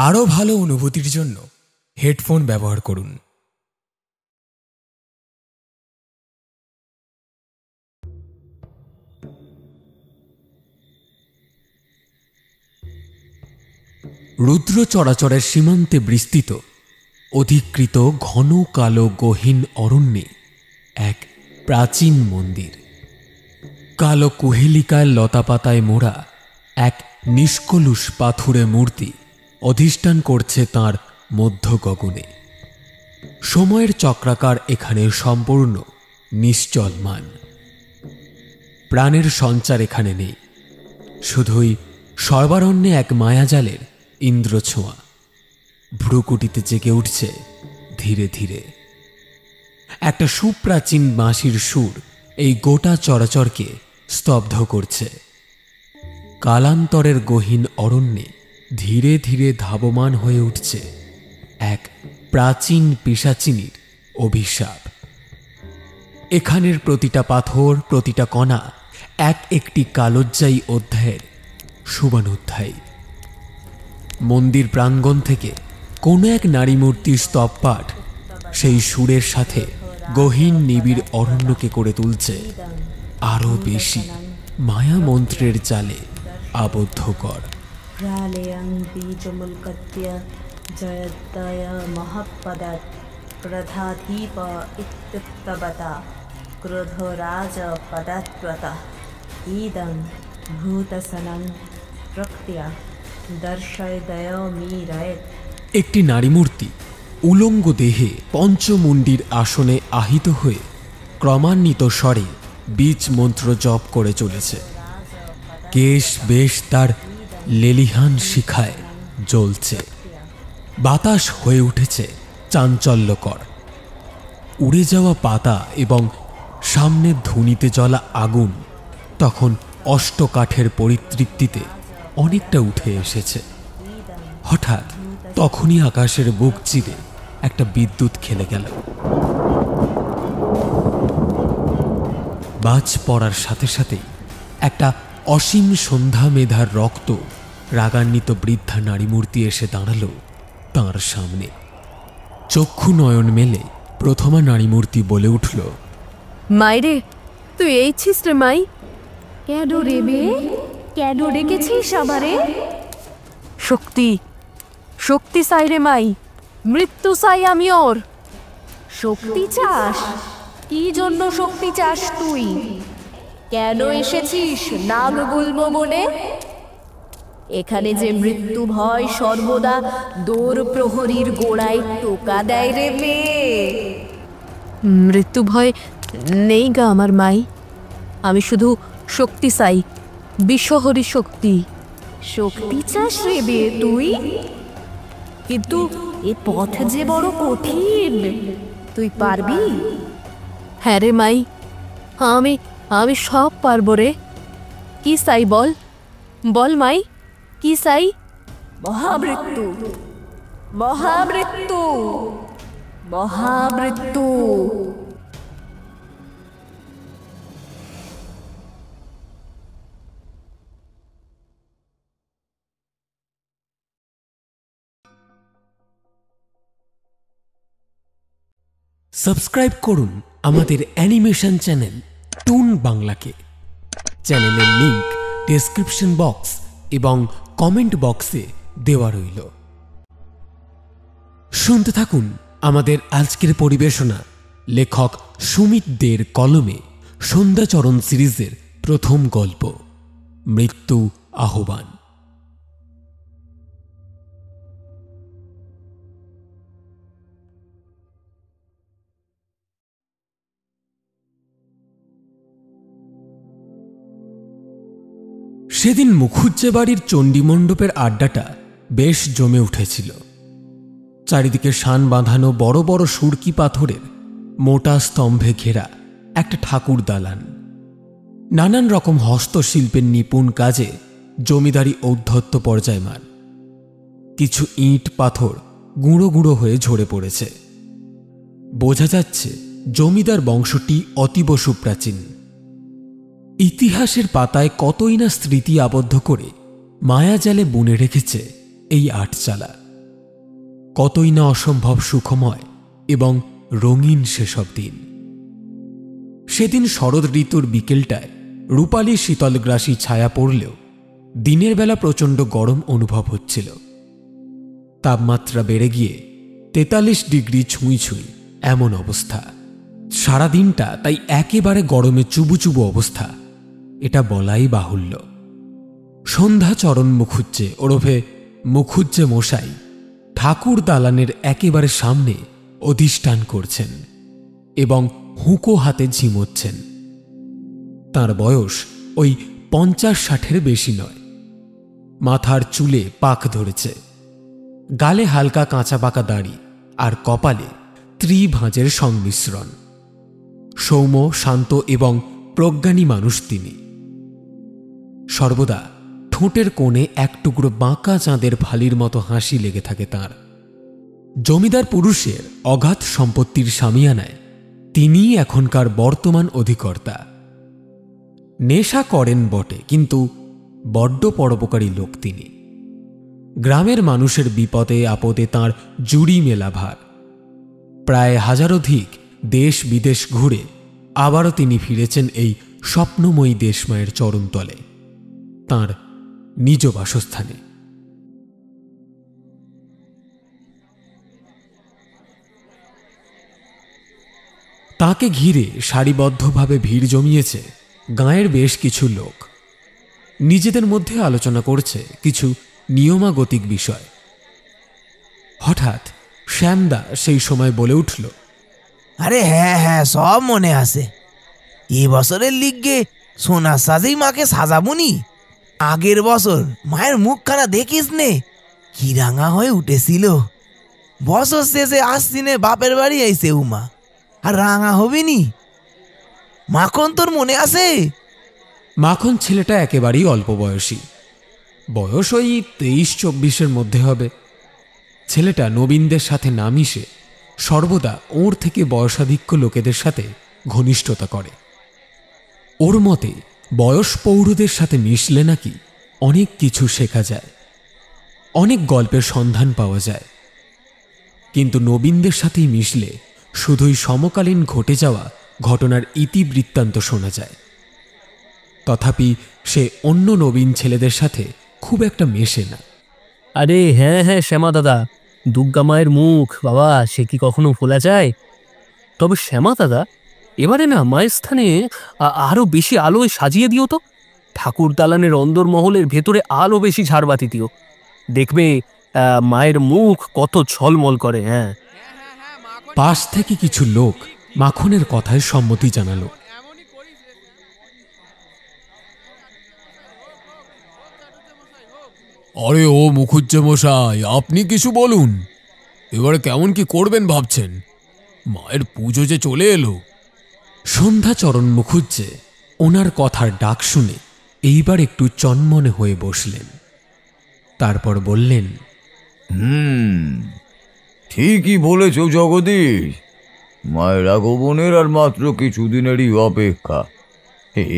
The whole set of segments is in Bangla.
আরও ভালো অনুভূতির জন্য হেডফোন ব্যবহার করুন। রুদ্র চরাচরের সীমান্তে বিস্তৃত অধিকৃত ঘন কালো গহীন অরণ্যে এক প্রাচীন মন্দির। কালো কুহেলিকায় লতাপাতায় মোড়া এক নিষ্কলুষ পাথুরে মূর্তি অধিষ্ঠান করছে তাঁর মধ্য গগনে। সময়ের চক্রাকার এখানে সম্পূর্ণ নিশ্চলমান। প্রাণের সঞ্চার এখানে নেই, শুধুই সর্বারণ্যে এক মায়াজালের ইন্দ্রছোঁয়া ভ্রুকুটিতে জেগে উঠছে ধীরে ধীরে। একটা সুপ্রাচীন বাঁশির সুর এই গোটা চরাচরকে স্তব্ধ করছে। কালান্তরের গহীন অরণ্যে ধীরে ধীরে ধাবমান হয়ে উঠছে এক প্রাচীন পিশাচিনীর অভিশাপ। এখানের প্রতিটা পাথর, প্রতিটা কণা এক একটি কালোজ্জায়ী অধ্যায়ের শুভানুধ্যায়ী। মন্দির প্রাঙ্গণ থেকে কোনো এক নারী মূর্তির স্তব পাঠ সেই সুরের সাথে গহীন নিবিড় অরণ্যকে করে তুলছে আরও বেশি মায়া মন্ত্রের জালে আবদ্ধকর। একটি নারী মূর্তি উলঙ্গ দেহে পঞ্চমুণ্ডির আসনে আহিত হয়ে ক্রমান্বিত স্বরে বীজ মন্ত্র জপ করে চলেছে। কেশ বেশ তার লেলিহান শিখায় জ্বলছে। বাতাস হয়ে উঠেছে চাঞ্চল্যকর। উড়ে যাওয়া পাতা এবং সামনের ধুনিতে জ্বলা আগুন তখন অষ্টকাঠের পরিতৃপ্তিতে অনেকটা উঠে এসেছে। হঠাৎ তখনই আকাশের বুক চিরে একটা বিদ্যুৎ খেলে গেল। বাজ পড়ার সাথে সাথেই একটা অসীম সন্ধ্যা মেধার রক্ত রাগান্বিত বৃদ্ধা নারী মূর্তি এসে দাঁড়াল তাঁর সামনে। চক্ষু নয়ন মেলে প্রথমা নারী মূর্তি বলে উঠল, মাইরে, তুই এইছিস রে মাই? কেন রে বে, কেন ডেকেছিস আমারে? শক্তি, শক্তি চাই রে মাই, মৃত্যু চাই আমি ওর। শক্তি চাস? কি জন্য শক্তি চাস তুই? কেন এসেছিস নাগগুল্ম বনে? এখানে যে মৃত্যু ভয় সর্বদা দৌর প্রহরীর গোড়ায় টোকা দেয় রে মেয়ে। মৃত্যু ভয় নেই গা আমার মাই, আমি শুধু শক্তি চাই, বিশ্বহরি শক্তি। শক্তি চাস রে বে তুই? কিন্তু এ পথ যে বড় কঠিন, তুই পারবি? হ্যাঁ রে মাই, আমি আমি সব পারবো রে। কি চাই বল, বল মাই, কি চাই? মহামৃত্যু, মহামৃত্যু, মহামৃত্যু। সাবস্ক্রাইব করুন আমাদের অ্যানিমেশন চ্যানেল টুন বাংলাকে। চ্যানেলের লিংক ডেসক্রিপশন বক্স এবং কমেন্ট বক্সে দেওয়া রইল। শুনতে থাকুন আমাদের আজকের পরিবেশনা লেখক সুমিত দের কলমে সন্ধ্যাচরণ সিরিজের প্রথম গল্প মৃত্যু আহ্বান। সেদিন মুখুজ্জে বাড়ির চণ্ডীমণ্ডপের আড্ডাটা বেশ জমে উঠেছিল। চারিদিকে শান বাঁধানো বড় বড় সুরকি পাথরের মোটা স্তম্ভে ঘেরা একটা ঠাকুর দালান। নানান রকম হস্তশিল্পের নিপুণ কাজে জমিদারি ঔদ্ধত্য পর্যায়মান। কিছু ইট পাথর গুঁড়ো গুঁড়ো হয়ে ঝরে পড়েছে। বোঝা যাচ্ছে জমিদার বংশটি অতীব সুপ্রাচীন। ইতিহাসের পাতায় কতই না স্মৃতি আবদ্ধ করে মায়াজালে বুনে রেখেছে এই আটচালা। কতই না অসম্ভব সুখময় এবং রঙিন সেসব দিন। সেদিন শরৎ ঋতুর বিকেলটায় রূপালী শীতলগ্রাসী ছায়া পড়লেও দিনের বেলা প্রচণ্ড গরম অনুভব হচ্ছিল। তাপমাত্রা বেড়ে গিয়ে 43 ডিগ্রি ছুঁই ছুঁই এমন অবস্থা। সারাদিনটা তাই একেবারে গরমে চুবুচুবু অবস্থা, এটা বলাই বাহুল্য। সন্ধ্যাচরণ মুখুজ্জে ওরফে মুখুজ্জে মশাই ঠাকুর দালানের একেবারে সামনে অধিষ্ঠান করছেন এবং হুঁকো হাতে ঝিমোচ্ছেন। তার বয়স ওই 50-60-এর বেশি নয়। মাথার চুলে পাক ধরেছে, গালে হালকা কাঁচা পাকা দাড়ি আর কপালে ত্রিভাঁজের সংমিশ্রণ। সৌম্য, শান্ত এবং প্রজ্ঞানী মানুষ তিনি। সর্বদা ঠোঁটের কোণে এক টুকরো বাঁকা চাঁদের ফালির মতো হাসি লেগে থাকে তাঁর। জমিদার পুরুষের অগাধ সম্পত্তির সামিয়ানায় তিনিই এখনকার বর্তমান অধিকর্তা। নেশা করেন বটে, কিন্তু বড্ড পরোপকারী লোক তিনি। গ্রামের মানুষের বিপদে আপদে তাঁর জুড়ি মেলা ভার। প্রায় হাজারোধিক দেশ বিদেশ ঘুরে আবারও তিনি ফিরেছেন এই স্বপ্নময়ী দেশমায়ের চরণতলে, তাঁর নিজ বাসস্থানে। তাকে ঘিরে সারিবদ্ধভাবে ভিড় জমিয়েছে গাঁয়ের বেশ কিছু লোক। নিজেদের মধ্যে আলোচনা করছে কিছু নিয়মাগতিক বিষয়। হঠাৎ শ্যামদা সেই সময় বলে উঠল, আরে হ্যাঁ হ্যাঁ, সব মনে আছে। এই বছরের লিগে সোনার সাজেই মাকে সাজাবুনি। আগের বছর মায়ের মুখখানা দেখিস নে, কি রাঙা হয়ে উঠেছিল। বছর শেষে আসছিনে বাপের বাড়ি আইছে উমা, আর রাঙা হবিনি। মাখন তোর মনে আছে? মাখন ছেলেটা একেবারেই অল্প বয়সী, বয়স ওই 23-24-এর মধ্যে হবে। ছেলেটা নবীনদের সাথে না মিশে সর্বদা ওর থেকে বয়সাধিক্য লোকেদের সাথে ঘনিষ্ঠতা করে। ওর মতে বয়স পৌরদের সাথে মিশলে নাকি অনেক কিছু শেখা যায়, অনেক গল্পের সন্ধান পাওয়া যায়। কিন্তু নবীনদের সাথেই মিশলে শুধুই সমকালীন ঘটে যাওয়া ঘটনার ইতিবৃত্তান্ত শোনা যায়। তথাপি সে অন্য নবীন ছেলেদের সাথে খুব একটা মেশে না। আরে হ্যাঁ হ্যাঁ শ্যামা দাদা, দুর্গা মায়ের মুখ বাবা, সে কি কখনো ভোলা যায়? তবে শ্যামা দাদা, এবারে না মায়ের স্থানে আরো বেশি আলোয় সাজিয়ে দিও তো। ঠাকুর দালানের অন্দরমহলের ভেতরে আলো বেশি ঝাড়বাতি দিও, দেখবে মায়ের মুখ কত ঝলমল করে। হ্যাঁ, পাশ থেকে কিছু লোক মাখনের কথায় সম্মতি জানালো। আরে ও মুখুজ্জে মশাই, আপনি কিছু বলুন। এবারে কেমন কি করবেন ভাবছেন? মায়ের পুজো যে চলে এলো। সন্ধ্যাচরণ মুখুজ্জে ওনার কথার ডাক শুনে এইবার একটু চনমনে হয়ে বসলেন। তারপর বললেন, ঠিকই বলেছ জগদীশ। মায়ের আগমনের আর মাত্র কিছুদিনেরই অপেক্ষা।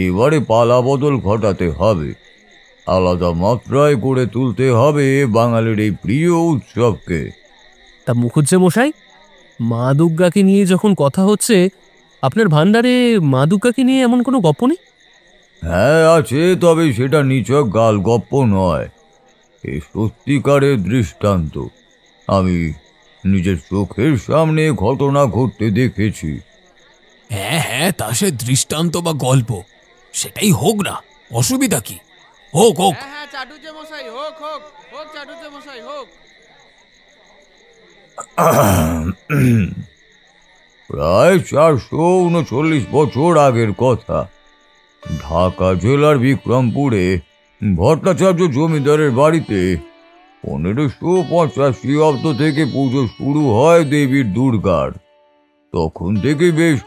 এবারে পালা বদল ঘটাতে হবে, আলাদা মাত্রায় করে তুলতে হবে বাঙালির এই প্রিয় উৎসবকে। তা মুখুজ্জে মশাই, মা দুর্গাকে নিয়ে যখন কথা হচ্ছে, আপনার ভান্ডারে মা দুর্গাকে নিয়ে এমন কোনো গপ্প নেই? হ্যাঁ আছে, তবে সেটা নিছক গাল গপ্প নয়, এ সত্যিকারের দৃষ্টান্ত। আমি নিজের চোখের সামনে ঘটনা ঘটতে দেখেছি। হ্যাঁ হ্যাঁ, তা সে দৃষ্টান্ত বা গল্প সেটাই হোক না, অসুবিধা কি? হোক হোক। প্রায় 439 বছর আগের কথা। ঢাকা জেলার বিক্রমপুরে ভট্টাচার্য জমিদারের বাড়িতে 1585 অব্দ থেকে পুজো শুরু হয় দেবীর দুর্গার। তখন থেকে বেশ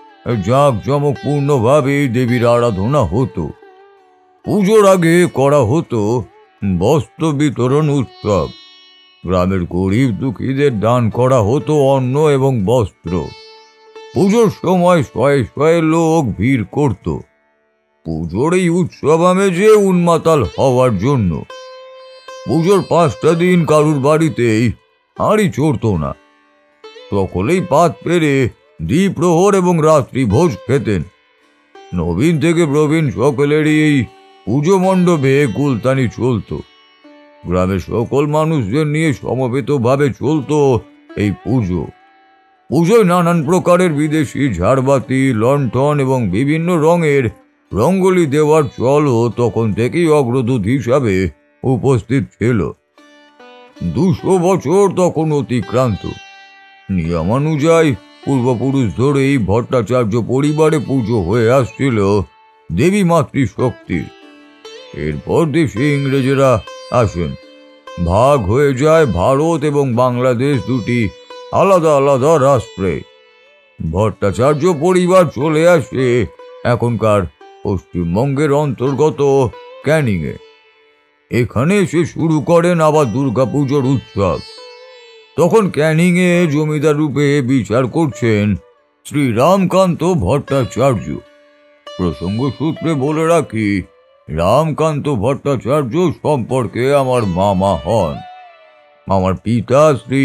জাঁকজমকপূর্ণভাবে দেবীর আরাধনা হতো। পুজোর আগে করা হতো বস্ত্র বিতরণ উৎসব। গ্রামের গরিব দুঃখীদের দান করা হতো অন্ন এবং বস্ত্র। পুজোর সময় শয়ে শয়ে লোক ভিড় করত পুজোর এই উৎসব আমেজে উন্মাতাল হওয়ার জন্য। পুজোর 5টা দিন কারুর বাড়িতেই হাঁড়ি চড়ত না। সকলেই পাত পেরে দ্বিপ্রহর এবং রাত্রি ভোজ খেতেন। নবীন থেকে প্রবীণ সকলেরই এই পুজো মণ্ডপে কুলতানি চলত। গ্রামের সকল মানুষদের নিয়ে সমবেতভাবে চলত এই পুজো। পুজোয় নানান প্রকারের বিদেশি ঝাড়বাতি, লণ্ঠন এবং বিভিন্ন রঙের রঙ্গোলি দেওয়ার চলও তখন থেকেই অগ্রদূত হিসাবে উপস্থিত ছিল। 200 বছর তখন অতিক্রান্ত। নিয়মানুযায়ী পূর্বপুরুষ ধরেই ভট্টাচার্য পরিবারে পুজো হয়ে আসছিল দেবী মাতৃশক্তির। এরপর দেশে ইংরেজেরা আসেন। ভাগ হয়ে যায় ভারত এবং বাংলাদেশ দুটি আলাদা আলাদা রাষ্ট্রে। ভট্টাচার্য পরিবার চলে আসে এখনকার পশ্চিমবঙ্গের অন্তর্গত ক্যানিংয়ে। এখানে এসে শুরু করেন আবার দুর্গাপুজোর উৎসব। তখন ক্যানিংয়ে জমিদার রূপে বিচার করছেন শ্রী রামকান্ত ভট্টাচার্য। প্রসঙ্গ সূত্রে বলে রাখি, রামকান্ত ভট্টাচার্য সম্পর্কে আমার মামা হন। আমার পিতা শ্রী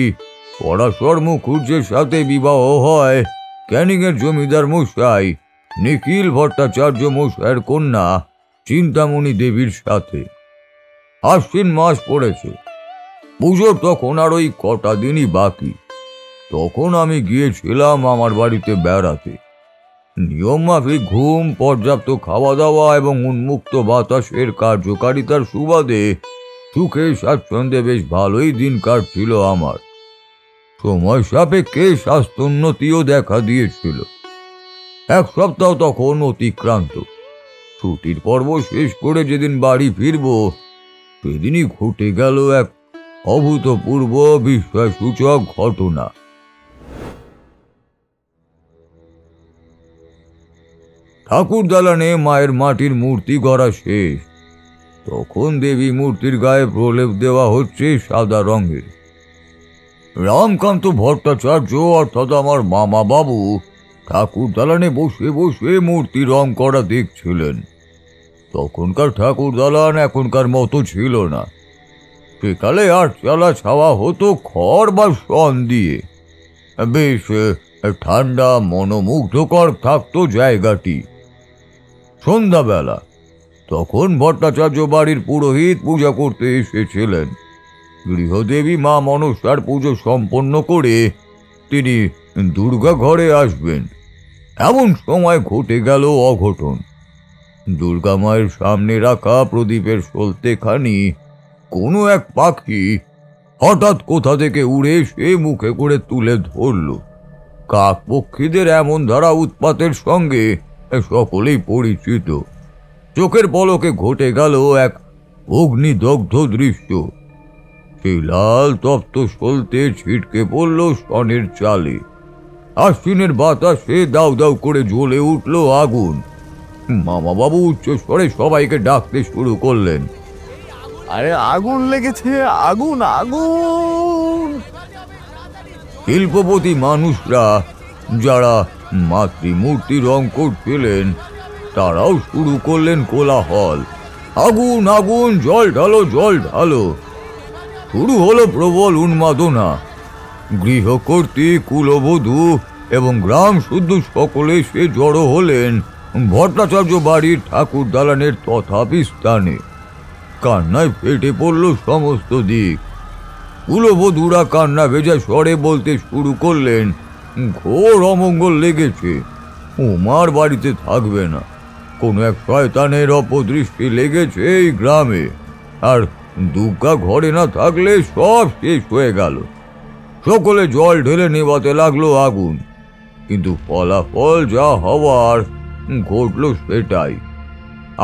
পরাশর মুখুজ্জের সাথে বিবাহ হয় ক্যানিংয়ের জমিদার মশাই নিখিল ভট্টাচার্য মশাইয়ের কন্যা চিন্তামণি দেবীর সাথে। আশ্বিন মাস পড়েছে। পুজোর তখন আর ওই কটা দিনই বাকি। তখন আমি গিয়েছিলাম আমার বাড়িতে বেড়াতে। নিয়ম মাফিক ঘুম, পর্যাপ্ত খাওয়া দাওয়া এবং উন্মুক্ত বাতাসের কার্যকারিতার সুবাদে সুখে স্বাচ্ছন্দ্যে বেশ ভালোই দিন কাটছিল আমার। সময় সাপেক্ষে স্বাস্থ্যোন্নতিও দেখা দিয়েছিল। 1 সপ্তাহ তখন অতিক্রান্ত। ছুটির পর্ব শেষ করে যেদিন বাড়ি ফিরব, সেদিনই ঘটে গেল এক অভূতপূর্ব বিস্ময়সূচক ঘটনা। ঠাকুর দালানে মায়ের মাটির মূর্তি গড়া শেষ। তখন দেবী মূর্তির গায়ে প্রলেপ দেওয়া হচ্ছে সাদা রঙের। রামকান্ত ভট্টাচার্য অর্থাৎ আমার মামা বাবু ঠাকুর দালানে বসে বসে মূর্তি রং করা দেখছিলেন। তখনকার ঠাকুর দালান এখনকার মতো ছিল না। সেকালে 8 চালা ছাওয়া হতো খড় বা শন দিয়ে। বেশ ঠান্ডা মনোমুগ্ধকর থাকতো জায়গাটি। সন্ধ্যাবেলা তখন ভট্টাচার্য বাড়ির পুরোহিত পূজা করতে এসেছিলেন। গৃহদেবী মা মনসার পুজো সম্পন্ন করে তিনি দুর্গা ঘরে আসবেন। এমন সময় ঘটে গেল অঘটন। দুর্গা মায়ের সামনে রাখা প্রদীপের সলতেখানি কোনো এক পাখি হঠাৎ কোথা থেকে উড়ে সে মুখে করে তুলে ধরল। কাক পক্ষীদের এমন ধারা উৎপাতের সঙ্গে সকলেই পরিচিত। চোখের পলকে ঘটে গেল এক অগ্নিদগ্ধ দৃশ্য। সেই লাল তপ্ত সলতে ছিটকে পড়ল শনের চালে। আশ্বিনের বাতাসে দাউ দাউ করে জ্বলে উঠল আগুন। মামা বাবু উচ্চ স্বরে সবাইকে ডাকতে শুরু করলেন, আরে আগুন লেগেছে, আগুন আগুন! শিল্পপতি মানুষরা যারা মাতৃমূর্তি রং করছিলেন তারাও শুরু করলেন কোলাহল, আগুন আগুন, জল ঢালো জল ঢালো। শুরু হলো প্রবল উন্মাদনা। গৃহকর্ত্রী, কুলবধূ এবং গ্রাম শুদ্ধ সকলে সে জড়ো হলেন ভট্টাচার্য বাড়ির ঠাকুর দালানের তথাপি স্থানে। কান্নায় ফেটে পড়ল সমস্ত দিক। কুলবধূরা কান্না ভেজা স্বরে বলতে শুরু করলেন, ঘোর অমঙ্গল লেগেছে, উমার বাড়িতে থাকবে না। কোনো এক শয়তানের অপদৃষ্টি লেগেছে এই গ্রামে, আর দুর্গা ঘরে না থাকলে সব শেষ হয়ে গেল। সকলে জল ঢেলে নেভাতে লাগলো আগুন, কিন্তু ফলাফল যা হওয়ার ঘটল সেটাই।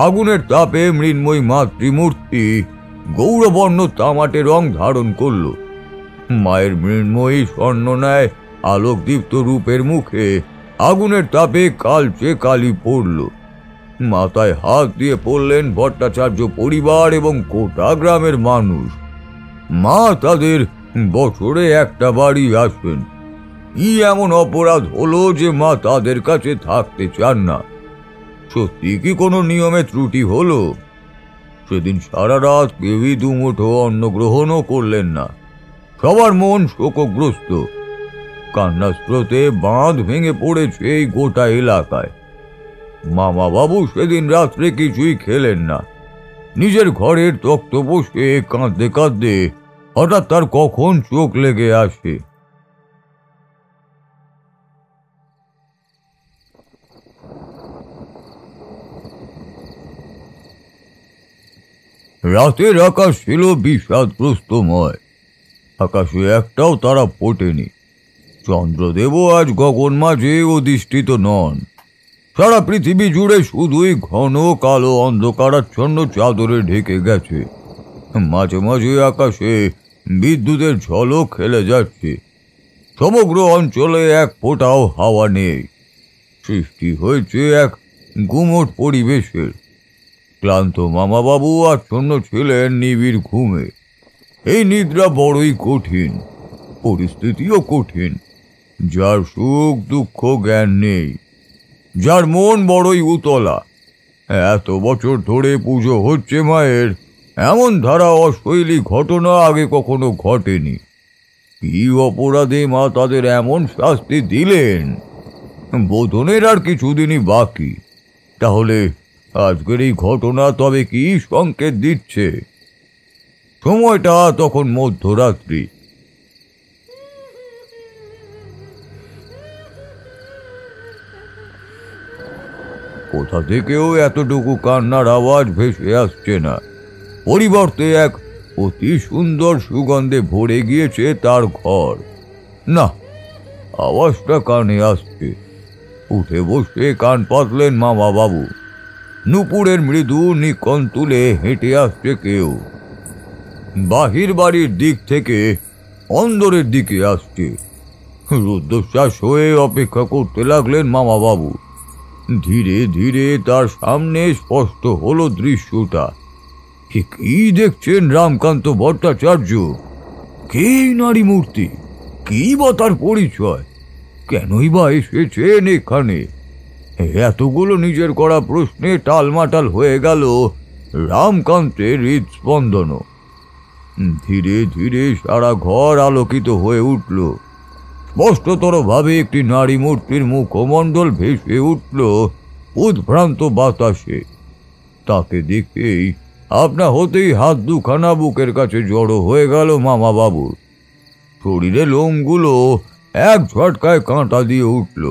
আগুনের তাপে মৃন্ময়ী মাতৃমূর্তি গৌরবর্ণ তামাটে রং ধারণ করল। মায়ের মৃন্ময়ী স্বর্ণন্যায় আলোকদীপ্ত রূপের মুখে আগুনের তাপে কালচে কালি পড়ল। মাথায় হাত দিয়ে পড়লেন ভট্টাচার্য পরিবার এবং কোটা গ্রামের মানুষ। মা তাদের বছরে একটা বাড়ি আসেন। কি এমন অপরাধ হলো যে মা তাদের কাছে থাকতে চান না? সত্যি কি কোনো নিয়মে ত্রুটি হলো? সেদিন সারা রাত কেউই দুমুঠো অন্ন গ্রহণও করলেন না। সবার মন শোকগ্রস্ত। কান্নার স্রোতে বাঁধ ভেঙে পড়েছে এই গোটা এলাকায়। মামা বাবু সেদিন রাত্রে কিছুই খেলেন না। নিজের ঘরের তক্ত বসে কাঁদতে কাঁদতে হঠাৎ তার কখন চোখ লেগে আসে। রাতের আকাশ ছিল বিষাদগ্রস্তময়। আকাশে একটাও তারা ফোটেনি। চন্দ্রদেবও আজ গগন মাঝে অধিষ্ঠিত নন। সারা পৃথিবী জুড়ে শুধুই ঘন কালো অন্ধকারাচ্ছন্ন চাদরে ঢেকে গেছে। মাঝে মাঝে আকাশে বিদ্যুতের ঝলক খেলে যাচ্ছে। সমগ্র অঞ্চলে এক ফোঁটাও হাওয়া নেই। সৃষ্টি হয়েছে এক গুমট পরিবেশের। ক্লান্ত মামাবাবু আচ্ছন্ন ছিলেন নিবিড় ঘুমে। এই নিদ্রা বড়ই কঠিন, পরিস্থিতিও কঠিন। যার সুখ দুঃখ জ্ঞান নেই, যার মন বড়ই উতলা। এত বছর ধরে পুজো হচ্ছে মায়ের, এমন ধারা অশৈলী ঘটনা আগে কখনো ঘটেনি। কি অপরাধে মা তাদের এমন শাস্তি দিলেন? বোধনের আর কিছুদিনই বাকি। তাহলে আজকের এই ঘটনা তবে কি সংকেত দিচ্ছে? সময়টা তখন মধ্যরাত্রি। কোথা থেকেও এতটুকু কান্নার আওয়াজ ভেসে আসছে না। পরিবর্তে এক অতি সুন্দর সুগন্ধে ভরে গিয়েছে তার ঘর। না, আওয়াজটা কানে আসছে। উঠে বসে কান পাতলেন মামা বাবু। নুপুরের মৃদু নিকন তুলে হেঁটে আসছে কেউ। বাহির বাড়ির দিক থেকে অন্দরের দিকে আসছে। রুদ্ধশ্বাস হয়ে অপেক্ষা করতে লাগলেন মামা বাবু। ধীরে ধীরে তার সামনে স্পষ্ট হলো দৃশ্যটা। কি দেখছেন রামকান্ত ভট্টাচার্য? কে নারী মূর্তি? কি বা তার পরিচয়? কেনই বা এসেছেন এখানে? এতগুলো নিজের করা প্রশ্নে টালমাটাল হয়ে গেল রামকান্তের হৃদস্পন্দন। ধীরে ধীরে সারা ঘর আলোকিত হয়ে উঠল। স্পষ্টতর ভাবে একটি নারী মূর্তির মুখমণ্ডল ভেসে উঠল উদ্ভ্রান্ত বাতাসে। তাকে দেখেই আপনা হতেই হাত দুখানা বুকের কাছে জড়ো হয়ে গেল মামা বাবুর। শরীরে লোমগুলো এক ঝটকায় কাঁটা দিয়ে উঠল।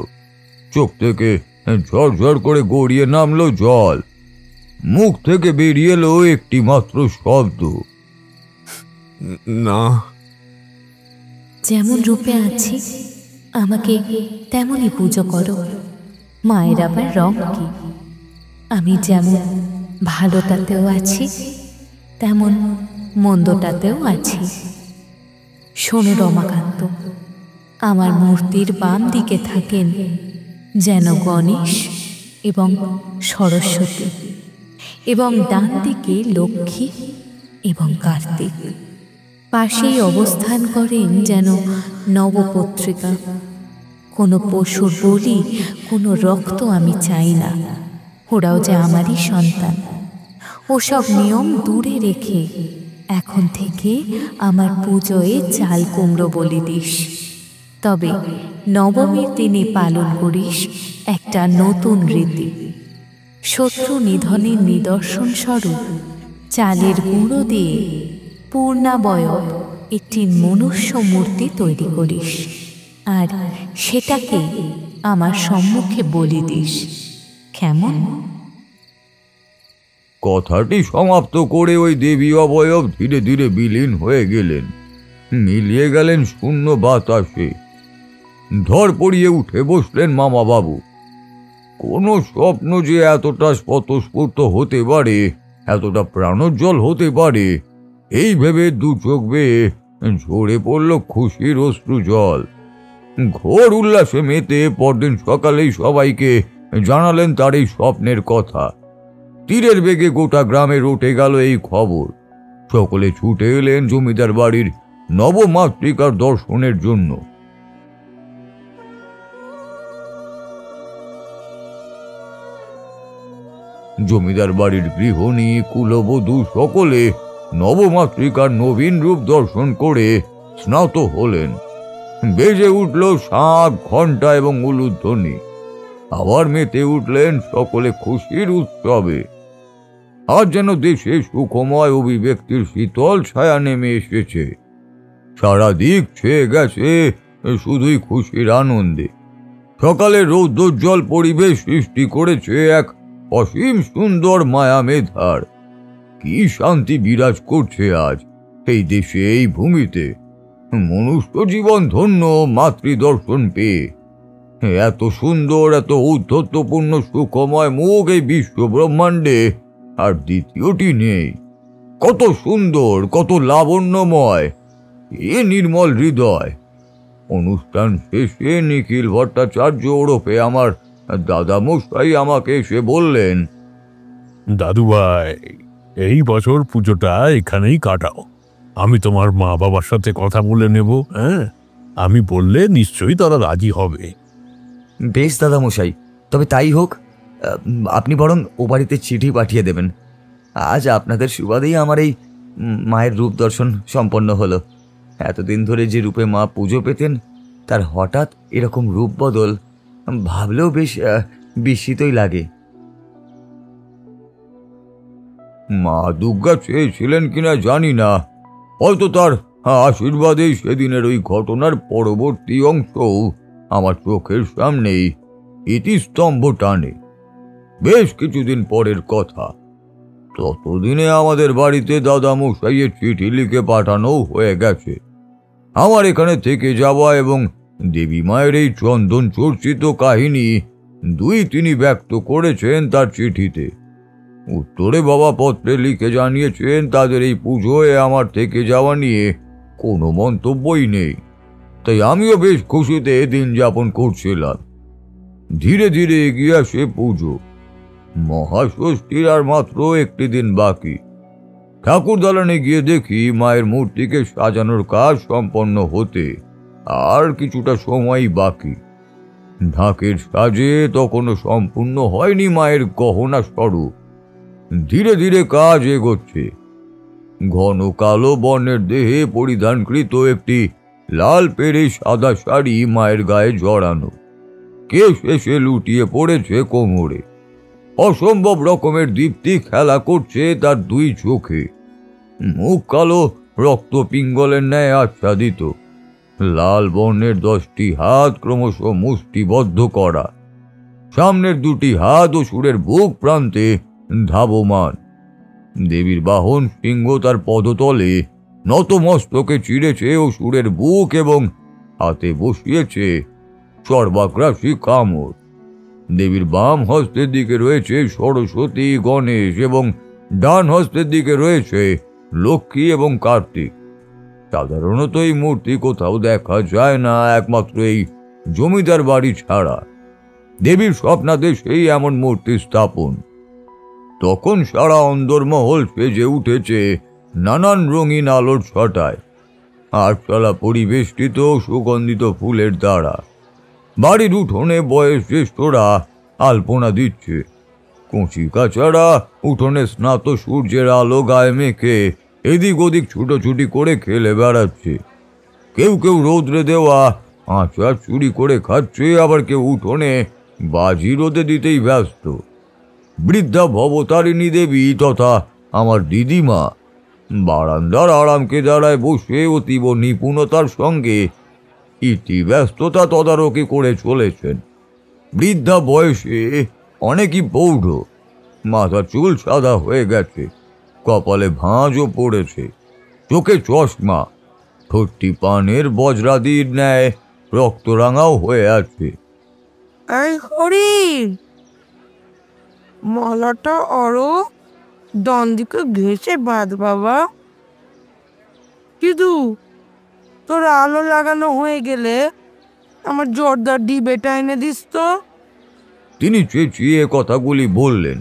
চোখ থেকে ঝরঝর করে গড়িয়ে নামলো জল। মুখ থেকে বেরিয়ে এলো একটি মাত্র শব্দ, না। যেমন রূপে আছি আমাকে তেমনই পুজো করো। মায়ের আবার রং কি? আমি যেমন ভালোটাতেও আছি তেমন মন্দটাতেও আছি। শোনো রমাকান্ত, আমার মূর্তির বাম দিকে থাকেন যেন গণেশ এবং সরস্বতী, এবং ডান দিকে লক্ষ্মী এবং কার্তিক। পাশেই অবস্থান করেন যেন নবপত্রিকা। কোনো পশুর বলি, কোনো রক্ত আমি চাই না। ওরাও যে আমারই সন্তান। ওসব নিয়ম দূরে রেখে এখন থেকে আমার পুজোয় চাল কুমড়ো বলি দিস। তবে নবমীর দিনে পালন করিস একটা নতুন রীতি। শত্রু নিধনের নিদর্শন স্বরূপ চালের গুঁড়ো দিয়ে পূর্ণাবয়ব একটি মনুষ্য মূর্তি তৈরি করিস, আর সেটাকে আমার সম্মুখে বলি দিস। কেমন? কথাটি সমাপ্ত করে ওই দেবী অবয়ব ধীরে ধীরে বিলীন হয়ে গেলেন, মিলিয়ে গেলেন শূন্য বাতাসে। ধর পড়িয়ে উঠে বসলেন মামা বাবু। কোন স্বপ্ন যে এতটা স্বতঃস্ফূর্ত হতে পারে, এতটা প্রাণোজ্জ্বল হতে পারে, এই ভেবে দু চোখ বেয়ে ঝরে পড়ল খুশির অশ্রু জল। ঘোর উল্লাসে মেতে পরদিন সকালেই সবাইকে জানালেন তার এই স্বপ্নের কথা। তীরের বেগে গোটা গ্রামে রটে গেল এই খবর। সকলে ছুটে এলেন জমিদার বাড়ির নবমাতৃকার দর্শনের জন্য। জমিদার বাড়ির গৃহিণী, কুলবধূ সকলে নবমাতৃকার নবীন রূপ দর্শন করে স্নাত হলেন। বেজে উঠল শাঁখ, ঘণ্টা এবং উলুধ্বনি। আবার মেতে উঠলেন সকলে খুশির উৎসবে। আজ যেন দেশে সুখময় অভিব্যক্তির শীতল ছায়া নেমে এসেছে। সারা দিক ছেয়ে গেছে শুধুই খুশির আনন্দে। সকালে রৌদ্রোজ্জ্বল পরিবেশ সৃষ্টি করেছে এক অসীম সুন্দর মায়া মেধার। কি শান্তি বিরাজ করছে আজ এই দেশে, এই ভূমিতে। মনুষ্য জীবন ধন্য মাতৃদর্শন পেয়ে। এত সুন্দর, এত ঔদ্ধত্যপূর্ণ সুখময় মুখ এই বিশ্ব ব্রহ্মাণ্ডে আর দ্বিতীয়টি নেই। কত সুন্দর, কত লাবণ্যময় এ নির্মল হৃদয়। অনুষ্ঠান শেষে নিখিল ভট্টাচার্য ওরফে আমার দাদামশাই আমাকে এসে বললেন, দাদু ভাই, এই বছর পুজোটা এখানেই কাটাও। আমি তোমার মা বাবার সাথে কথা বলে নেব। হ্যাঁ, আমি বললে নিশ্চয়ই তারা রাজি হবে। বেশ দাদামশাই, তবে তাই হোক। আপনি বরং ও বাড়িতে চিঠি পাঠিয়ে দেবেন। আজ আপনাদের সুবাদেই আমার এই মায়ের রূপ দর্শন সম্পন্ন হলো। এতদিন ধরে যে রূপে মা পুজো পেতেন, তার হঠাৎ এরকম রূপ বদল ভাবলেও বেশ বিস্মিতই লাগে। মা দুর্গা চেয়েছিলেন কিনা জানি না, হয়তো তার আশীর্বাদেই সেদিনের ওই ঘটনার পরবর্তী অংশও আমার চোখের সামনেই ইতিস্তম্ভ টানে। বেশ কিছুদিন পরের কথা। ততদিনে আমাদের বাড়িতে দাদামশাইয়ের চিঠি লিখে পাঠানো হয়ে গেছে। আমার এখানে থেকে যাওয়া এবং দেবী মায়ের এই চন্দন চর্চিত কাহিনী তিনি ব্যক্ত করেছেন তার চিঠিতে। উত্তরে বাবা পত্রে লিখে জানিয়েছেন তাদের এই পুজোয় আমার থেকে যাওয়া নিয়ে কোনো মন্তব্যই নেই। তাই আমিও বেশ খুশিতে দিন যাপন করছিলাম। ধীরে ধীরে এগিয়ে আসে পুজো। মহাষষ্ঠীর আর মাত্র একটি দিন বাকি। ঠাকুর দালানে গিয়ে দেখি মায়ের মূর্তিকে সাজানোর কাজ সম্পন্ন হতে আর কিছুটা সময়ই বাকি। ঢাকের সাজে তখনও সম্পূর্ণ হয়নি মায়ের গহনা স্বরূপ। ধীরে ধীরে কাজ এগোচ্ছে। ঘন কালো বর্ণের দেহে পরিধানকৃত একটি লাল পেড়ে সাদা শাড়ি মায়ের গায়ে জড়ানো। কেশ এসে লুটিয়ে পড়েছে কোমরে। অসম্ভব রকমের দীপ্তি খেলা করছে তার দুই চোখে। মুখ কালো রক্ত পিঙ্গলের ন্যায় আচ্ছাদিত। লাল বর্ণের 10টি হাত ক্রমশ মুষ্টিবদ্ধ করা। সামনের 2টি হাত অসুরের বুক প্রান্তে ধাবমান। দেবীর বাহন সিংহ তার পদতলে নতমস্তকে চিরেছে অসুরের বুক এবং হাতে বসিয়েছে সর্বাগ্রাসী কামড়। দেবীর বাম হস্তের দিকে রয়েছে সরস্বতী, গণেশ এবং ডান হস্তের দিকে রয়েছে লক্ষ্মী এবং কার্তিক। সাধারণত এই মূর্তি কোথাও দেখা যায় না, একমাত্র এই জমিদার বাড়ি ছাড়া। দেবীর স্বপ্নাদেশেই এমন মূর্তি স্থাপন। তখন সারা অন্দরমহল সেজে উঠেছে নানান রঙিন আলোর ছটায়। আটচালা পরিবেষ্টিত সুগন্ধিত ফুলের দ্বারা। বাড়ির উঠোনে বয়োজ্যেষ্ঠরা আলপনা দিচ্ছে। কচি কাচারা উঠোনে স্নাত সূর্যের আলো গায়ে মেখে এদিক ওদিক ছুটোছুটি করে খেলে বেড়াচ্ছে। কেউ কেউ রৌদ্রে দেওয়া আচার চুরি করে খাচ্ছে, আবার কেউ উঠোনে বাজি রোদে দিতেই ব্যস্ত। বৃদ্ধা ভবতারিণী দেবী তথা আমার দিদিমা বারান্দার আরামকে দাঁড়ায় বসে অতীব নিপুণতার সঙ্গে ইতি ব্যস্ততা তদারকি করে চলেছেন। বৃদ্ধা বয়সে অনেকই প্রৌঢ়। মাথার চুল সাদা হয়ে গেছে, কপালে ভাঁজও পড়েছে, চোখে চশমা, ঠোঁটটি পানের বজ্রাদির ন্যায় রক্তরাঙাও হয়ে আছে। এই হরি, মালাটা আরো ডান দিকে ঘেঁষে বাঁধ বাবা। কিন্তু তোর আলো লাগানো হয়ে গেলে আমার জর্দার ডিবেটা এনে দিস তো। তিনি চেঁচিয়ে কথাগুলি বললেন।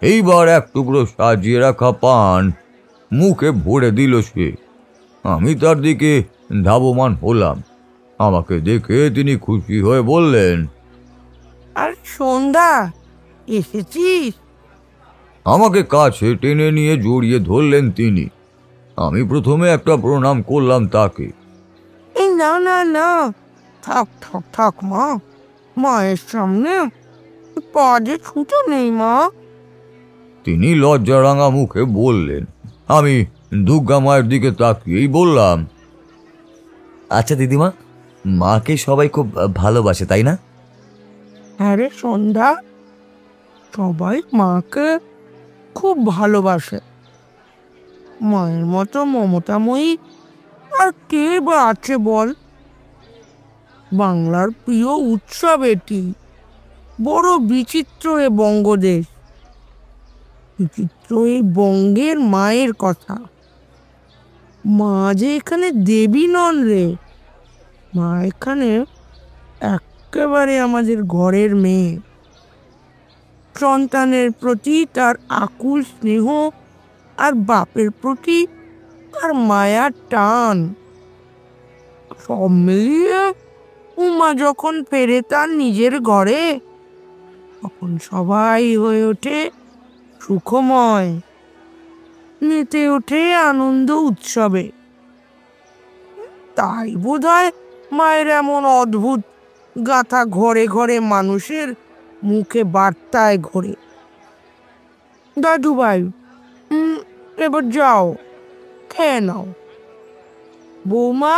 এইবার এক টুকরো সাজিয়ে রাখা পান মুখে ভরে দিল সে। আমি তার দিকে ধাবমান হলাম। আমাকে দেখে তিনি খুশি হয়ে বললেন, আর সন্ধ্যা এসেছিস? আমাকে কাছে টেনে নিয়ে জড়িয়ে ধরলেন তিনি। আমি প্রথমে একটা প্রণাম করলাম তাকে। না না না, থাক থাক থাক মা, মায়ের সামনে পা যে ছুটো নেই মা। তিনি লজ্জারাঙা মুখে বললেন। আমি দুর্গা মায়ের দিকে তাকিয়েই বললাম, আচ্ছা দিদিমা, মাকে সবাই খুব ভালোবাসে তাই না? হ্যাঁ রে সন্ধ্যা, সবাই মাকে খুব ভালোবাসে। মায়ের মতো মমতাময়ী আর কে বা আছে বল? বাংলার প্রিয় উৎসব এটি। বড় বিচিত্র এ বঙ্গদেশ, বিচিত্র এই বঙ্গের মায়ের কথা। মা যে এখানে দেবী নন রে, মা এখানে একেবারে আমাদের ঘরের মেয়ে। সন্তানের প্রতি তার আকুল স্নেহ, আর বাপের প্রতি তার মায়ার টান, সব মিলিয়ে উমা যখন ফেরে তার নিজের ঘরে, তখন সবাই হয়ে ওঠে সুখময়, মেতে ওঠে আনন্দ উৎসবে। তাই বোধহয় মায়ের এমন অদ্ভুত গাথা ঘরে ঘরে মানুষের মুখে বার্তায় ঘোরে। দাদু ভাই, এবার যাও, খেয়ে নাও। বৌমা,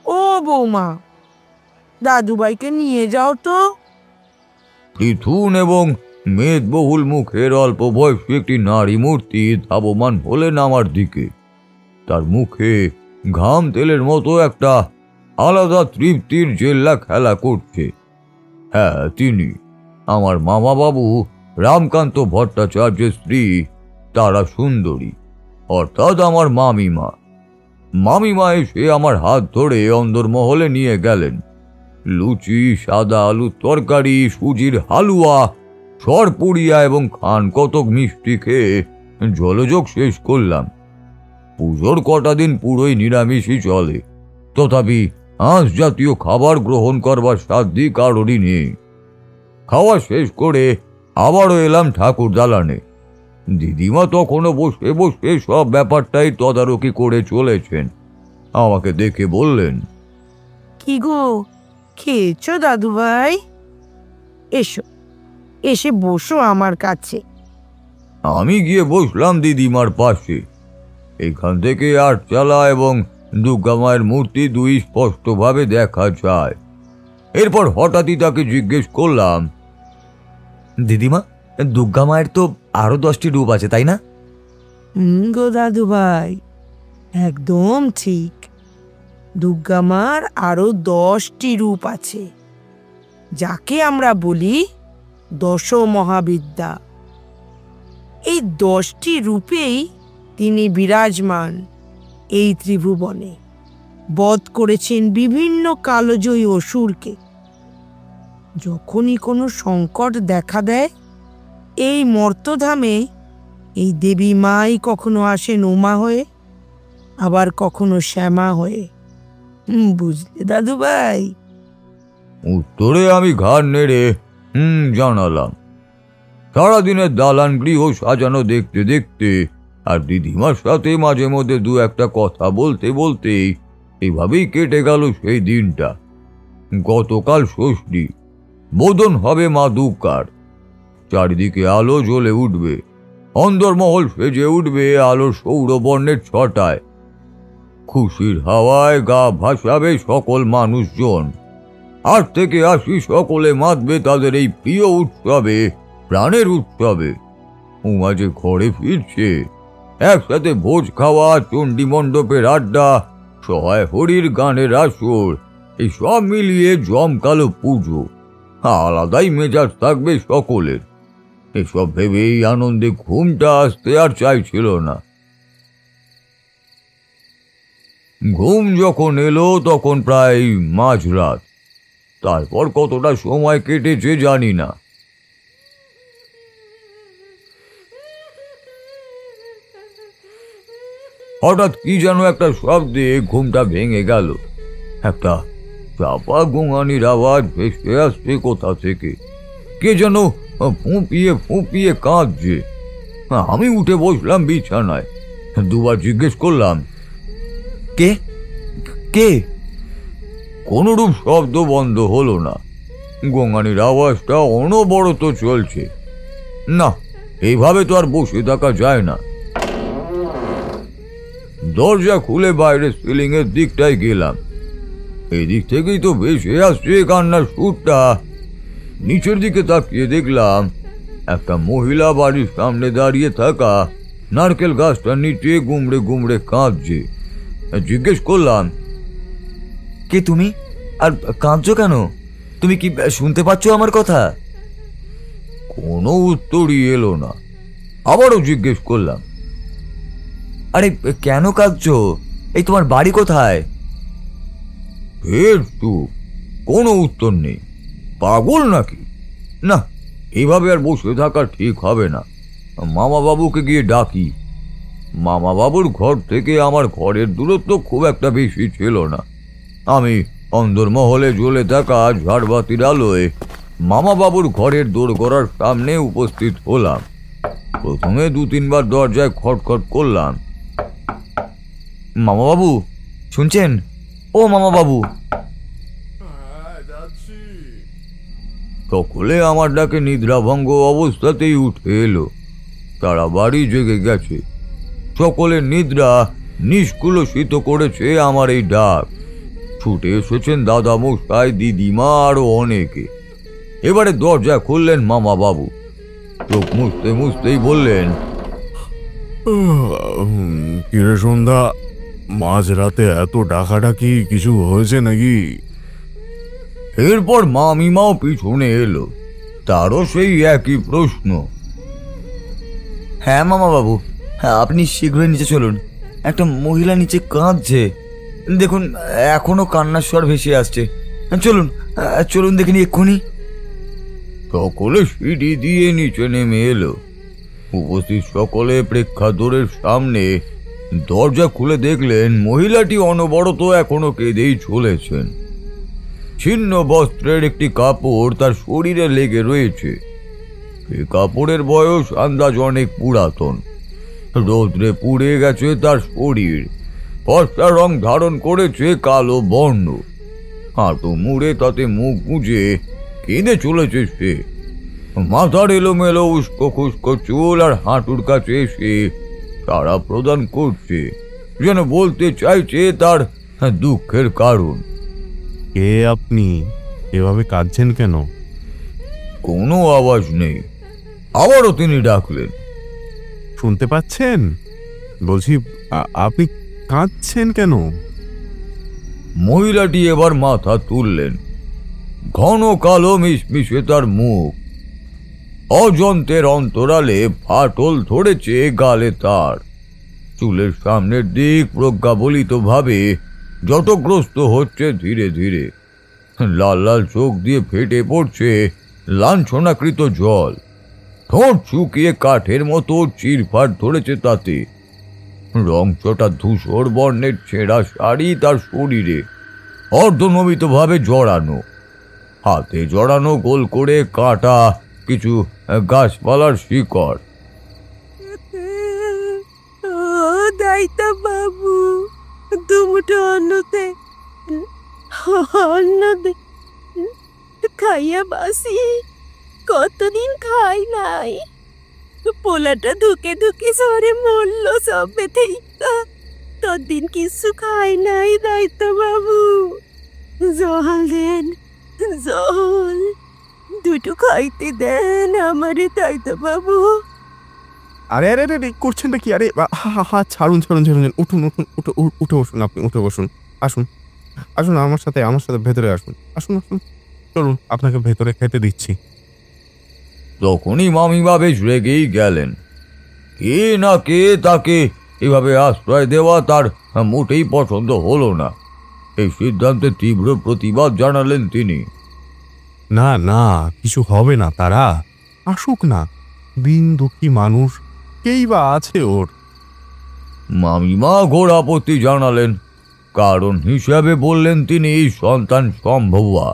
ও বৌমা, দাদুভাইকে নিয়ে যাও তো। পৃথুন এবং মেদবহুল মুখের অল্প বয়সী একটি নারী মূর্তি ধাবমান হলেন আমার দিকে। তার মুখে ঘাম তেলের মতো একটা আলাদা তৃপ্তির জেল্লা খেলা করছে। হ্যাঁ, তিনি আমার মামা বাবু রামকান্ত ভট্টাচার্যের স্ত্রী তারা সুন্দরী, অর্থাৎ আমার মামিমা। মামিমা এসে আমার হাত ধরে অন্দরমহলে নিয়ে গেলেন। লুচি, সাদা আলুর তরকারি, সুজির হালুয়া, সরপুরিয়া এবং খান কতক মিষ্টি খেয়ে জলযোগ শেষ করলাম। পুজোর কটা দিন পুরোই নিরামিষই চলে, তথাপি আঁশ জাতীয় খাবার গ্রহণ করবার সাধ্যই কারোরই নেই। খাওয়া শেষ করে আবারও এলাম ঠাকুর দালানে। দিদিমা তখনও বসে বসে সব ব্যাপারটাই তদারকি করে চলেছেন। আমাকে দেখে বললেন, কি গো, খেয়েছো দাদু ভাই? এসো, এসে বসো আমার কাছে। আমি গিয়ে বসলাম দিদিমার পাশে। এখান থেকে আটচালা এবং দুর্গা মায়ের মূর্তি দুই স্পষ্টভাবে দেখা যায়। এরপর হঠাৎই তাকে জিজ্ঞেস করলাম, দিদিমা, দুর্গা মায়ের তো আরো 10টি রূপ আছে তাই না? গো দাদু ভাই, একদম ঠিক। দুর্গা মার আরো 10টি রূপ আছে, যাকে আমরা বলি দশ মহাবিদ্যা। এই 10টি রূপেই তিনি বিরাজমান এই ত্রিভুবনে। বধ করেছেন বিভিন্ন কালজয়ী অসুরকে। যখনই কোনো সংকট দেখা দেয়, এই মর্তধামে এই দেবী মাই কখনো আসেন উমা হয়ে, আবার কখনো শ্যামা হয়ে। বুঝলে দাদু ভাই? উত্তরে আমি ঘাড় নেড়ে জানালাম। সারাদিনের দালান গৃহ সাজানো দেখতে দেখতে আর দিদিমার সাথে মাঝে মধ্যে দু একটা কথা বলতে বলতেই এভাবেই কেটে গেল সেই দিনটা। গতকাল ষষ্ঠী, বোধন হবে মা দুর্গার। চারিদিকে আলো জ্বলে উঠবে, অন্দরমহল সেজে উঠবে আলোর সৌরবর্ণের ছটায়। খুশির হাওয়ায় গা ভাসাবে সকল মানুষজন। 8 থেকে 80 সকলে মাতবে তাদের এই প্রিয় উৎসবে, প্রাণের উৎসবে। উমা যে ঘরে ফিরছে, একসাথে ভোজ খাওয়া, চণ্ডী মণ্ডপের আড্ডা, সহায় হরির গানের আসর, এই সব মিলিয়ে জমকালো পুজো। আলাদাই মেজাজ থাকবে সকলের। এসব ভেবেই আনন্দে ঘুমটা আসতে আর চাইছিল না। ঘুম যখন এলো তখন প্রায় মাঝরাত। তারপর কতটা সময় কেটেছে জানি না। হঠাৎ কি যেন একটা শব্দে ঘুমটা ভেঙে গেল। একটা চাপা গোঙানির আওয়াজ ভেসে আসছে কোথা থেকে। কে যেন ফুঁপিয়ে ফুঁপিয়ে কাঁদছে। আমি উঠে বসলাম বিছানায়। দুবার জিজ্ঞেস করলাম, কে কে? কোনরূপ শব্দ বন্ধ হলো না। গঙ্গানির আওয়াজটা অনবরত চলছে। না, এইভাবে তো আর বসে থাকা যায় না। দরজা খুলে বাইরে সিলিং এর দিকটায় গেলাম। এই দিক থেকেই তো ভেসে আসছে কান্নার সুরটা। নিচের দিকে তাকিয়ে দেখলাম একটা মহিলা বাড়ির সামনে দাঁড়িয়ে থাকা নারকেল গাছটার নিচে গুমড়ে গুমড়ে কাঁদছে। জিজ্ঞেস করলাম, কে তুমি, আর কাঁদছো কেন? তুমি কি শুনতে পাচ্ছ আমার কথা? কোনো উত্তরই এলো না। আবারও জিজ্ঞেস করলাম, আরে কেন কাঁদছো? এই তোমার বাড়ি কোথায়? ফের চুপ, কোনো উত্তর নেই। পাগল নাকি? না, এইভাবে আর বসে থাকা ঠিক হবে না। মামা বাবুকে গিয়ে ডাকি। মামা বাবুর ঘর থেকে আমার ঘরের দূরত্ব খুব একটা বেশি ছিল না। আমি অন্দরমহলে জ্বলে থাকা ঝাড়বাতির আলোয় মামা বাবুর ঘরের দোরগোড়ার সামনে উপস্থিত হলাম। প্রথমে 2-3 বার দরজায় খটখট করলাম। মামা বাবু, শুনছেন? ও মামা বাবু। সকলে আমার ডাকে নিদ্রাভঙ্গ অবস্থাতেই উঠে এলো। তারা বাড়ি জেগে গেছে। সকলের নিদ্রা নিষ্কুলসিত করেছে আমার এই ডাক। ছুটে এসেছেন দাদা মশাই, দিদিমা আরো অনেকে। এবারে দরজা খুললেন মামা বাবু। চোখ মুছতে মুছতেই বললেন, কিরে সন্ধ্যা, মাঝরাতে এত ডাকাডাকি কিছু হয়েছে নাকি? এরপর মামিমাও পিছনে এলো। তারও সেই একই প্রশ্ন। হ্যাঁ মামা বাবু, হ্যাঁ, আপনি শীঘ্রই নিচে চলুন। একটা মহিলা নিচে কাঁদছে, দেখুন এখনো কান্নার স্বর ভেসে আসছে। চলুন চলুন, দেখিনি এক্ষুনি। সকলে সিঁড়ি দিয়ে নিচে নেমে এলো। উপস্থিত সকলে প্রেক্ষাদোরের সামনে দরজা খুলে দেখলেন মহিলাটি অনবরত এখনো কেঁদেই চলেছেন। ছিন্ন বস্ত্রের একটি কাপড় তার শরীরে লেগে রয়েছে। এই কাপড়ের বয়স আন্দাজ অনেক পুরাতন। রৌদ্রে পুড়ে গেছে তার শরীর। ফর্সা রং ধারণ করেছে কালো বর্ণ। হাঁটু মুড়ে তাতে মুখ গুঁজে কেঁদে চলেছে সে। মাথার এলোমেলো উস্কো খুস্কো চুল আর হাঁটুর কাছে এসে সাড়া প্রদান করছে, যেন বলতে চাইছে তার দুঃখের কারণ। কে আপনি? এভাবে কাঁদছেন কেন? কোনো আওয়াজ নেই। আবারও তিনি ডাকলেন, শুনতে পাচ্ছেন? বলছি, আপনি কাঁদছেন কেন? মহিলাটি এবার মাথা তুললেন। ঘন কালো মিশমিশে তার মুখ। অজন্তের অন্তরালে ফাটল ধরেছে গালে তার। চুলের সামনের দিক প্রজ্ঞাবলিত ভাবে জটগ্রস্ত হচ্ছে ধীরে ধীরে। লাল লাল চোখ দিয়ে ফেটে পড়ছে লাঞ্ছনাকৃত জল। ঠোঁট শুকিয়ে কাঠের মতো চিরফাট ধরেছে তাতে। রংচটা ধূসর বর্ণের ছেঁড়া শাড়ি তার শরীরে অর্ধনমিত ভাবে জড়ানো। হাতে জড়ানো গোল করে কাটা কিছু গাছপালার শিকড়। দায়িত্ব বাবু, দুমুটো অন্নতে খাইয়া বাসি। কতদিন খাই নাই। পোলাটা ধুকে ধুকে সরে মরল সবে থেকে। ততদিন কিছু খাই নাই দায়িত্ব বাবু। জল দেন, জল দুটো খাইতে দেন আমারে দায়িত্ব বাবু। আরে আরে আরে করছেন নাকি? আরে ছাড়ুন ছাড়ুন ছাড়ুন, উঠুন উঠুন, উঠে বসুন, আপনি উঠে বসুন। আসুন আসুন, আমার সাথে ভেতরে আসুন। আসুন আসুন, চলুন, আপনাকে ভেতরে খেতে দিচ্ছি। তখনই মামিমা বেশ রেগেই গেলেন। কে না কে তাকে এভাবে আশ্রয় দেওয়া তার মোটেই পছন্দ হলো না। এই সিদ্ধান্তে তীব্র প্রতিবাদ জানালেন তিনি। না না, কিছু হবে না, তারা আসুক না। দিন দুঃখী মানুষ, কেই বা আছে ওর। মামিমা ঘোর আপত্তি জানালেন। কারণ হিসাবে বললেন তিনি সন্তান সম্ভবা।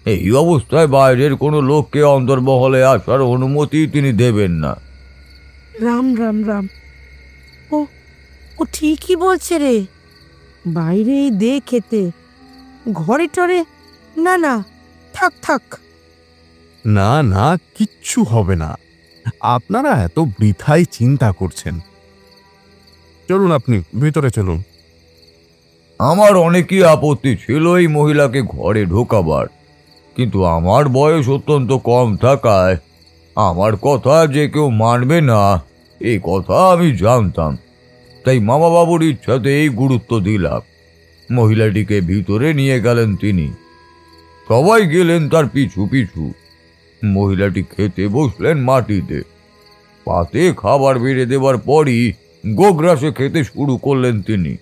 এই অবস্থায় বাইরের কোনো লোককে অন্দরমহলে আসার অনুমতি তিনি দেবেন না। রাম রাম রাম, ও ও ঠিকই বলছে রে। বাইরেই দে খেতে, ঘরে টরে না না, থাক থাক। না না, কিচ্ছু হবে না। আপনারা এত বৃথাই চিন্তা করছেন। চলুন, আপনি ভিতরে চলুন। আমার অনেকই আপত্তি ছিল এই মহিলাকে ঘরে ঢোকাবার, কিন্তু আমার বয়স অত্যন্ত কম থাকায় আমার কথা যে কেউ মানবে না এই কথা আমি জানতাম, তাই মামা বাবুর ইচ্ছাতেই গুরুত্ব দিলাম। মহিলাটিকে ভিতরে নিয়ে গেলেন তিনি, সবাই গেলেন তার পিছু পিছু। মহিলাটি খেতে বসলেন মাটিতে। পাতে খাবার বেড়ে দেওয়ার পরই গোগ্রাসে খেতে শুরু করলেন তিনি।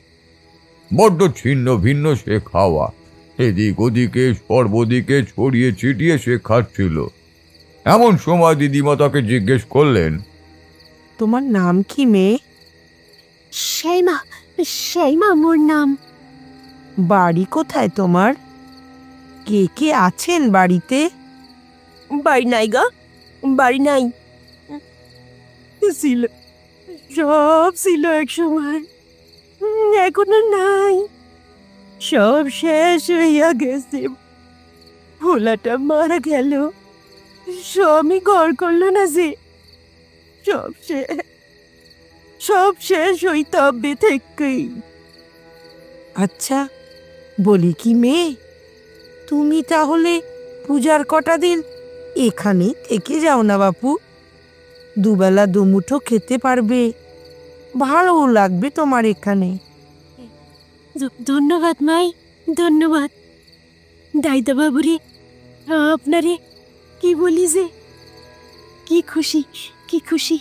বড্ড ছিন্ন ভিন্ন সে খাওয়া, এদিক ওদিকে সর্বদিকে ছড়িয়ে ছিটিয়ে সে খাচ্ছিল। এমন সময় দিদিমা তাকে জিজ্ঞেস করলেন, তোমার নাম কি মেয়ে? সেইমা, সেইমা মোর নাম। বাড়ি কোথায় তোমার? কে কে আছেন বাড়িতে? বাড়ি নাই গা, বাড়ি নাই। ছিল, সব ছিল এক সময়, এখন আর নাই। সব শেষ হইয়া গেছে। ভোলাটা মারা গেল, স্বামী ঘর করলো না যে। সব শেষ ওই তবে থেকেই। আচ্ছা, বলি কি মেয়ে, তুমি তাহলে পূজার কটা দিন এখানেই থেকে যাও না বাপু। দুবেলা দুমুঠো খেতে পারবে, ভালো লাগবে তোমার এখানে। ধন্যবাদ মাই, ধন্যবাদ। দাইদা বাবুরে আপনারে কি বলি যে, কি খুশি, কি খুশি।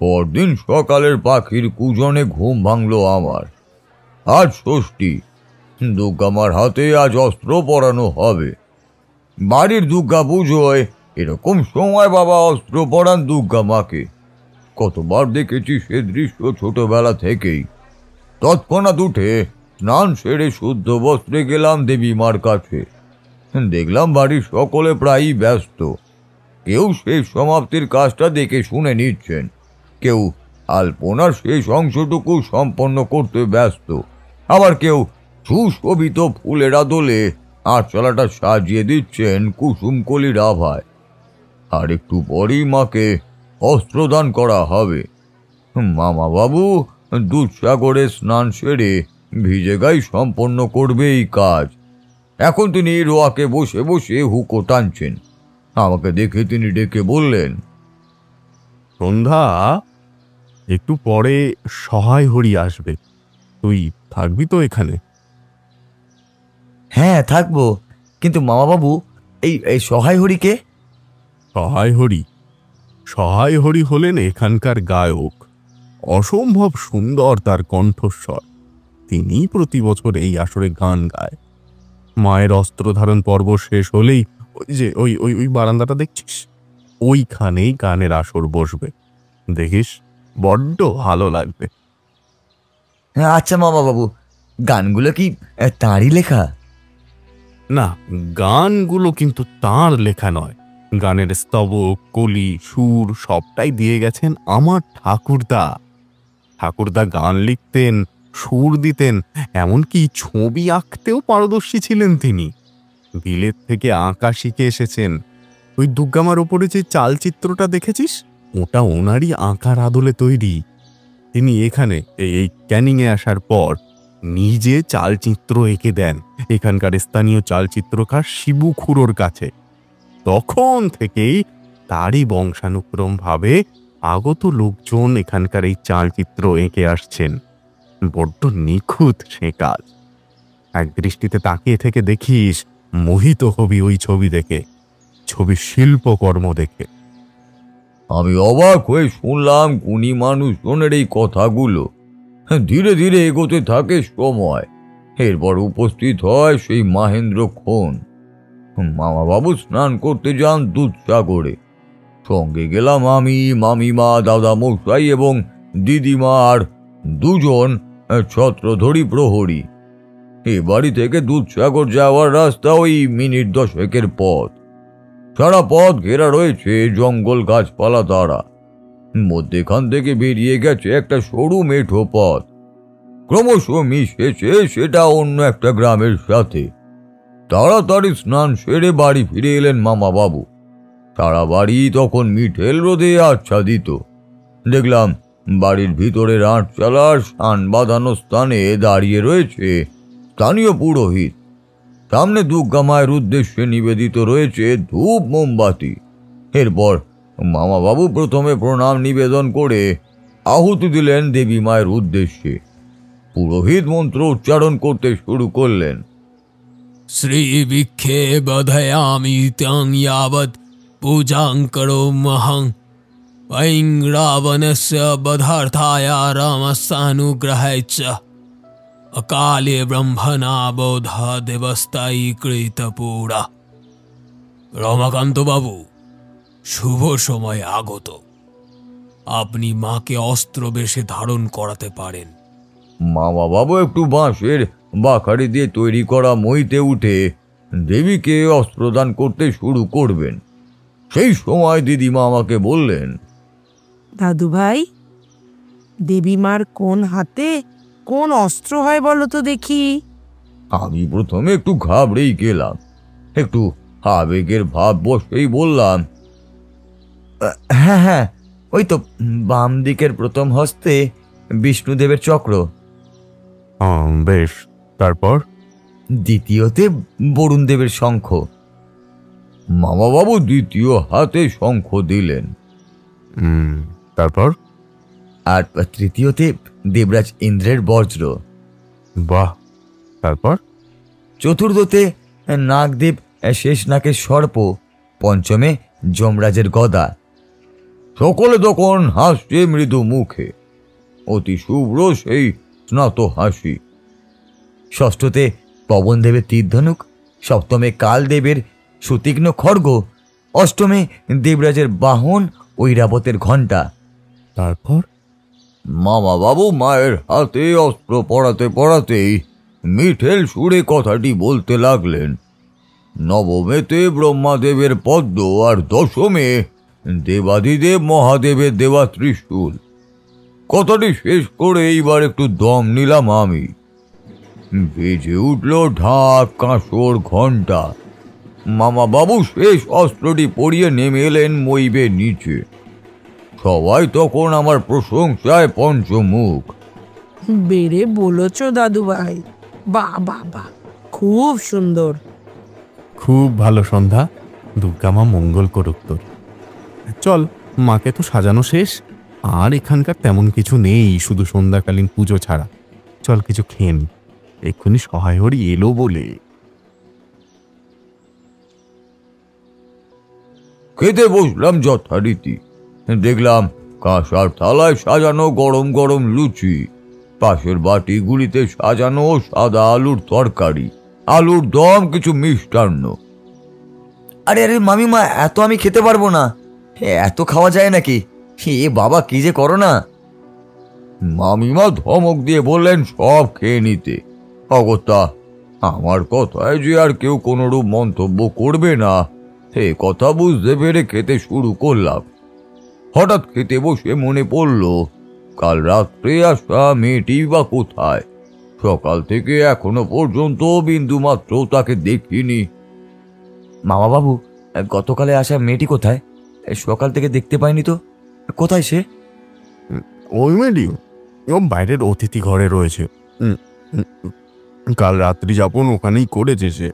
পরদিন সকালের পাখির কুজনে ঘুম ভাঙল আমার। আজ ষষ্ঠী, দুর্গামার হাতে আজ অস্ত্র পরানো হবে। বাড়ির দুর্গা পুজোয় এরকম সময় বাবা অস্ত্র পরান দুর্গা মাকে। কতবার দেখেছি সে দৃশ্য ছোটবেলা থেকেই। তৎক্ষণাৎ উঠে স্নান সেরে শুদ্ধ বস্ত্রে গেলাম দেবী মার কাছে। দেখলাম বাড়ির সকলে প্রায়ই ব্যস্ত। কেউ সেই সমাপ্তির কাজটা দেখে শুনে নিচ্ছেন, কেউ আলপনার শেষ অংশটুকু সম্পন্ন করতে ব্যস্ত, আবার কেউ সুশোভিত ফুলের আদলে আটচালাটা সাজিয়ে দিচ্ছেন কুসুমকলির আভায়। আর একটু পরেই মাকে অস্ত্রদান করা হবে। মামা বাবু দুধসাগরে স্নান সেরে ভিজে গায়ে সম্পন্ন করবে এই কাজ। এখন তিনি রোয়াকে বসে বসে হুকো টানছেন। আমাকে দেখে তিনি ডেকে বললেন, সন্ধ্যা, একটু পরে সহায় হরি আসবে, তুই থাকবি তো এখানে? হ্যাঁ থাকবো, কিন্তু মামাবাবু এই সহায় হরিকে? সহায় হরি? সহায় হরি হলেন এখানকার গায়ক। অসম্ভব সুন্দর তার কণ্ঠস্বর। তিনি প্রতি বছর এই আসরে গান গায়। মায়ের অস্ত্র ধারণ পর্ব শেষ হলেই ওই যে ওই ওই ওই বারান্দাটা দেখছিস, ওইখানেই গানের আসর বসবে। দেখিস, বড্ড ভালো লাগবে। আচ্ছা মামাবাবু, গানগুলো কি তাঁরই লেখা? না, গানগুলো কিন্তু তাঁর লেখা নয়। গানের স্তবক, কলি, সুর সবটাই দিয়ে গেছেন আমার ঠাকুরদা। ঠাকুরদা গান লিখতেন, সুর দিতেন, এমনকি ছবি আঁকতেও পারদর্শী ছিলেন তিনি। বিলেত থেকে আঁকা শিখে এসেছেন। ওই দুর্গামার ওপরে যে চালচিত্রটা দেখেছিস, ওটা ওনারই আঁকার আদলে তৈরি। তিনি এখানে এই ক্যানিংয়ে আসার পর নিজে চালচিত্র এঁকে দেন এখানকার স্থানীয় চালচিত্রকার শিবু খুড়োর কাছে। তখন থেকেই তারই বংশানুক্রম ভাবে আগত লোকজন এখানকার এই চালচিত্র এঁকে আসছেন। বড্ড নিখুঁত সে কাজ। এক দৃষ্টিতে তাকিয়ে থেকে দেখিস, মোহিত হবি ওই ছবি দেখে, ছবির শিল্পকর্ম দেখে। আমি অবাক হয়ে শুনলাম গুণী মানুষজনের এই কথাগুলো। ধীরে ধীরে এগোতে থাকে সময়। এরপর উপস্থিত হয় সেই মাহেন্দ্রক্ষণ। মামাবাবু স্নান করতে যান দুধসাগরে। সঙ্গে গেলাম আমি, মামিমা, দাদা মশাই এবং দিদিমা আর দুজন ছত্রধরি প্রহরী। এ বাড়ি থেকে দুধসাগর যাওয়ার রাস্তা ওই মিনিট 10 পথ। সারা পথ ঘেরা রয়েছে জঙ্গল গাছপালা দ্বারা। মধ্যেখান থেকে বেরিয়ে গেছে একটা সরু মেঠো পথ, ক্রমশ মিশেছে সেটা অন্য একটা গ্রামের সাথে। তাড়াতাড়ি স্নান সেরে বাড়ি ফিরে এলেন মামা বাবু। সারা বাড়ি তখন মিঠেল রোদে আচ্ছাদিত। দেখলাম বাড়ির ভিতরের আটচালার শান বাঁধানো স্থানে দাঁড়িয়ে রয়েছে স্থানীয় পুরোহিত। সামনে দুর্গা মায়ের উদ্দেশ্যে নিবেদিত রয়েছে ধূপ মোমবাতি। এরপর মামা বাবু প্রথমে প্রণাম নিবেদন করে আহুতি দিলেন দেবী মায়ের উদ্দেশ্যে। পুরোহিত মন্ত্র উচ্চারণ করতে শুরু করলেন। শ্রীবৃক্ষে বধয়ামি ত্যং यावत् पूजां करोम्यहं ऐं रावणस्य वधार्थाय रामस्यानुग्रहाय च अकाले ब्रह्मणा बोधा देवस्ताई कृतपूरा। রমাকান্ত বাবু, শুভ সময় আগত। আপনি মাকে অস্ত্র বেশে ধারণ করাতে পারেন। মামা বাবু একটু বাঁশের বাখারি দিয়ে তৈরি করা মইতে উঠে দেবীকে অস্ত্রদান করতে শুরু করবেন। সেই সময় দিদিমা আমাকে বললেন, দাদু ভাই, দেবী মার কোন হাতে কোন অস্ত্র হয় বলো তো দেখি। আমি প্রথমে একটু ঘাবড়েই গেলাম, একটু আবেগের ভাব বসেই বললাম, হ্যাঁ হ্যাঁ, ওই তো বাম দিকের প্রথম হস্তে বিষ্ণুদেবের চক্র, বেশ। তারপর দ্বিতীয়তে বরুণ দেবের শঙ্খ। মামা বাবু দ্বিতীয় হাতে শঙ্খ দিলেন। তারপর আর তৃতীয়তে দেবরাজ ইন্দ্রের বজ্র। বাহ। তারপর চতুর্থতে নাগদেব শেষ নাকের সর্প। পঞ্চমে যমরাজের গদা। সকলে তখন হাসছে মৃদু মুখে, অতি শুভ্র সেই স্নাত হাসি। ষষ্ঠতে পবনদেবের তীরধনুক। সপ্তমে কালদেবের সুতীক্ষ্ণ খড়গ। অষ্টমে দেবরাজের বাহন ঐরাবতের ঘণ্টা। তারপর মামা বাবু মায়ের হাতে অস্ত্র পড়াতে পড়াতেই মিঠেল সুরে কথাটি বলতে লাগলেন। নবমেতে ব্রহ্মাদেবের পদ্ম, আর দশমে দেবাদিদেব মহাদেবের দেওয়া ত্রিশূল। কথাটি শেষ করে এইবার একটু দম নিলাম আমি। বেজে উঠল ঢাক, কাঁসর, ঘণ্টা। মামা বাবু শেষ অস্ত্রটি পরিয়ে নেমে এলেন মইবের নিচে। সবাই তখন আমার প্রশংসায় পঞ্চমুখ। বেড়ে বলেছ দাদু ভাই, বাহ বাহ বাহ, খুব সুন্দর। খুব ভালো সন্ধ্যা। দুর্গা মা মঙ্গল করুক তোর। চল, মাকে তো সাজানো শেষ, আর এখানকার তেমন কিছু নেই, শুধু সন্ধ্যাকালীন পুজো ছাড়া। চল কিছু খেন, এক্ষুনি সহায় হরি এলো বলে। খেতে বসলাম যথারীতি। দেখলাম কাঁসার থালায় সাজানো গরম গরম লুচি, পাশের বাটিগুলিতে সাজানো সাদা আলুর তরকারি, আলুর দম, কিছু মিষ্টান্ন। আরে আরে মামিমা, এত আমি খেতে পারবো না। এত খাওয়া যায় নাকি? এ বাবা, কি যে করো না। মামিমা ধমক দিয়ে বললেন সব খেয়ে নিতে। অগত্যা আমার কথায় যে আর কেউ কোনোরূপ মন্তব্য করবে না, এ কথা বুঝতে পেরে খেতে শুরু করলাম। হঠাৎ খেতে বসে মনে পড়ল, কাল রাত্রে আসা মেয়েটি বা কোথায়? সকাল থেকে এখনো পর্যন্ত বিন্দুমাত্র তাকে দেখিনি। মামা বাবু, গতকালে আসা মেয়েটি কোথায়? সকাল থেকে দেখতে পাইনি তো। কোথায় সে? ওই মেয়েটি বাইরের অতিথি ঘরে রয়েছে। কাল রাত্রি যাপন ওখানেই করেছে সে।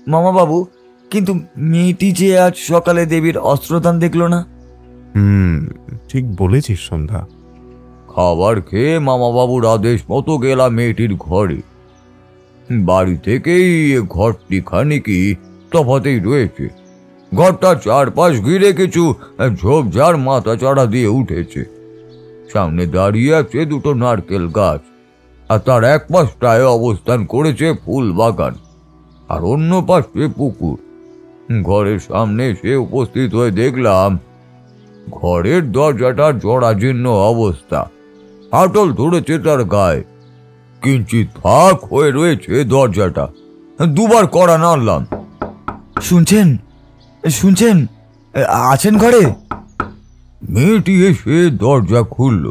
মামা বাবু, কিন্তু মেয়েটি যে আজ সকালে দেবীর অস্ত্রদান দেখলো না। ঠিক বলেছিস সন্ধ্যা। খাবার খেয়ে মামা বাবুর আদেশ মতো গেলাম মেয়েটির ঘরে। বাড়ি থেকেই ঘরটি খানিকি তফাতেই রয়েছে। ঘরটা চারপাশ ঘিরে কিছু ঝোপঝাড় মাথা চাড়া দিয়ে উঠেছে। সামনে দাঁড়িয়ে আছে দুটো নারকেল গাছ, আর তার এক পাশটায় অবস্থান করেছে ফুল বাগান, আর অন্য পাশে পুকুর। ঘরের সামনে এসে উপস্থিত হয়ে দেখলাম ঘরের দরজাটার জরাজীর্ণ অবস্থা, হাতল ধরেছে তার গায়ে। কিঞ্চিত ফাঁক হয়ে রয়েছে দরজাটা। দুবার কড়া নাড়লাম। শুনছেন? শুনছেন? আছেন ঘরে? মেয়েটি এসে দরজা খুলল।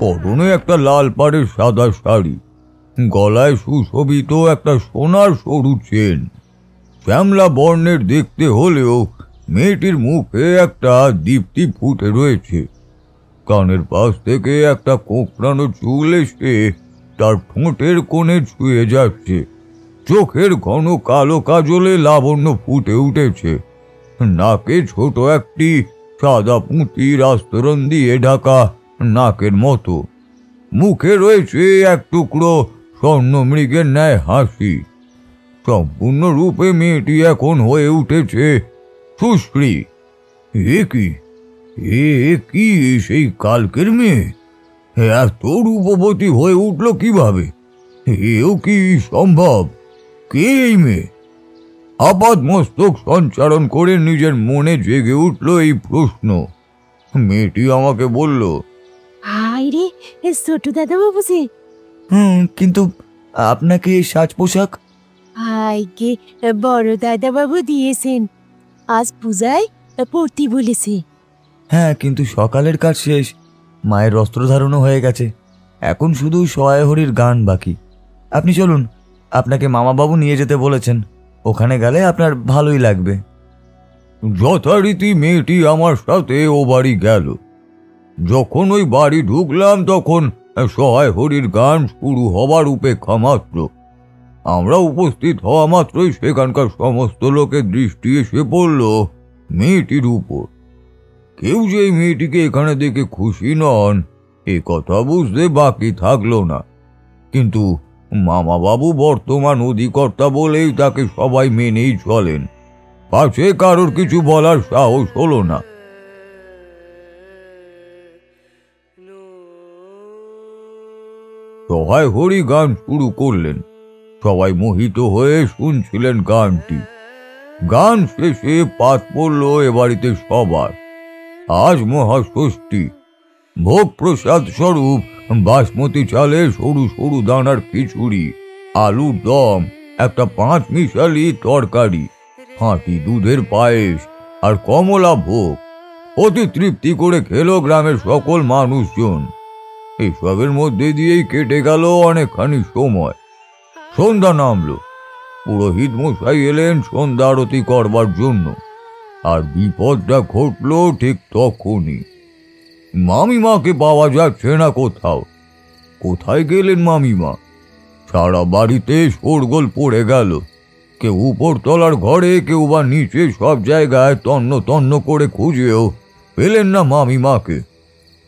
পরনে একটা লাল পাড়ের সাদা শাড়ি, গলায় সুশোভিত একটা সোনার সরু চেন। শ্যামলা বর্ণের দেখতে হলেও মেয়েটির মুখে একটা দীপ্তি ফুটে রয়েছে। কানের পাশ থেকে একটা কোঁকড়ানো চুল এসে তার ঠোঁটের কোণে ছুঁয়ে যাচ্ছে। চোখের ঘন কালো কাজলে লাবণ্য ফুটে উঠেছে। নাকে ছোট একটি সাদা পুঁতির আস্তরণ দিয়ে ঢাকা নাকের মতো। মুখে রয়েছে এক টুকরো স্বর্ণ মৃগের ন্যায় হাসি। সম্পূর্ণরূপে মেয়েটি এখন হয়ে উঠেছে সুশ্রী। এ কি সেই কালকের মেয়ে? এত রূপবতী হয়ে উঠল কিভাবে? এও কি সম্ভব? কে এই মেয়ে? আপাত মস্তক সঞ্চারণ করে নিজের মনে জেগে উঠল এই প্রশ্ন। মেয়েটি আমাকে বলল, হায় রে, ছোট দাদা বাবু যে। কিন্তু আপনাকে এই সাজ পোশাক? হায়কে বড় দাদা বাবু দিয়েছেন, আজ পূজায় পড়তে বলেছে। হ্যাঁ, কিন্তু সকালের কাজ শেষ, মায়ের বস্ত্রধারণও হয়ে গেছে, এখন শুধু সহায় হরির গান বাকি। আপনি চলুন, আপনাকে মামাবাবু নিয়ে যেতে বলেছেন, ওখানে গেলে আপনার ভালোই লাগবে। যথারীতি মেয়েটি আমার সাথে ও বাড়ি গেল। যখন ওই বাড়ি ঢুকলাম তখন সহায় হরির গান শুরু হবার উপেক্ষা মাত্র। আমরা উপস্থিত হওয়া মাত্রই সেখানকার সমস্ত লোকের দৃষ্টি এসে পড়ল মেয়েটির উপর। কেউ যে এই মেয়েটিকে এখানে দেখে খুশি নন এ কথা বুঝতে বাকি থাকলো না। কিন্তু মামাবাবু বর্তমান অধিকর্তা বলেই তাকে সবাই মেনেই চলেন। পাছে কারোর কিছু বলার সাহস হলো না। সহায় হরি গান শুরু করলেন। সবাই মোহিত হয়ে শুনছিলেন গানটি। গান শেষে পাত পড়ল এ বাড়িতে সবার। আজ মহাষষ্ঠী। ভোগ প্রসাদ স্বরূপ বাসমতি চালের সরু সরু দানার খিচুড়ি, আলুর দম, একটা 5 মিশালি তরকারি, হাঁটি দুধের পায়েস আর কমলা ভোগ অতি তৃপ্তি করে খেলো গ্রামের সকল মানুষজন। এসবের মধ্যে দিয়েই কেটে গেল অনেকখানি সময়। সন্ধ্যা নামল। পুরোহিত মশাই এলেন সন্ধ্যা আরতি করবার জন্য। আর বিপদটা ঘটল ঠিক তখনই। মামিমাকে পাওয়া যাচ্ছে না কোথাও। কোথায় গেলেন মামিমা? সারা বাড়িতে শোরগোল পড়ে গেল। কেউ উপরতলার ঘরে, কেউ বা নিচে, সব জায়গায় তন্ন তন্ন করে খুঁজেও পেলেন না মামিমাকে।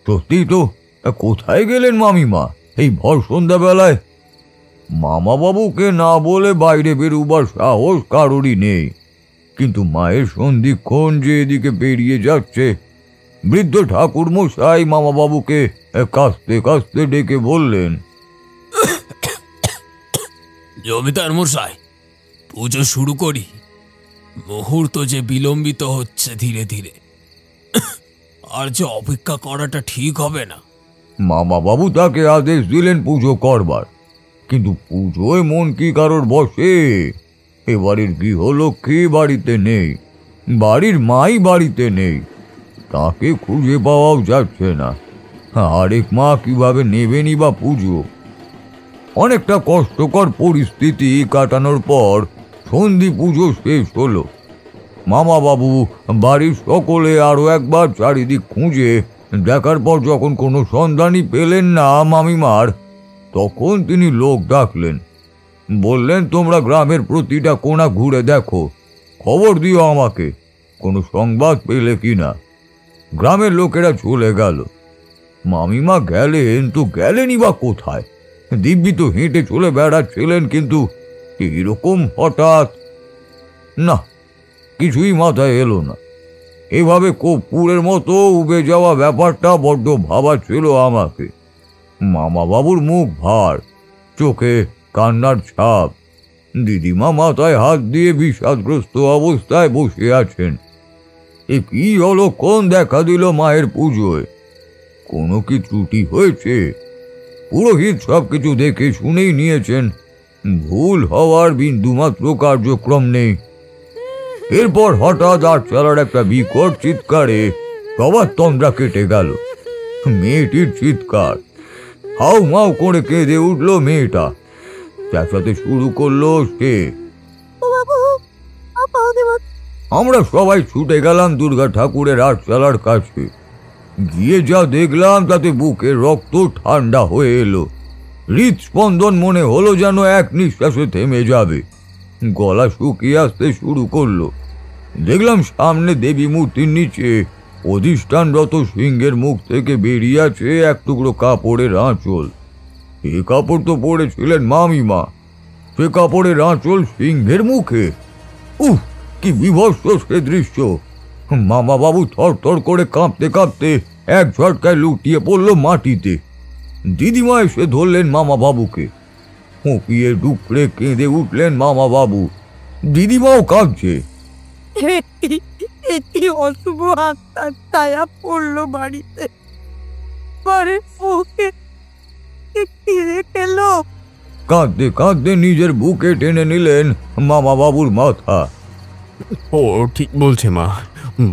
সত্যি তো, কোথায় গেলেন মামিমা এই ভর সন্ধ্যাবেলায়? মামাবাবুকে না বলে বাইরে বেরোবার সাহস কারোরই নেই। কিন্তু মায়ের সন্ধিক্ষণ যে এদিকে বেরিয়ে যাচ্ছে, বৃদ্ধ ঠাকুর মশাই মামাবাবুকে কাস্তে কাস্তে ডেকে বললেন, জমিদার মশাই, পুজো শুরু করি। মুহূর্ত যে বিলম্বিত হচ্ছে ধীরে ধীরে, আর যে অপেক্ষা করাটা ঠিক হবে না। মামাবাবু তাকে আদেশ দিলেন পুজো করবার। কিন্তু পুজোয় মন কি কারোর বসে? এবাড়ির গৃহলক্ষ্মী বাড়িতে নেই, বাড়ির মাই বাড়িতে নেই, তাকে খুঁজে পাওয়াও যাচ্ছে না। আরেক মা কিভাবে নেবেনই বা পুজো? অনেকটা কষ্টকর পরিস্থিতি কাটানোর পর সন্ধি পুজো শেষ হলো। মামাবাবু বাড়ির সকলে আরো একবার চারিদিক খুঁজে দেখার পর যখন কোনো সন্ধানই পেলেন না মামিমার, তখন তিনি লোক ডাকলেন। বললেন, তোমরা গ্রামের প্রতিটা কোণা ঘুরে দেখো, খবর দিও আমাকে কোনো সংবাদ পেলে কিনা। গ্রামের লোকেরা চলে গেল। মামিমা গেলেন তো গেলেনই বা কোথায়? দিব্যি তো হেঁটে চলে বেড়াচ্ছিলেন, কিন্তু এরকম হঠাৎ না, কিছুই মাথায় এলো না। এভাবে কর্পূরের মতো উবে যাওয়া ব্যাপারটা বড্ড ভাবাচ্ছিল আমাকে। মামাবাবুর মুখ ভার, চোখে কান্নার ছাপ। দিদিমা মাথায় হাত দিয়ে বিষাদগ্রস্ত অবস্থায় বসে আছেন। এ কি অলক্ষণ দেখা দিল মায়ের পুজোয়? কোনো কি ত্রুটি হয়েছে? পুরোহিত সবকিছু দেখে শুনেই নিয়েছেন, ভুল হওয়ার বিন্দুমাত্র কার্যক্রম নেই। এরপর হঠাৎ আটচালার একটা বিকট চিৎকারে সবার তন্দ্রা কেটে গেল। মেয়েটির চিৎকার, হাউ মাউ করে কেঁদে উঠলো মেয়েটা, চেঁচাতে শুরু করলো সে। আমরা সবাই ছুটে গেলাম দুর্গা ঠাকুরের আটচালার কাছে। গিয়ে যা দেখলাম তাতে বুকের রক্ত ঠান্ডা হয়ে এলো। হৃদস্পন্দন মনে হলো যেন এক নিঃশ্বাসে থেমে যাবে। গলা শুকিয়ে আসতে শুরু করলো। দেখলাম সামনে দেবী মূর্তির নিচে অধিষ্ঠানরত সিংহের মুখ থেকে বেরিয়ে আছে এক টুকরো কাপড়ের আঁচল। এ কাপড় তো পরেছিলেন মামিমা, সে কাপড়ের আঁচল সিংহের মুখে। উহ, কি বিভৎস সে দৃশ্য! মামা বাবু থর থর করে কাঁপতে কাঁপতে এক ঝটকায় লুটিয়ে পড়লো মাটিতে। দিদিমা এসে ধরলেন মামা বাবুকে। ফুঁপিয়ে ডুকরে কেঁদে উঠলেন মামা বাবু। দিদিমাও কাঁদছে। একটি অশুভ আত্মার ছায়া পড়লো বাড়িতে, পরে ওকে ফিরে গেল। কাঁদতে কাঁদতে নিজের বুকে টেনে নিলেন মামা বাবুর মাথা। ও ঠিক বলছে মা,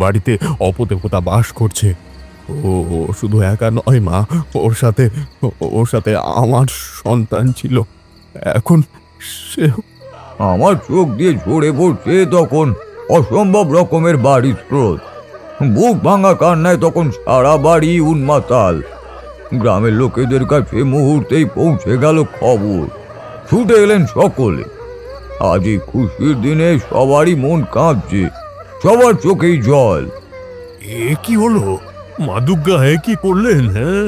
বাড়িতে অপদেবতা বাস করছে। ও শুধু একা নয় মা, ওর সাথে আমার সন্তান ছিল। এখন সে আমার চোখ দিয়ে ঝরে পড়ছে তখন অসম্ভব রকমের বাড়ির স্রোত। বুক ভাঙা কান্নায় তখন সারা বাড়ি উন্মাতাল। গ্রামের লোকেদের কাছে মুহূর্তেই পৌঁছে গেল খবর। ছুটে এলেন সকলে। আজ এই খুশির দিনে সবারই মন কাঁদছে, সবার চোখেই জল। এ কি হলো? মা দুর্গা কি করলেন? হ্যাঁ,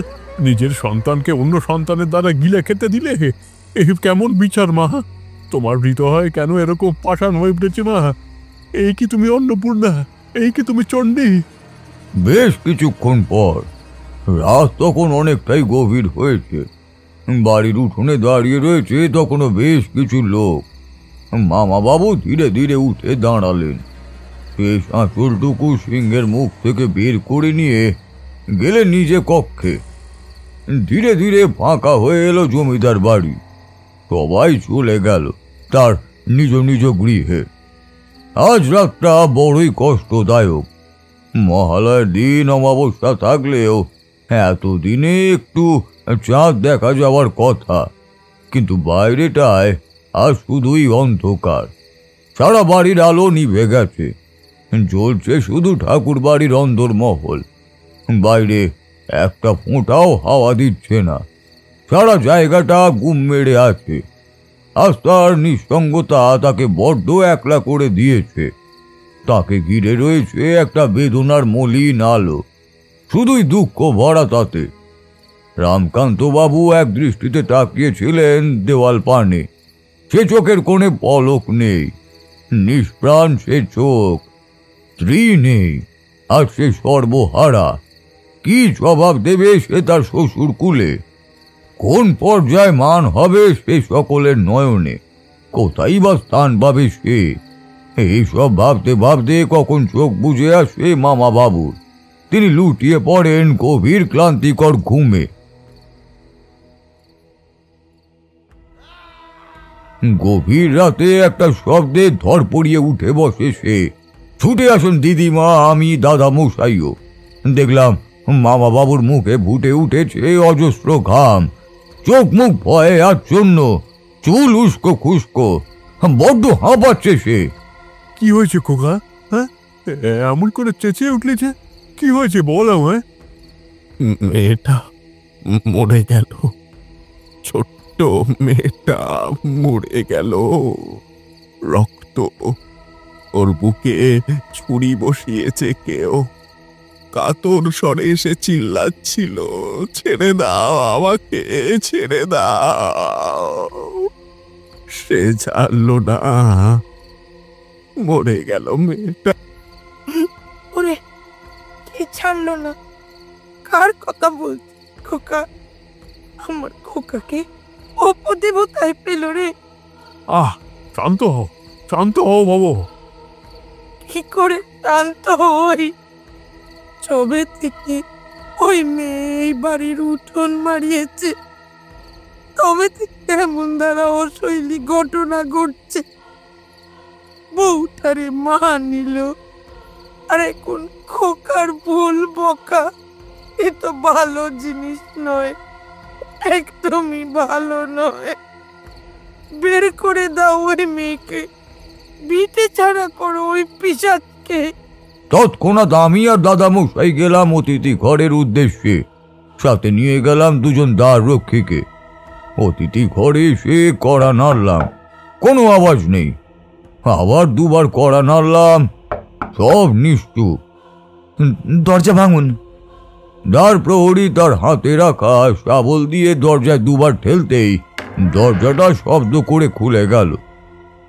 নিজের সন্তানকে অন্য সন্তানের দ্বারা গিলে খেতে দিলে? এ কেমন বিচার মা? তোমার হৃদয় কেন এরকম পাষাণ হয়ে উঠেছে মা? এই কি তুমি অন্নপূর্ণা? এই কি তুমি চণ্ডী? বেশ কিছুক্ষণ পর রাত তখন অনেকটাই গভীর হয়েছে। বাড়ির উঠোনে দাঁড়িয়ে রয়েছে তখনও বেশ কিছু লোক। মামা বাবু ধীরে ধীরে উঠে দাঁড়ালেন। শেষ আঁচলটুকু সিংহের মুখ থেকে বের করে নিয়ে গেলেন নিজে কক্ষে। ধীরে ধীরে ফাঁকা হয়ে এলো জমিদার বাড়ি। সবাই চলে গেল তার নিজ নিজ গৃহে। আজ রাতটা বড়ই কষ্টদায়ক। মহালয়ার দিন অমাবস্যা থাকলেও এতদিনে একটু চাঁদ দেখা যাওয়ার কথা, কিন্তু বাইরেটায় আজ শুধুই অন্ধকার। সারা বাড়ির আলো নিভে গেছে, জ্বলছে শুধু ঠাকুর বাড়ির অন্দরমহল। বাইরে একটা ফোঁটাও হাওয়া দিচ্ছে না। সারা জায়গাটা গুম মেরে আছে। আজ তার নিঃসঙ্গতা তাকে বড্ড একলা করে দিয়েছে। তাকে ঘিরে রয়েছে একটা বেদনার মলিন আলো, শুধুই দুঃখ ভরা তাতে। রামকান্ত বাবু এক দৃষ্টিতে তাকিয়েছিলেন দেওয়াল পানে। সে চোখের কোণে পলক নেই, নিষ্প্রাণ সে চোখ। স্ত্রী নেই, আর সে সর্বহারা। কি জবাব দেবে সে তার শ্বশুর কুলে? কোন পর্যায়ে মান হবে সে সকলের নয়নে? কোথায় বা স্থান পাবে সে? এইসব ভাবতে ভাবতে কখন চোখ বুজে আসে মামা বাবুর। তিনি লুটিয়ে পড়েন গভীর ক্লান্তিকর ঘুমে। গভীর রাতে একটা শব্দে ধরপড়িয়ে উঠে বসে সে। ছুটে আসেন দিদিমা, আমি, দাদা মশাইও। দেখলাম মামা বাবুর মুখে ফুটে উঠেছে অজস্র ঘাম। চোখ মুখ ভয়ে আচ্ছন্ন, চুল উস্কো খুস্কো, বড্ড হাঁপাচ্ছে সে। কি হয়েছে খোকা? হ্যাঁ, এমন করে চেঁচিয়ে উঠলি যে? কি হয়েছে বলো? হ্যাঁ, মেয়েটা মরে গেল, ছোট্ট মেয়েটা মরে গেল। রক্ত, ওর বুকে ছুরি বসিয়েছে কেউ। কাতর স্বরে এসে চিল্লাচ্ছিল, ছেড়ে দাও আমাকে, ছেড়ে দাও। সে ছাড়লো না, মরে গেল মেয়েটা। ওরে, কে ছাড়লো না? কার কথা বলছি খোকা? আমার খোকাকে অপদেবতায় পেল রে। আহ, শান্ত হও, শান্ত হও বাবু। কি করে শান্ত হই? সবে থেকে ওই মেয়ে এই বাড়ির উঠোন মারিয়েছে, তবে থেকে এমন দ্বারা অশৈলী ঘটনা ঘটছে। বউটারে মা নিল, আর এখন খোকার ভুল বকা। এ তো ভালো জিনিস নয়, একদমই ভালো নয়। বের করে দাও ওই মেয়েকে, বিটে ছাড়া করো ওই পিশাচকে। তৎক্ষণাৎ আমি আর দাদামশাই গেলাম অতিথি ঘরের উদ্দেশ্যে। সাথে নিয়ে গেলাম দুজন দ্বার রক্ষীকে। অতিথি ঘরে এসে কড়া নাড়লাম, কোনো আওয়াজ নেই। আবার দুবার কড়া নাড়লাম, সব নিশ্চুপ। দরজা ভাঙুন। দ্বার প্রহরী তার হাতে রাখা শাবল দিয়ে দরজায় দুবার ঠেলতেই দরজাটা শব্দ করে খুলে গেল।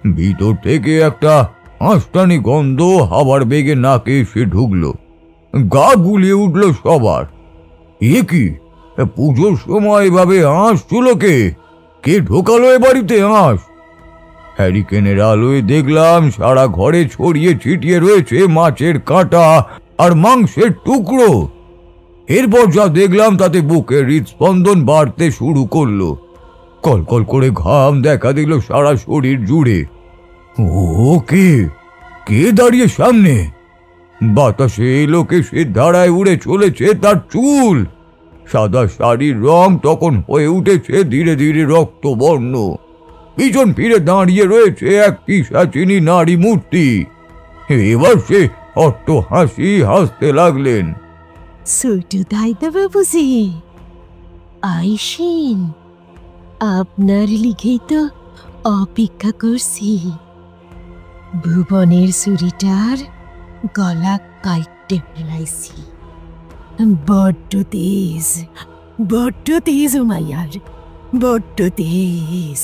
ভিতর থেকে একটা আঁশটানি গন্ধ হাওয়ার বেগে নাকে এসে ঢুকলো। গা গুলিয়ে উঠল সবার। এ কি, পুজোর সময় এভাবে আঁশ ছিল? কে ঢোকালো এ বাড়িতে আঁশ? হ্যারিকেনের আলোয় দেখলাম সারা ঘরে ছড়িয়ে ছিটিয়ে রয়েছে মাছের কাঁটা আর মাংসের টুকরো। এরপর যা দেখলাম তাতে বুকের হৃদস্পন্দন বাড়তে শুরু করলো। কলকল করে ঘাম দেখা দিল সারা শরীর জুড়ে। ও কে দাঁড়িয়ে সামনে? বাতাসে এলোকে সে ধারায় উড়ে চলেছে তার চুল। সাদা শাড়ির রং তখন হয়ে উঠেছে ধীরে ধীরে রক্তবর্ণ। পিছন ফিরে দাঁড়িয়ে রয়েছে এক পিশাচিনী নারী মূর্তি। এবার সে অট্ট হাসি হাসতে লাগলেন। ছোট দাইদা বাবুজি আইসেন, আপনার লিখেই তো অপেক্ষা করছি। ভুবনের চুরিটার গলা কাইটে ফেলাইছি। বড্ড তেজ উমাইয়ার, বড্ড তেজ।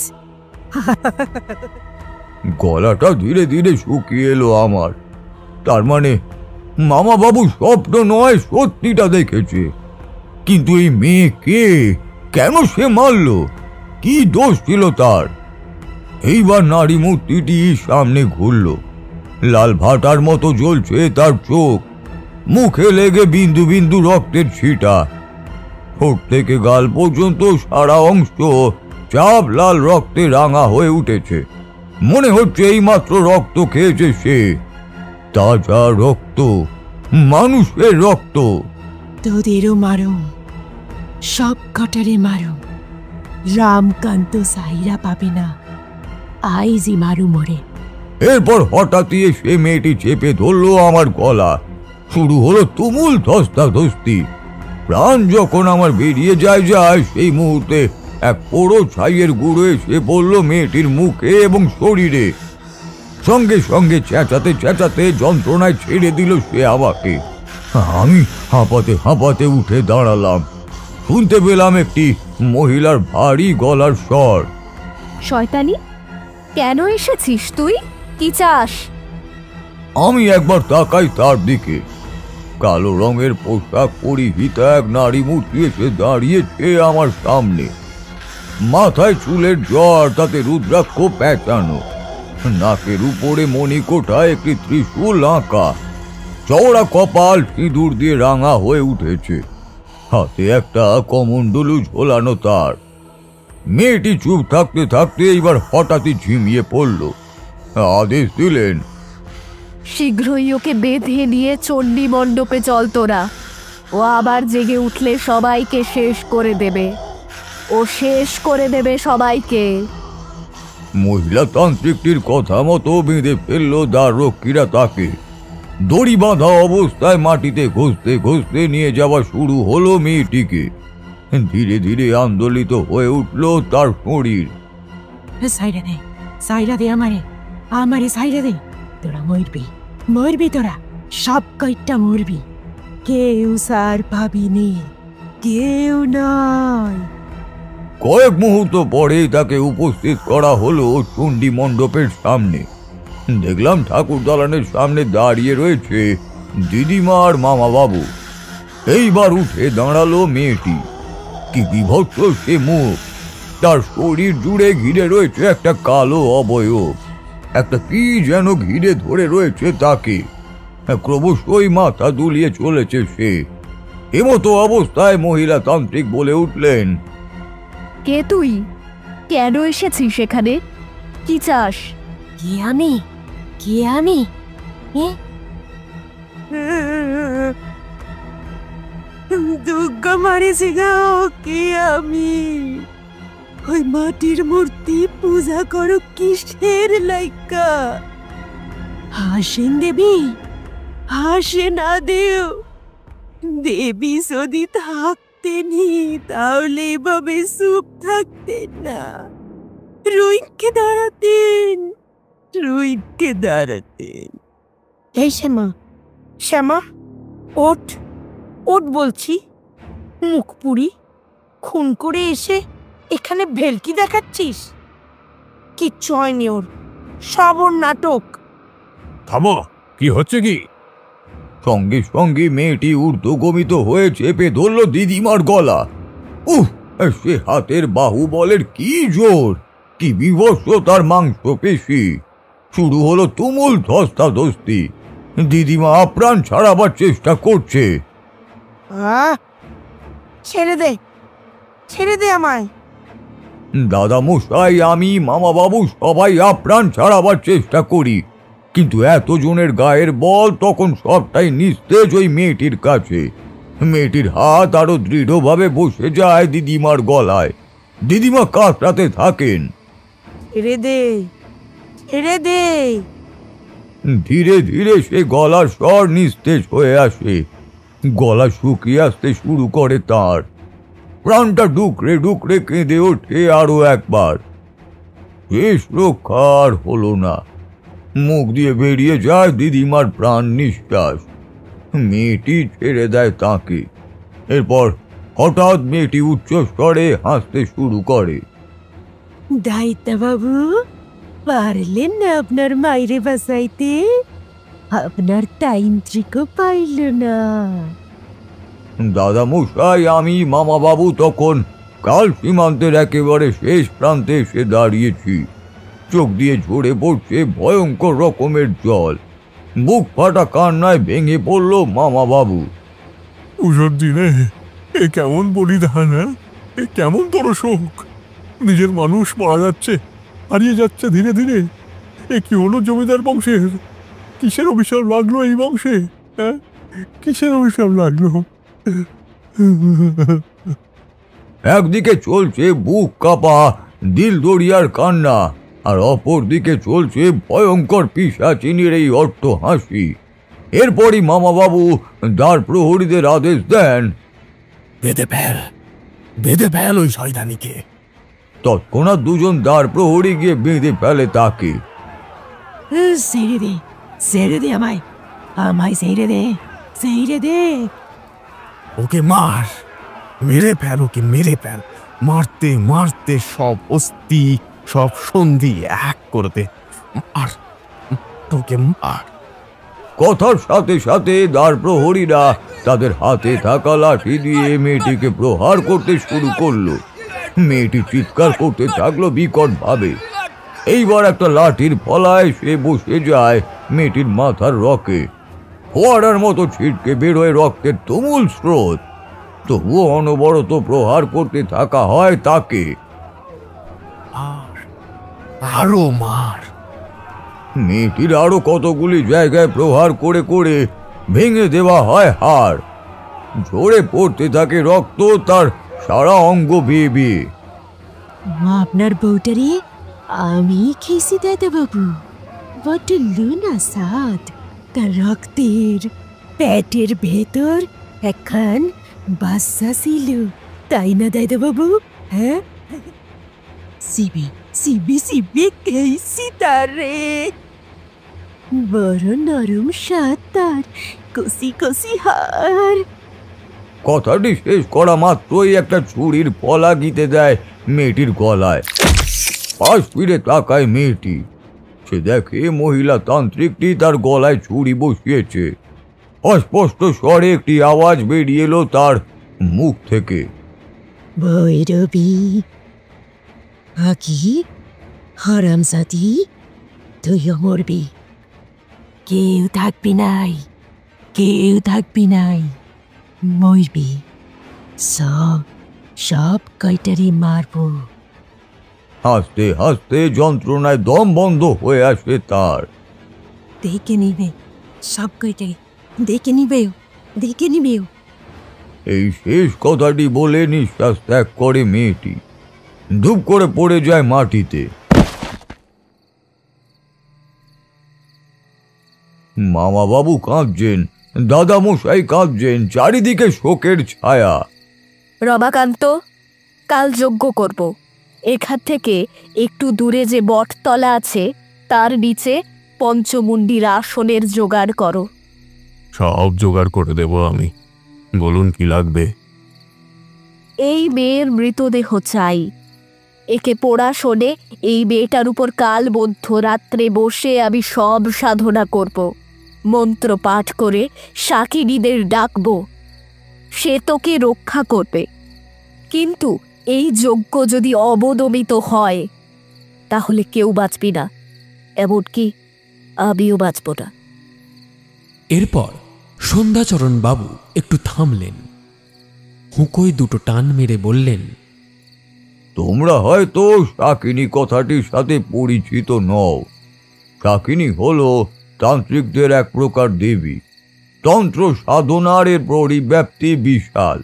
গলাটা ধীরে ধীরে শুকিয়ে এলো আমার। তার মানে মামা বাবু স্বপ্ন নয়, সত্যিটা দেখেছে। কিন্তু এই মেয়ে কে? কেন সে মারল? কি দোষ ছিল তার? এইবার নারী মূর্তিটি সামনে ঘুরল। লাল ভাটার মতো জ্বলছে তার চোখ, মুখে লেগে বিন্দু বিন্দু রক্তের ছিটা। ঠোঁট থেকে গাল পর্যন্ত সারা অংশ চাপ লাল রক্তে রাঙা হয়ে উঠেছে। মনে হচ্ছে এইমাত্র রক্ত খেয়েছে সে। তাজা রক্ত, মানুষের রক্ত। তোদেরও মারো, সব কটারে মারো। রামকান্ত সাইরা পাবে না, আইজি মারু মরে। এরপর হঠাৎই সে মেয়েটি চেপে ধরলো আমার গলা। শুরু হলো তুমুল ধস্তাধস্তি। প্রাণ যখন আমার বেরিয়ে যায় সেই মুহূর্তে এক পোড়ো ছাইয়ের গুঁড়ো এসে পড়ল মেয়েটির মুখে এবং শরীরে। সঙ্গে সঙ্গে চেঁচাতে চেঁচাতে যন্ত্রণায় ছেড়ে দিল সে আমাকে। আমি হাঁপাতে হাঁপাতে উঠে দাঁড়ালাম। শুনতে পেলাম একটি মহিলার ভারী গলার স্বর। শয়তানি, কেন এসেছিস তুই? কি চাস? আমি একবার তাকাই তার দিকে। কালো রঙের পোশাক পরিহিতা এক নারী মূর্তি এসে দাঁড়িয়েছে আমার সামনে। মাথায় চুলের জড়, তাতে রুদ্রাক্ষ পেঁচানো। নাকের উপরে মণিকোঠায় একটি ত্রিশূল আঁকা। চওড়া কপাল সিঁদুর দিয়ে রাঙা হয়ে উঠেছে। হাতে একটা কমণ্ডলু ঝোলানো তার। মেয়েটি চুপ থাকতে থাকতে এইবার হঠাৎই ঝিমিয়ে পড়ল। আদেশ দিলেন, শীঘ্রই ওকে বেঁধে নিয়ে চণ্ডী মণ্ডপে চল তোরা। ও আবার জেগে উঠলে সবাইকে শেষ করে দেবে। ও শেষ করে দেবে সবাইকে। মহিলা তান্ত্রিকটির কথা মতো বেঁধে ফেলল দ্বার রক্ষীরা তাকে। দড়ি বাঁধা অবস্থায় মাটিতে ঘষতে ঘষতে নিয়ে যাওয়া শুরু হলো মেয়েটিকে। ধীরে ধীরে আন্দোলিত হয়ে উঠল তার শরীর। সাইরা দে, সাইরা দে, আমারে সাইরা দে। তোরা মরবি, তোরা সব কয়টা মরবি। কেউ সার পাবি নে, কেউ নয়। কয়েক মুহূর্ত পরেই তাকে উপস্থিত করা হলো চণ্ডী মণ্ডপের সামনে। দেখলাম ঠাকুর দালানের সামনে দাঁড়িয়ে রয়েছে দিদিমা আর মামা বাবু। এইবার উঠে দাঁড়ালো মেয়েটি। কি বিভৎস সে মুখ! তার শরীর জুড়ে ঘিরে রয়েছে একটা কালো অবয়ব। একটা কি যেন ঘিরে ধরে রয়েছে তাকে। ক্রমশই মাথা দুলিয়ে চলেছে সে। এমতো অবস্থায় মহিলা তান্ত্রিক বলে উঠলেন, কে তুই? কেন এসেছিস এখানে? কি চাস? কি আমি? কে আমি? দুর্গা মারেছে গা, কে আমি? ওই মাটির মূর্তি পূজা করো কিসের লাইকা? হাসেন দেবী, হাসে না দেও। দেবী যদি থাকতেনি তাহলে এভাবে চুপ থাকতেন না, রুইকে দাঁড়াতেন, রুইকে দাঁড়াতেন। এই শ্যামা, শ্যামা ওঠ, ওঠ বলছি। মুখ পুরি খুন করে এসে এখানে ভেলকি দেখাচ্ছিস? কিচ্ছু হয়নি ওর, সব ওর নাটক। থামো, কি হচ্ছে কি? সঙ্গে সঙ্গে মেয়েটি ঊর্ধ্বগমিত হয়ে চেপে ধরল দিদিমার গলা। উহ, সে হাতের বাহুবলের কি জোর, কি বিভৎস তার মাংসপেশি। শুরু হলো তুমুল ধস্তাধস্তি। দিদিমা আপ্রাণ ছাড়াবার চেষ্টা করছে। ছেড়ে দে, ছেড়ে দে আমায়। দাদা মশাই, আমি, মামা বাবু সবাই আপ্রাণ ছাড়াবার চেষ্টা করি, কিন্তু এতজনের গায়ের বল তখন সবটাই নিস্তেজ ওই মেয়েটির কাছে। মেয়েটির হাত আরো দৃঢ়ভাবে বসে যায় দিদিমার গলায়। দিদিমা কাতরাতে থাকেন। ছেড়ে দে, ছেড়ে দে। ধীরে ধীরে সে গলার স্বর নিস্তেজ হয়ে আসে, গলা শুকিয়ে আসতে শুরু করে তার। প্রাণটা ডুকরে ডুকরে কেঁদে ওঠে আরো একবার। শেষ রক্ষার হলো না, মুখ দিয়ে বেরিয়ে যায় দিদিমার প্রাণ নিঃশ্বাস। মেয়েটি ছেড়ে দেয় তাকে। এরপর হঠাৎ মেয়েটি উচ্চ স্বরে হাসতে শুরু করে। দায়িত্ব বাবু, পারলেন না আপনার মাইরে বাসাইতে? আপনার তান্ত্রিকও পাইল না। দাদা মশাই, আমি, মামা বাবু তখন কাল সীমান্তের একেবারে শেষ প্রান্তে এসে দাঁড়িয়েছি। চোখ দিয়ে ঝরে পড়ছে ভয়ঙ্কর রকমের জল। বুক ফাটা কান্নায় ভেঙে পড়ল মামা বাবু। পুজোর দিনে এ কেমন বলিদান, এ কেমন তোর শোক! নিজের মানুষ মারা যাচ্ছে, হারিয়ে যাচ্ছে ধীরে ধীরে। এ কি হলো জমিদার বংশের? কিসের অভিশাপ লাগলো এই বংশে? হ্যাঁ, কিসের অভিশাপ লাগলো? একদিকে চলছে বুক কাঁপা দিল দরিয়ার কান্না, আর অপর দিকে চলছে ভয়ঙ্কর পিশাচিনীর এই অট্ট হাসি। এরপরই মামা বাবু দ্বার প্রহরীদের আদেশ দেন, বেঁধে ফেল, বেঁধে ফেল ওই শয়তানিকে। তৎক্ষণাৎ দুজন দ্বার প্রহরী গিয়ে বেঁধে ফেলে তাকে। ছেড়ে দে, ছেড়ে দে আমায়, আমায় ছেড়ে দে, ছেড়ে দে। ওকে মার, মেরে ফেল, ওকে মেরে ফেল। মারতে মারতে সব অস্থি, সব সন্ধি এক করে দে। মার, তোকে মার। কথার সাথে সাথে দ্বার প্রহরীরা তাদের হাতে থাকা লাঠি দিয়ে মেয়েটিকে প্রহার করতে শুরু করলো। মেয়েটি চিৎকার করতে থাকলো বিকট ভাবে। এইবার একটা লাঠির ফলায় সে বসে যায় মেয়েটির মাথার রকে। ফোয়ারার মতো ছিটকে বেরোয় রক্তের তুমুল স্রোত। তবুও অনবরত প্রহার করতে থাকা হয় তাকে। আরো মার। মেয়েটির আরো কতগুলি জায়গায় প্রহার করে করে ভেঙে দেওয়া হয় হাড়। ঝরে পড়তে থাকে রক্ত তার সারা অঙ্গ বেয়ে বেয়ে। আপনার বউটারে আমি খেয়েছি দাদা বাবু, বড্ড লুনা স্বাদ। তার রক্তের পেটের ভেতর একখান বাচ্চা ছিল, তাই না দাদা বাবু? হ্যাঁ, সিবি সিবি সিবি খেয়েছি তারে। বড় নরম স্বাদ তার, কষি কষি হাড়। কথাটি শেষ করা মাত্রই একটা ছুরির ফলা গিতে দেয় মেয়েটির গলায়। পাশ ফিরে তাকায় মেয়েটি। সে দেখে মহিলা তান্ত্রিকটি তার গলায় ছুরি বসিয়েছে। অস্পষ্ট স্বরে একটি আওয়াজ বেরিয়ে এলো তার মুখ থেকে, ভৈরবী, আকি হারামজাদি, তুইও মরবি। কেউ থাকবি নাই, কেউ থাকবি নাই, মরবি। সব সব কয়টারি মারবো। হাসতে হাসতে যন্ত্রণায় দম বন্ধ হয়ে আসে তার। দেখে নিবে, সব কয়টাই দেখে নিবে, দেখে নিবে। এই শেষ কথাটি বলে নিঃশ্বাস ত্যাগ করে মেয়েটি ধূপ করে পড়ে যায় মাটিতে। মামা বাবু কাঁদছেন, দাদামশাই কাঁদছেন, চারিদিকে শোকের ছায়া। রমাকান্ত, কাল যজ্ঞ করব। এখান থেকে একটু দূরে যে বটতলা আছে তার নিচে পঞ্চমুণ্ডির আসনের জোগাড় করো। সব জোগাড় করে দেব আমি, বলুন কি লাগবে? এই মেয়ের মৃতদেহ চাই। একে পোড়া শোনে এই মেয়েটার উপর কাল মধ্যরাত্রে বসে আমি সব সাধনা করব, মন্ত্র পাঠ করে শাকিনীদের ডাকব। সে তোকে রক্ষা করবে, কিন্তু এই যজ্ঞ যদি অবদমিত হয় তাহলে কেউ বাঁচবি না, এমনকি আমিও বাঁচব না। এরপর সন্ধ্যাচরণ বাবু একটু থামলেন, হুঁকোয় দুটো টান মেরে বললেন, তোমরা হয়তো শাকিনী কথাটির সাথে পরিচিত নও। শাকিনী হলো তান্ত্রিকদের এক প্রকার দেবী। তন্ত্র সাধনার এর পরিব্যাপ্তি বিশাল।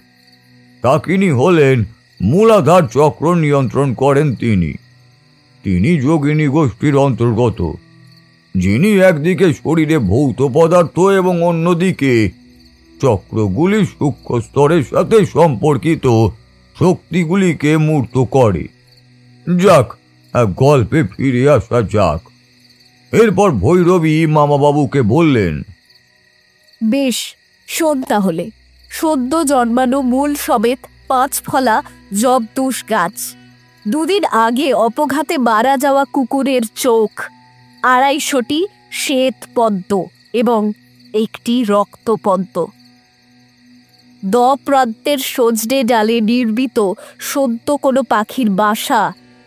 শাকিনী হলেন মূলাধার চক্র নিয়ন্ত্রণ করেন তিনি যোগিনী গোষ্ঠীর অন্তর্গত, যিনি একদিকে শরীরে ভৌত পদার্থ এবং অন্যদিকে চক্রগুলির সূক্ষ্ম স্তরের সাথে সম্পর্কিত শক্তিগুলিকে মূর্ত করে। যাক, গল্পে ফিরে আসা যাক। এরপর ভৈরবী মামাবাবুকে বললেন, বেশ, শোন তাহলে। সদ্য জন্মানো মূল সমেত 5 ফলা জবদুষ গাছ, 2 দিন আগে অপঘাতে মারা যাওয়া কুকুরের চোখ, 250টি শ্বেত পদ্ম এবং 1টি রক্তপদ্ম, প্রান্তের সজনে ডালে নির্মিত সদ্য কোনো পাখির বাসা,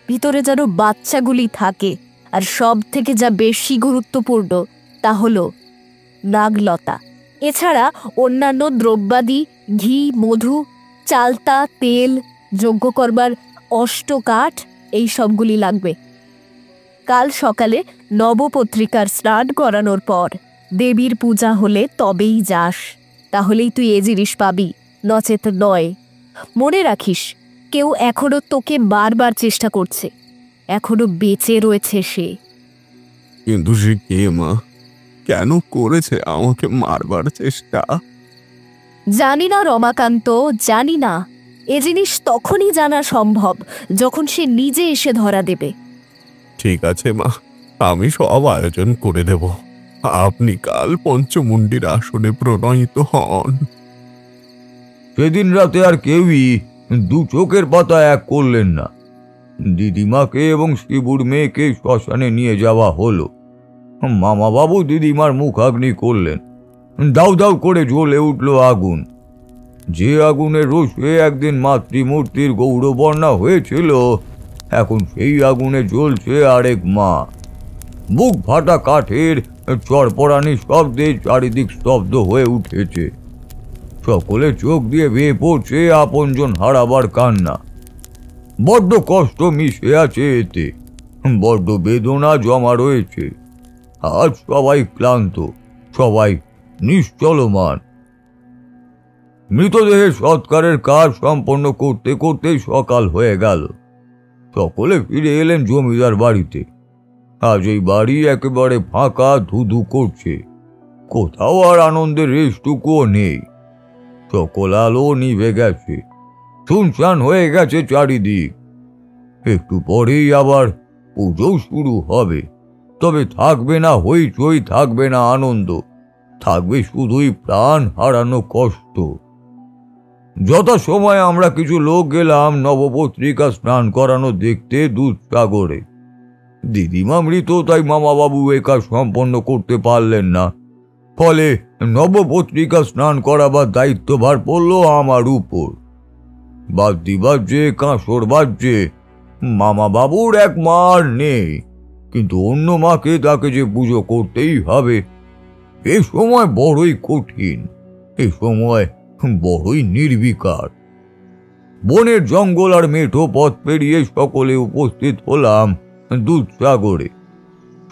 ভিতরে যেন বাচ্চাগুলি থাকে, আর সব থেকে যা বেশি গুরুত্বপূর্ণ তা হল নাগলতা। এছাড়া অন্যান্য দ্রব্যাদি, ঘি, মধু, চালতা, তেল, যজ্ঞ করবার অষ্টকাঠ, এই সবগুলি লাগবে। কাল সকালে নবপত্রিকার স্নান করানোর পর দেবীর পূজা হলে তবেই যাস, তাহলেই তুই এ জিনিস পাবি, নচেত নয়। মনে রাখিস, কেউ এখনো তোকে বারবার চেষ্টা করছে, এখনো বেঁচে রয়েছে সে। কিন্তু সে কে মা? কেন করেছে আমাকে মারবার চেষ্টা? জানি না রমাকান্ত, জানি না। এ জিনিস তখনই জানা সম্ভব যখন সে নিজে এসে ধরা দেবে। ঠিক আছে মা, আমি সব আয়োজন করে দেব। আপনি কাল পঞ্চমুণ্ডির আসনে প্রণয়িত হন। সেদিন রাতে আর কেউই 2 চোখের পাতা এক করলেন না। দিদিমাকে এবং শিবুর মেয়েকে শ্মশানে নিয়ে যাওয়া হলো। মামাবাবু দিদিমার মুখাগ্নি করলেন। দাউ দাউ করে জ্বলে উঠল আগুন। যে আগুনের রোষে একদিন মাতৃমূর্তির গৌরবর্ণা হয়েছিল, এখন সেই আগুনে জ্বলছে আরেক মা। বুক ফাটা কাঠের চড়পড়ানি শব্দে চারিদিক স্তব্ধ হয়ে উঠেছে। সকলে চোখ দিয়ে বেয়ে পড়ছে আপনজন হারাবার কান্না। বড্ড কষ্ট মিশে আছে এতে, বড্ড বেদনা জমা রয়েছে। আজ সবাই ক্লান্ত, সবাই নিশ্চলমান। মৃতদেহের সৎকারের কাজ সম্পন্ন করতে করতেই সকাল হয়ে গেল। সকলে ফিরে এলেন জমিদার বাড়িতে। আজ এই বাড়ি একেবারে ফাঁকা, ধুধু করছে। কোথাও আর আনন্দের রেশটুকুও নেই। সকল আলো নিভে গেছে, শুনশান হয়ে গেছে চারিদিক। একটু পরেই আবার পুজো শুরু হবে, তবে থাকবে না হইচই, থাকবে না আনন্দ, থাকবে শুধুই প্রাণ হারানো কষ্ট। যথাসময়ে আমরা কিছু লোক গেলাম নবপত্রিকা স্নান করানো দেখতে দুধসাগরে। দিদিমা মৃত, তাই মামাবাবু এ কাজ সম্পন্ন করতে পারলেন না। ফলে নবপত্রিকা স্নান করাবার দায়িত্বভার পড়ল আমার উপর। বাদ্যি বাজছে, কাঁসর বাজছে। মামাবাবুর এক মা আর নেই, কিন্তু অন্য মাকে তাকে যে পুজো করতেই হবে। এ সময় বড়ই কঠিন, এ সময় বড়ই নির্বিকার। বনের জঙ্গল আর মেঠো পথ পেরিয়ে সকলে উপস্থিত হলাম দুধসাগরে।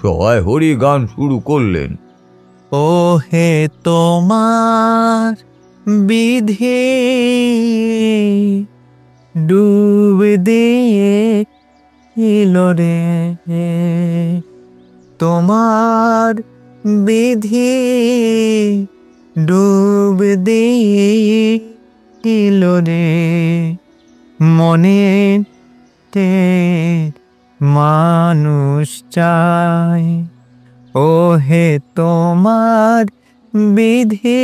সহায় হরি গান শুরু করলেন। ও হে তোমার বিধি ডুব দিয়ে রে, তোমার বিধি ডুব দিল রে, মনে তে মানুষ চায়। ও হে তোমার বিধি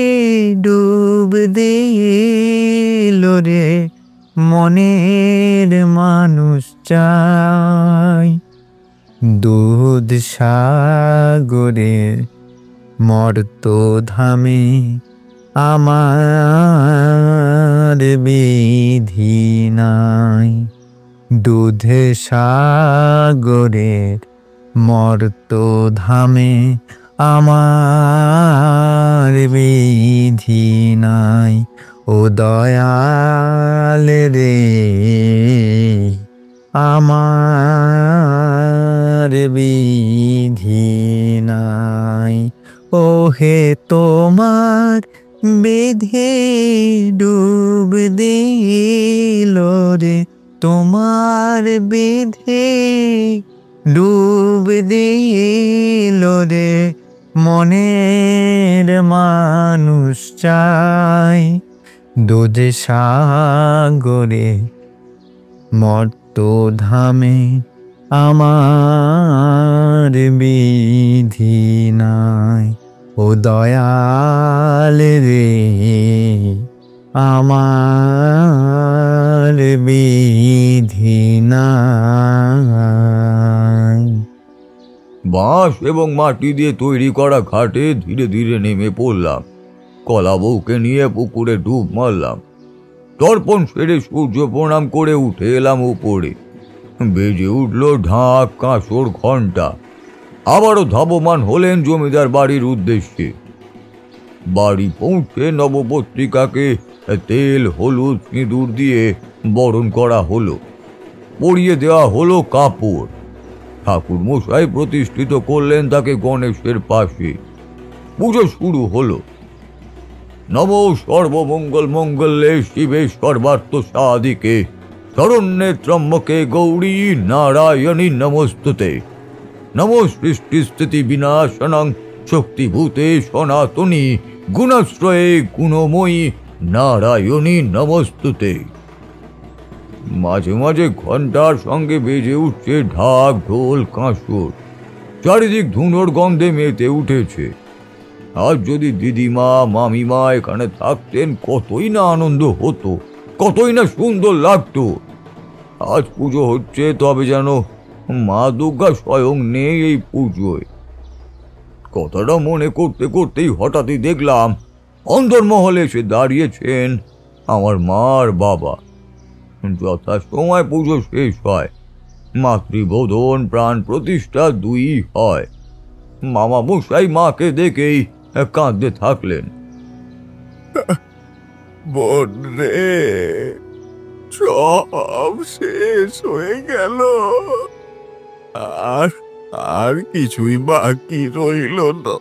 ডুব দিল রে, মনের মানুষ চায়। দুধ সাগরে মর্ত ধামে আমার বিধি নাই। দুধ সাগরের মর্ত ধামে আমার বিধি নাই। ও দয়াল রে আমার বিধি নাই। ও হে তোমার বিধি ডুব দিল রে, তোমার বিধি ডুব দিল রে, মনের মানুষ চায়। দুধ সাগরে মর্ত ধামে আমার বিধি নাই। ও দয়াল রে আমার বিধি নাই। বাঁশ এবং মাটি দিয়ে তৈরি করা ঘাটে ধীরে ধীরে নেমে পড়লাম। কলা বউকে নিয়ে পুকুরে ডুব মারলাম। তর্পণ সেরে সূর্য প্রণাম করে উঠে এলাম উপরে। বেজে উঠল ঢাক, কাঁসর, ঘণ্টা। আবারও ধাবমান হলেন জমিদার বাড়ির উদ্দেশ্যে। বাড়ি পৌঁছে নবপত্রিকাকে তেল, হলুদ, সিঁদুর দিয়ে বরণ করা হলো। পরিয়ে দেওয়া হলো কাপড়। ঠাকুর মশাই প্রতিষ্ঠিত করলেন তাকে গণেশের পাশে। পুজো শুরু হলো। নম সর্বমঙ্গল মঙ্গলে শিবে সর্বার্থ সাধিকে শরণ্যে ত্রম্বকে গৌরী নারায়ণী নমস্তুতে। নম সৃষ্টি স্থিতি বিনাশনং শক্তিভূতে সনাতনী গুণাশ্রয়ে গুণময়ী নারায়ণী নমস্তুতে। মাঝে মাঝে ঘণ্টার সঙ্গে বেজে উঠছে ঢাক, ঢোল, কাঁসর। চারিদিক ধুনোর গন্ধে মেতে উঠেছে। আজ যদি দিদিমা, মামিমা এখানে থাকতেন কতই না আনন্দ হতো, কতই না সুন্দর লাগতো। আজ পুজো হচ্ছে, তবে যেন মা দুর্গা স্বয়ং নেই এই পুজোয়। কথাটা মনে করতে করতেই হঠাৎই দেখলাম অন্দরমহলে এসে দাঁড়িয়েছেন আমার মা আর বাবা। যথাসময় পুজো শেষ হয়। মাতৃবোধন, প্রাণ প্রতিষ্ঠা দুই হয়। মামা মশাই মাকে দেখেই কাঁদতে থাকলেন। বোন রে, সব শেষ হয়ে গেল, আর কিছুই বাকি রইল না।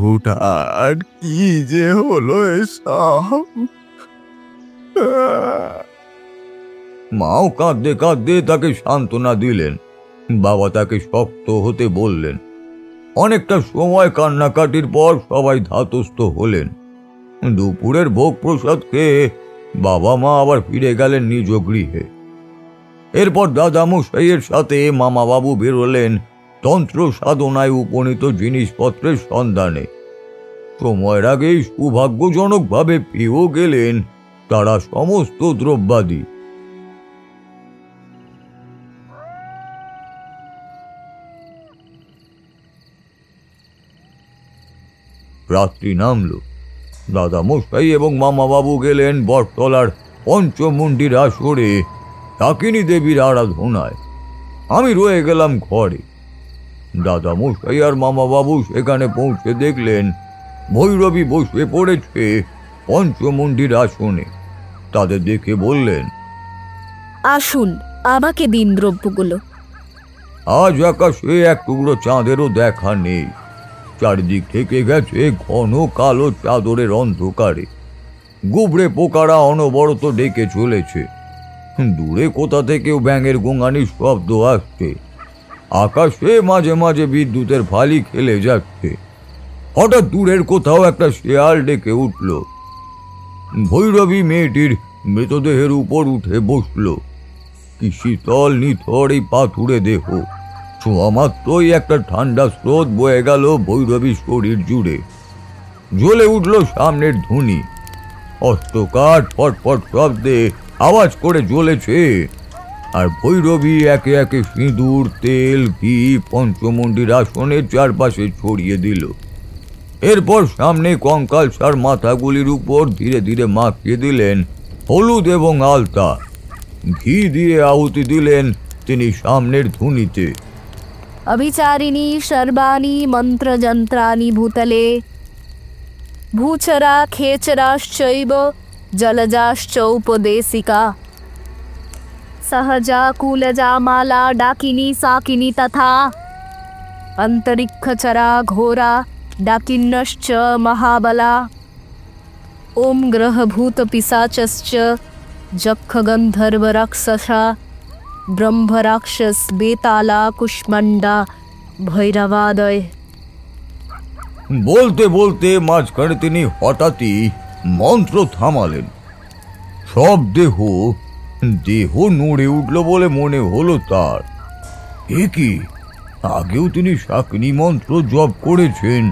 হুটার কি যে হলো এসব। মাও কাঁদতে কাঁদতে তাকে সান্ত্বনা দিলেন। বাবা তাকে শক্ত হতে বললেন। অনেকটা সময় কান্নাকাটির পর সবাই ধাতস্থ হলেন। দুপুরের ভোগ প্রসাদ খেয়ে বাবা মা আবার ফিরে গেলেন নিজ গৃহে। এরপর দাদামশাইয়ের সাথে মামা বাবু বেরোলেন তন্ত্র সাধনায় উপনীত জিনিসপত্রের সন্ধানে। সময়ের আগেই সৌভাগ্যজনকভাবে পেয়েও গেলেন তারা সমস্ত দ্রব্যাদি। রাত্রি নামল। দাদামশাই এবং মামা বাবু গেলেন বটতলার পঞ্চমুণ্ডির আসরে ডাকিনী দেবীর আরাধনায়। আমি রয়ে গেলাম ঘরে। দাদামশাই আর মামা বাবু সেখানে পৌঁছে দেখলেন ভৈরবী বসে পড়েছে পঞ্চমুণ্ডির আসনে। তাদের দেখে বললেন, আসুন, আমাকে দিন দ্রব্যগুলো। আজ আকাশে এক টুকরো চাঁদেরও দেখা নেই। চারিদিক থেকে গেছে ঘন কালো চাদরের অন্ধকারে। গুবরে পোকারা অনবরত ডেকে চলেছে। দূরে কোথা থেকেও ব্যাঙের গোঙানির শব্দ আসছে। আকাশে মাঝে মাঝে বিদ্যুতের ফালি খেলে যাচ্ছে। হঠাৎ দূরের কোথাও একটা শেয়াল ডেকে উঠল। ভৈরবী মেয়েটির মৃতদেহের উপর উঠে বসল। কি শীতল নিথর এই পাথুরে দেহ! ছোঁয়া মাত্রই একটা ঠান্ডা স্রোত বয়ে গেল ভৈরবীর শরীর জুড়ে। জ্বলে উঠল সামনের ধুনি। অস্ত্রকাঠ ফটফট শব্দে আওয়াজ করে জ্বলেছে। আর ভৈরবী একে একে সিঁদুর, তেল, ঘি পঞ্চমন্ডির আসনের চারপাশে ছড়িয়ে দিল। এরপর সামনে কঙ্কালসার মাথাগুলির উপর ধীরে ধীরে মাখিয়ে দিলেন হলুদ এবং আলতা। ঘি দিয়ে আহুতি দিলেন তিনি সামনের ধুনিতে। अभिचारिणी सर्वाणि मन्त्रयन्त्राणि भूतले भूचरा खेचराश्चैव जलजाश्चौपदेशिका सहजा कुलजा माला डाकिनी साकिनी तथा अन्तरिक्षचरा घोरा डाकिन्नश्च महाबला ॐ ग्रहभूतपिशाचश्च जक्षगन्धर्वराक्षसा ব্রহ্মরাক্ষস বেতালা কুষ্মান্ডা ভৈরবাদয়। বলতে বলতে মাঝখানে তিনি হঠাৎই মন্ত্র থামালেন। সব দেহ নড়ে উঠল বলে মনে হলো তার। এ কি, আগেও তিনি শাকিনী মন্ত্র জপ করেছেন,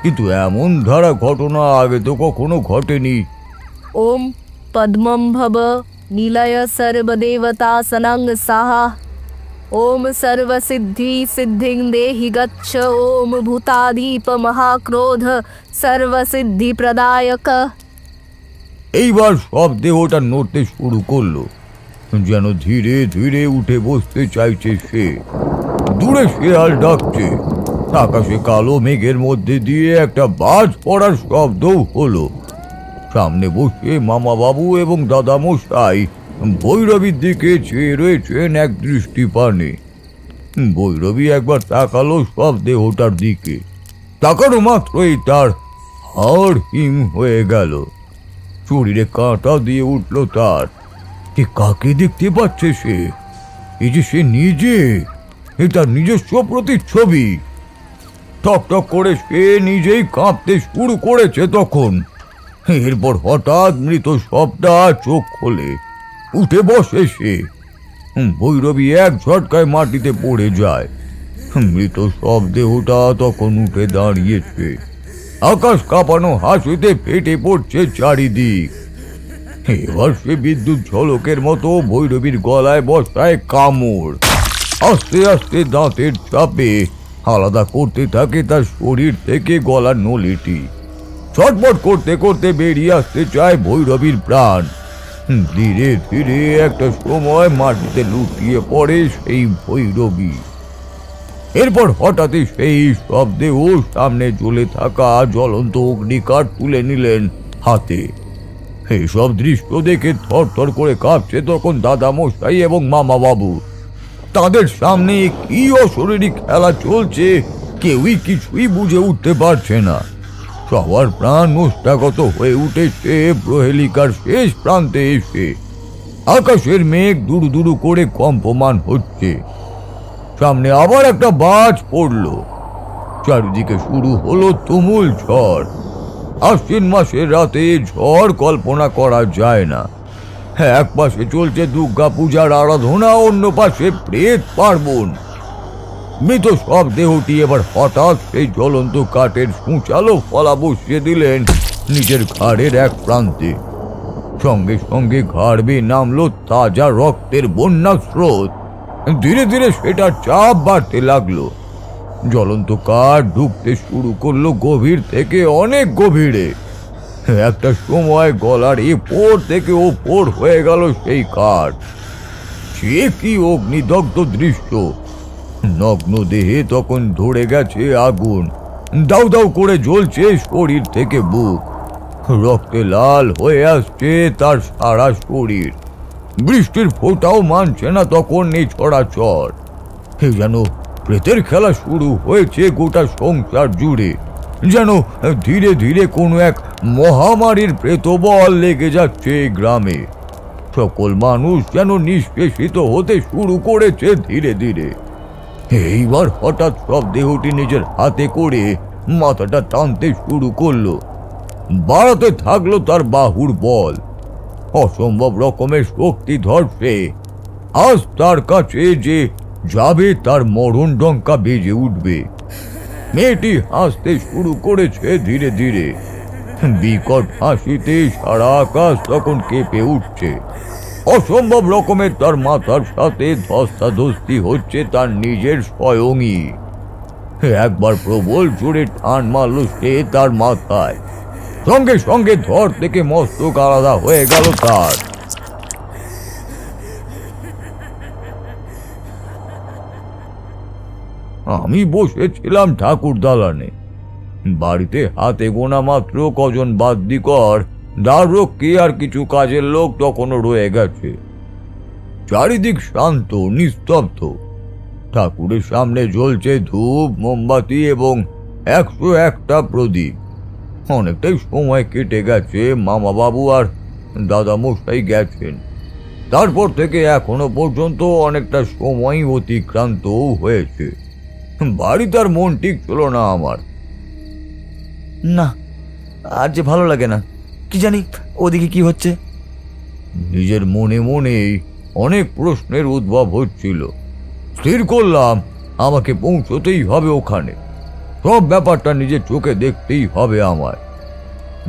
কিন্তু এমন ধারা ঘটনা আগে তো কখনো ঘটেনি। ওম পদ্মম ভব নীলয় সর্বদেবতাসনং সাহা ওম সর্বসিদ্ধি সিদ্ধিং দেহি গচ্ছ ওম ভূতাধীপ মহাক্রোধ সর্বসিদ্ধি প্রদায়ক। এইবার সব দেহটা নড়তে শুরু করলো, যেন ধীরে ধীরে উঠে বসতে চাইছে সে। দূরে শেয়াল ডাকছে। আকাশে কালো মেঘের মধ্যে দিয়ে একটা বাজ পড়ার শব্দও হলো। সামনে বসে মামা বাবু এবং দাদা মশাই ভৈরবীর দিকে চেয়ে রয়েছেন এক দৃষ্টি পানে। ভৈরবী একবার তাকালো সব দেহটার দিকে। তাকানো মাত্রই তার হাড় হিম হয়ে গেল। শরীরে কাঁটা দিয়ে উঠল তার। কে কাকে দেখতে পাচ্ছে সে? এই যে সে নিজে, এ তার নিজস্ব প্রতিচ্ছবি। টক টক করে সে নিজেই কাঁপতে শুরু করেছে তখন। এরপর হঠাৎ মৃত সবটা চোখ খোলে, উঠে বসে সে। ভৈরবী এক ঝটকায় মাটিতে পড়ে যায়। মৃত সব দেহটা তখন উঠে দাঁড়িয়েছে। আকাশ কাঁপানো হাসিতে ফেটে পড়ছে চারিদিক। এবার সে বিদ্যুৎ ঝলকের মতো ভৈরবীর গলায় বসায় কামড়। আস্তে আস্তে দাঁতের চাপে আলাদা করতে থাকে তার শরীর থেকে গলার নলিটি। ছটফট করতে করতে বেরিয়ে আসতে চায় ভৈরবীর প্রাণ। ধীরে ধীরে একটা সময় মাটিতে লুটিয়ে পড়ে সেই ভৈরবী। এরপর হঠাৎই সেই সব দেহ সামনে জ্বলে থাকা জ্বলন্ত অগ্নিকাঠ তুলে নিলেন হাতে। এইসব দৃশ্য দেখে থরথর করে কাঁপছে তখন দাদা মশাই এবং মামা বাবু। তাদের সামনে কি অশরীরী খেলা চলছে কেউই কিছুই বুঝে উঠতে পারছে না। সবার প্রাণ নষ্টাগত হয়ে উঠেছে প্রহেলিকার শেষ প্রান্তে এসে। আকাশের মেঘ দুরু দুরু করে কম্পমান হচ্ছে। সামনে আবার একটা বাজ পড়ল। চারিদিকে শুরু হলো তুমুল ঝড়। আশ্বিন মাসের রাতে ঝড় কল্পনা করা যায় না। এক পাশে চলছে দুর্গা পূজার আরাধনা, অন্য পাশে প্রেত পার্বণ। মৃত সব দেহটি এবার হঠাৎ সেই জ্বলন্ত কাঠের সূচালো ফলা বসিয়ে দিলেন নিজের ঘাড়ের এক প্রান্তে। সঙ্গে সঙ্গে ঘাড় বেয়ে নামলো তাজা রক্তের বন্যা স্রোত। ধীরে ধীরে সেটার চাপ বাড়তে লাগলো। জ্বলন্ত কাঠ ঢুকতে শুরু করলো গভীর থেকে অনেক গভীরে। একটা সময় গলার এপর থেকে ওপর হয়ে গেল সেই কাঠ। সে কি অগ্নিদগ্ধ দৃশ্য! নগ্ন দেহে তখন ধরে গেছে আগুন। দাউ দাউ করে জ্বলছে শরীর থেকে বুক। রক্তে লাল হয়ে আসছে তার সারা শরীর। বৃষ্টির ফোঁটাও মানছে না তখন এই ছড়াছড়। যেন প্রেতের খেলা শুরু হয়েছে গোটা সংসার জুড়ে। যেন ধীরে ধীরে কোনো এক মহামারীর প্রেতবল লেগে যাচ্ছে এই গ্রামে। সকল মানুষ যেন নিষ্পেষিত হতে শুরু করেছে ধীরে ধীরে। এইবার হঠাৎ সব দেহটি নিজের হাতে করে মাথাটা টানতে শুরু করলো। বাড়াতে থাকলো তার বাহুর বল। অসম্ভব রকমের শক্তি ধরছে। আজ তার কাছে যে যাবে তার মরণ ডঙ্কা বেজে উঠবে। মেয়েটি হাসতে শুরু করেছে ধীরে ধীরে। বিকট হাসিতে সারা আকাশ তখন কেঁপে উঠছে। অসম্ভব রকমের তার মাথার সাথে ধস্তাধস্তি হচ্ছে তার নিজের স্বয়ংই। একবার প্রবল জোরে টান মারল সে তার মাথায়। সঙ্গে সঙ্গে ধর থেকে মস্তক আলাদা হয়ে গেল তার। আমি বসেছিলাম ঠাকুর দালানে। বাড়িতে হাতে গোনা মাত্র কজন বাদ্যিকর, দ্বাররক্ষী আর কিছু কাজের লোক তখনও রয়ে গেছে। চারিদিক শান্ত নিস্তব্ধ। ঠাকুরের সামনে জ্বলছে ধূপ, মোমবাতি এবং 101টা প্রদীপ। অনেকটাই সময় কেটে গেছে। মামা বাবু আর দাদা মশাই গেছেন। তারপর থেকে এখনো পর্যন্ত অনেকটা সময় অতিক্রান্ত হয়েছে। বাড়িতে আর মন ঠিক ছিল না আমার। না, আর যে ভালো লাগে না। কি জানি ওদিকে কি হচ্ছে। নিজের মনে মনেই অনেক প্রশ্নের উদ্ভব হচ্ছিল। স্থির করলাম আমাকে পৌঁছতেই হবে ওখানে। সব ব্যাপারটা নিজের চোখে দেখতেই হবে আমার।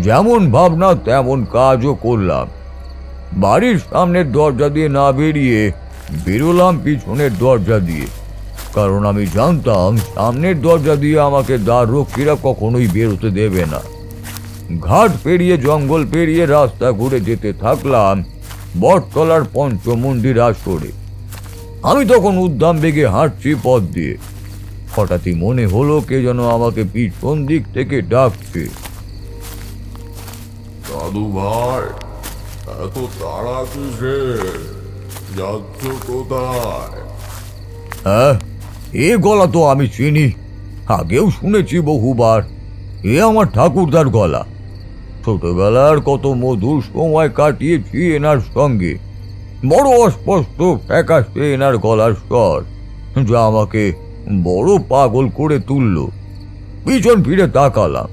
যেমন ভাবনা তেমন কাজও করলাম। বাড়ির সামনের দরজা দিয়ে না বেরিয়ে বেরোলাম পিছনের দরজা দিয়ে। কারণ আমি জানতাম সামনের দরজা দিয়ে আমাকে দ্বাররক্ষীরা কখনোই বেরোতে দেবে না। ঘাট পেরিয়ে জঙ্গল পেরিয়ে রাস্তা ঘুরে যেতে থাকলাম বটতলার পঞ্চমন্দির আসরে। আমি তখন উদ্দাম বেগে হাঁটছি পথ দিয়ে। হঠাৎই মনে হলো কে যেন আমাকে পিছন দিক থেকে ডাকছে। দাদু ভাই, এত তাড়া কিসের? যাচ্ছ কোথায়? হ্যাঁ, এ গলা তো আমি চিনি, আগেও শুনেছি বহুবার। এ আমার ঠাকুরদার গলা। ছোটবেলার কত মধুর সময় কাটিয়েছি এনার সঙ্গে। বড় অস্পষ্ট ফ্যাকাশে এনার গলার স্বর, যা আমাকে বড় পাগল করে তুলল। পিছন ফিরে তাকালাম।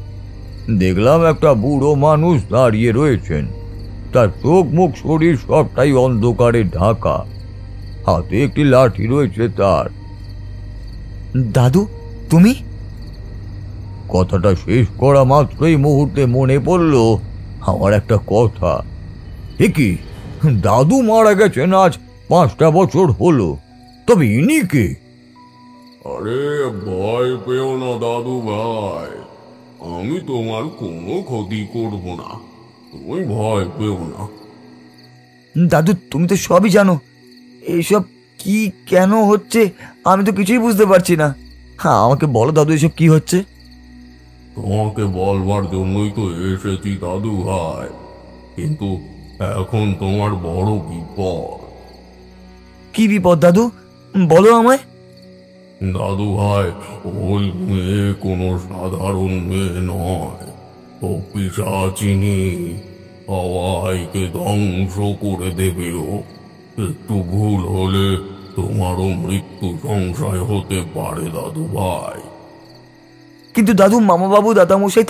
দেখলাম একটা বুড়ো মানুষ দাঁড়িয়ে রয়েছেন। তার চোখ মুখ শরীর সবটাই অন্ধকারে ঢাকা। হাতে একটি লাঠি রয়েছে তার। দাদু, তুমি? কথাটা শেষ করা মাত্রই মুহূর্তে মনে পড়ল আমার একটা কথা। এ কি, দাদু মারা গেছেন আজ 5টা বছর হলো, তবে ইনি কে? আরে ভয় পেও না দাদু ভাই, আমি তোমার কোনো ক্ষতি করব না, তুমি ভয় পেও না। দাদু, তুমি তো সবই জানো। এইসব কি কেন হচ্ছে আমি তো কিছুই বুঝতে পারছি না। হ্যাঁ, আমাকে বলো দাদু, এসব কি হচ্ছে? তোমাকে বলবার জন্যই তো এসেছি দাদু ভাই, কিন্তু এখন তোমার বড় বিপদ। কি বিপদ দাদু, বলো আমায়। দাদু ভাই, ওই মেয়ে কোনো সাধারণ মেয়ে নয়। ও পিশাচিনী, সবাইকে ধ্বংস করে দেবে ও। একটু ভুল হলে তোমারও মৃত্যু সংশয় হতে পারে দাদু ভাই। কিন্তু দাদু, মামাবাবু, দাদামশাই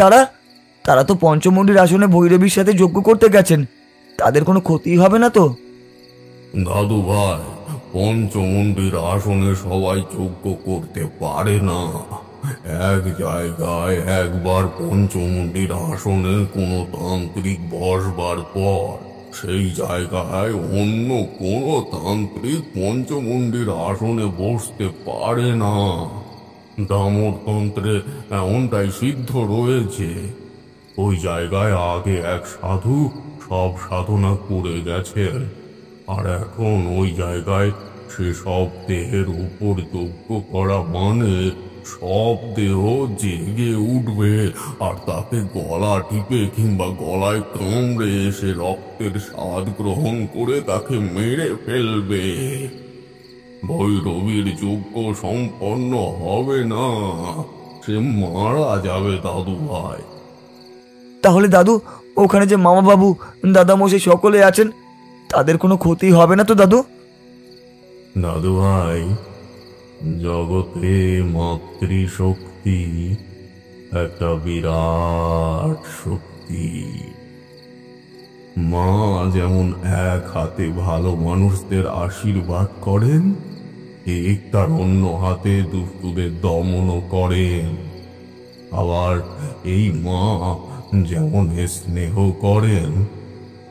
তারা তো পঞ্চমন্ডির আসনে ভৈরবীর সাথে যজ্ঞ করতে গেছেন। তাদের কোনো ক্ষতি হবে না তো? দাদু ভাই, পঞ্চমন্ডির আসনে সবাই যজ্ঞ করতে পারে না। এক জায়গায় একবার পঞ্চমন্ডির আসনে কোনো তান্ত্রিক বসবার পর সেই জায়গায় অন্য কোনো তান্ত্রিক পঞ্চমন্ডির আসনে বসতে পারে না। দামোদরতন্ত্রে এমনটাই সিদ্ধ রয়েছে। ওই জায়গায় আগে এক সাধু সব সাধনা করে গেছেন, আর এখন ওই জায়গায় সে সব দেহের উপর যজ্ঞ করা মানে সব দেহ জেগে উঠবে, আর তাকে গলা টিপে কিংবা গলায় কামড়ে সে রক্তের স্বাদ গ্রহণ করে তাকে মেরে ফেলবে। ভৈরবীর যজ্ঞ সম্পন্ন হবে না, সে মারা যাবে দাদু ভাই। তাহলে দাদু, ওখানে যে মামা বাবু, দাদামশাই সকলে আছেন, তাদের কোনো ক্ষতি হবে না তো দাদু? দাদু ভাই, জগতে মাতৃশক্তি একটা বিরাট শক্তি। মা যেমন এক হাতে ভালো মানুষদের আশীর্বাদ করেন, ঠিক তার অন্য হাতে দুষ্টুদের দমনও করেন। আবার এই মা যেমন স্নেহ করেন,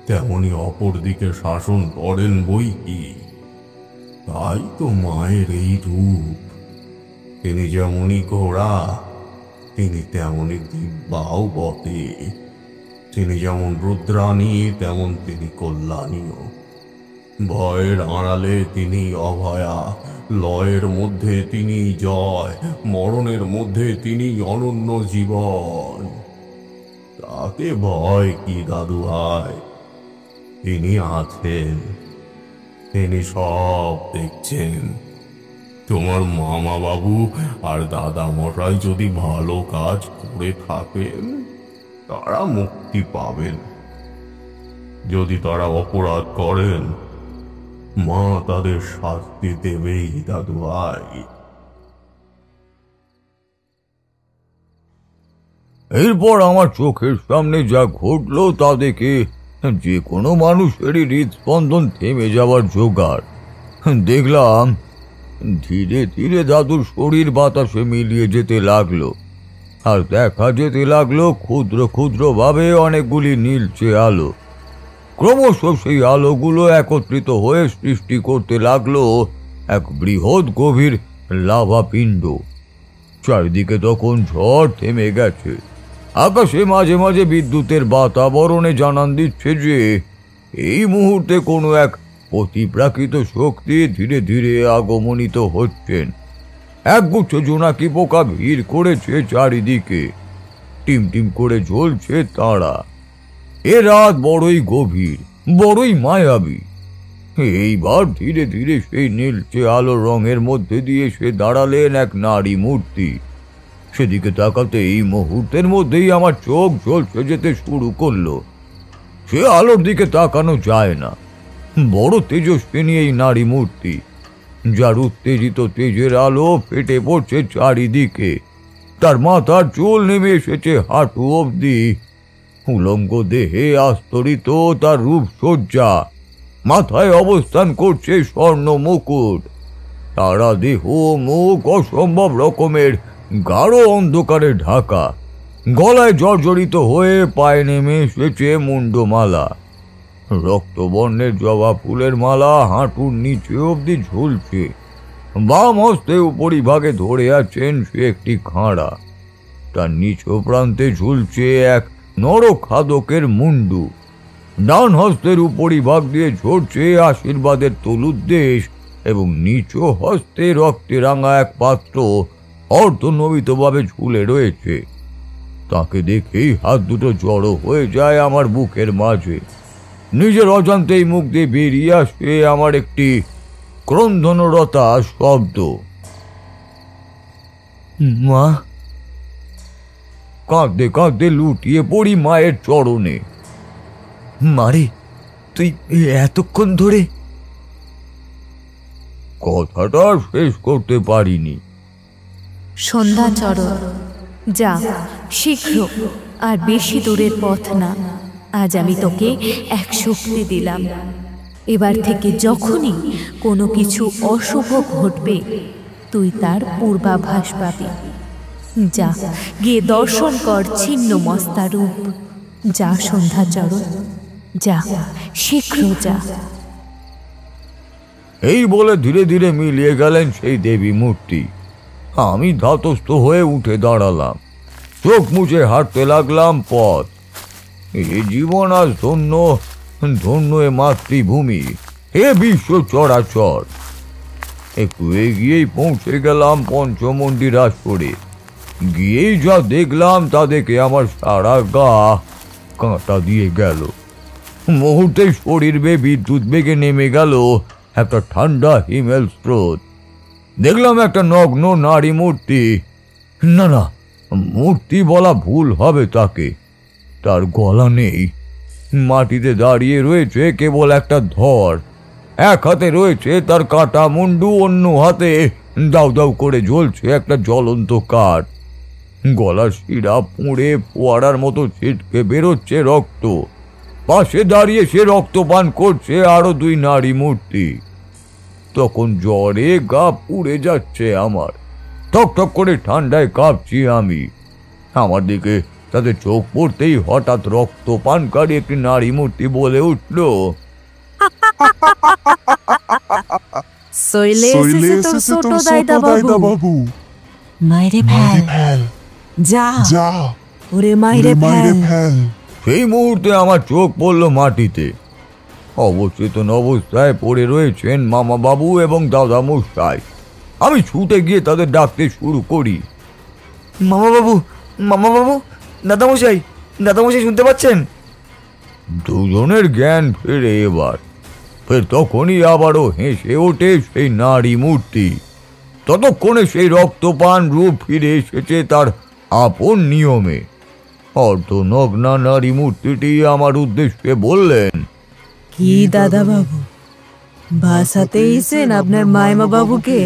তেমনি অপর দিকে শাসন করেন বই কি। তাই তো মায়ের এই রূপ। তিনি যেমনই ঘোড়া, তিনি তেমনই দিব্যাও বটে। তিনি যেমন রুদ্রাণী, তেমন তিনি কল্যাণীও। ভয়ের আড়ালে তিনি অভয়া, লয়ের মধ্যে তিনি জয়, মরণের মধ্যে তিনি অনন্য জীবন। তাকে ভয় কি দাদু ভাই? তিনি আছেন, তিনি সব দেখছেন। তোমার মামা বাবু আর দাদা মশাই যদি ভালো কাজ করে থাকেন, তারা মুক্তি পাবেন। যদি তারা অপরাধ করেন, মা তাদের শাস্তি দেবেই দাদু ভাই। এরপর আমার চোখের সামনে যা ঘটলো তা দেখে যে কোনো মানুষেরই হৃদস্পন্দন থেমে যাওয়ার জোগাড়। দেখলাম ধীরে ধীরে দাদুর শরীর বাতাসে মিলিয়ে যেতে লাগলো, আর দেখা যেতে লাগলো ক্ষুদ্র ক্ষুদ্র ভাবে অনেকগুলি নীলচে আলো। ক্রমশ সেই আলোগুলো একত্রিত হয়ে সৃষ্টি করতে লাগলো এক বৃহৎ গভীর লাভা পিণ্ড। চারিদিকে তখন ঝড় থেমে গেছে। আকাশে মাঝে মাঝে বিদ্যুতের বাতাবরণে জানান দিচ্ছে যে এই মুহূর্তে কোনো এক অতিপ্রাকৃত শক্তি ধীরে ধীরে আগমনিত হচ্ছেন। একগুচ্ছ জোনাকি পোকা ভিড় করেছে চারিদিকে, টিম টিম করে জ্বলছে তারা। এ রাত বড়ই গভীর, বড়ই মায়াবী। এইবার ধীরে ধীরে সেই নীলচে আলো রঙের মধ্যে দিয়ে সে দাঁড়ালেন এক নারী মূর্তি। সেদিকে তাকাতে এই মুহূর্তের মধ্যেই আমার চোখ জ্বলছে যেতে শুরু করলো। সে আলোর দিকে তাকানো যায় না। বড় তেজস্বিনী এই নারী মূর্তি, যার উত্তেজিত তেজের আলো ফেটে পড়ছে চারিদিকে। তার মাথার চুল নেমে এসেছে হাঁটু অবধি। উলঙ্গ দেহে আস্তরিত তার রূপসজ্জা। মাথায় অবস্থান করছে স্বর্ণ মুকুট। তারা দেহ মুখ অসম্ভব রকমের গাঢ় অন্ধকারে ঢাকা। গলায় জর্জরিত হয়ে পায়ে নেমে এসেছে মুন্ডমালা। রক্তবর্ণের জবা ফুলের মালা হাঁটুর নিচে অবধি ঝুলছে। বাম হস্তে উপরিভাগে ধরে আছেন সে একটি খাঁড়া। তার নিচ প্রান্তে ঝুলছে এক নরখাদকের মুন্ডু। ডান হস্তের উপরিভাগ দিয়ে ঝরছে আশীর্বাদের তলুদ্দেশ, এবং নিচ হস্তে রক্তে রাঙা এক পাত্র অর্ধনমিতভাবে ঝুলে রয়েছে। তাকে দেখেই হাত দুটো জড়ো হয়ে যায় আমার বুকের মাঝে। নিজের অজান্তেই মুখ দিয়ে বেরিয়ে আসে আমার একটি ক্রন্দনরতা শব্দ, মা। কাঁদতে কাঁদতে লুটিয়ে পড়ি মায়ের চরণে। মারে, তুই এতক্ষণ ধরে? কথাটা শেষ করতে পারিনি। সন্ধ্যাচরণ, যা শীঘ্র, আর বেশি দূরের পথ না। আজ আমি তোকে এক শক্তি দিলাম। এবার থেকে যখনই কোনো কিছু অশুভ ঘটবে, তুই তার পূর্বাভাস পাবি। যা গিয়ে দর্শন কর ছিন্ন মস্তা রূপ। যা সন্ধ্যাচরণ, যা, শীঘ্র যা। এই বলে ধীরে ধীরে মিলিয়ে গেলেন সেই দেবী মূর্তি। আমি ধাতস্থ হয়ে উঠে দাঁড়ালাম, চোখ মুছে হাঁটতে লাগলাম পথ। এ জীবন আজ ধন্য, ধন্য এ মাতৃভূমি, হে বিশ্ব চরাচর। একটু এগিয়েই পৌঁছে গেলাম পঞ্চমন্দির আসরে। গিয়েই যা দেখলাম তা দেখে আমার সারা গা কাঁটা দিয়ে গেল। মুহূর্তে শরীর বেয়ে বিদ্যুৎ বেগে নেমে গেল একটা ঠান্ডা হিমেল স্রোত। দেখলাম একটা নগ্ন নারী মূর্তি। না না, মূর্তি বলা ভুল হবে তাকে। তার গলা নেই, মাটিতে দাঁড়িয়ে রয়েছে কেবল একটা ধর। এক হাতে রয়েছে তার কাটা মুন্ডু, অন্য হাতে দাউ দাউ করে জ্বলছে একটা জ্বলন্ত কাঠ। গলার শিরা পুড়ে ফোয়ারার মতো ছিটকে বেরোচ্ছে রক্ত। পাশে দাঁড়িয়ে সে রক্তপান করছে আরো দুই নারী মূর্তি। তখন জ্বরে গা পুড়ে যাচ্ছে আমার, ঠক ঠক করে ঠান্ডায় কাঁপছি আমি। আমার দিকে তাদের চোখ পড়তেই হঠাৎ রক্তপানকারী একটি নারী মূর্তি বলে উঠল, সইলে এসেছে তোর ছোট দাইদা বাবু। মাইরে ফেল, যা ওরে মাইরে ফেল। সেই মুহূর্তে আমার চোখ পড়ল মাটিতে। অবচেতন অবস্থায় পড়ে রয়েছেন মামা বাবু এবং দাদা মশাই। আমি ছুটে গিয়ে তাদের ডাকতে শুরু করি, মামা বাবু, মামা বাবু, দাদামশাই, দাদামশাই শুনতে পাচ্ছেন? দুজনের জ্ঞান ফেরে এবার। ফের তখনই আবারও হেসে ওঠে সেই নারী মূর্তি। ততক্ষণে সেই রক্তপান রূপ ফিরে এসেছে তার আপন নিয়মে। অর্ধনগ্না নারী মূর্তিটি আমার উদ্দেশ্যে বললেন, কি দাদা বাবু, বাসাতে এসেছেন আপনার মায়মা বাবুকে?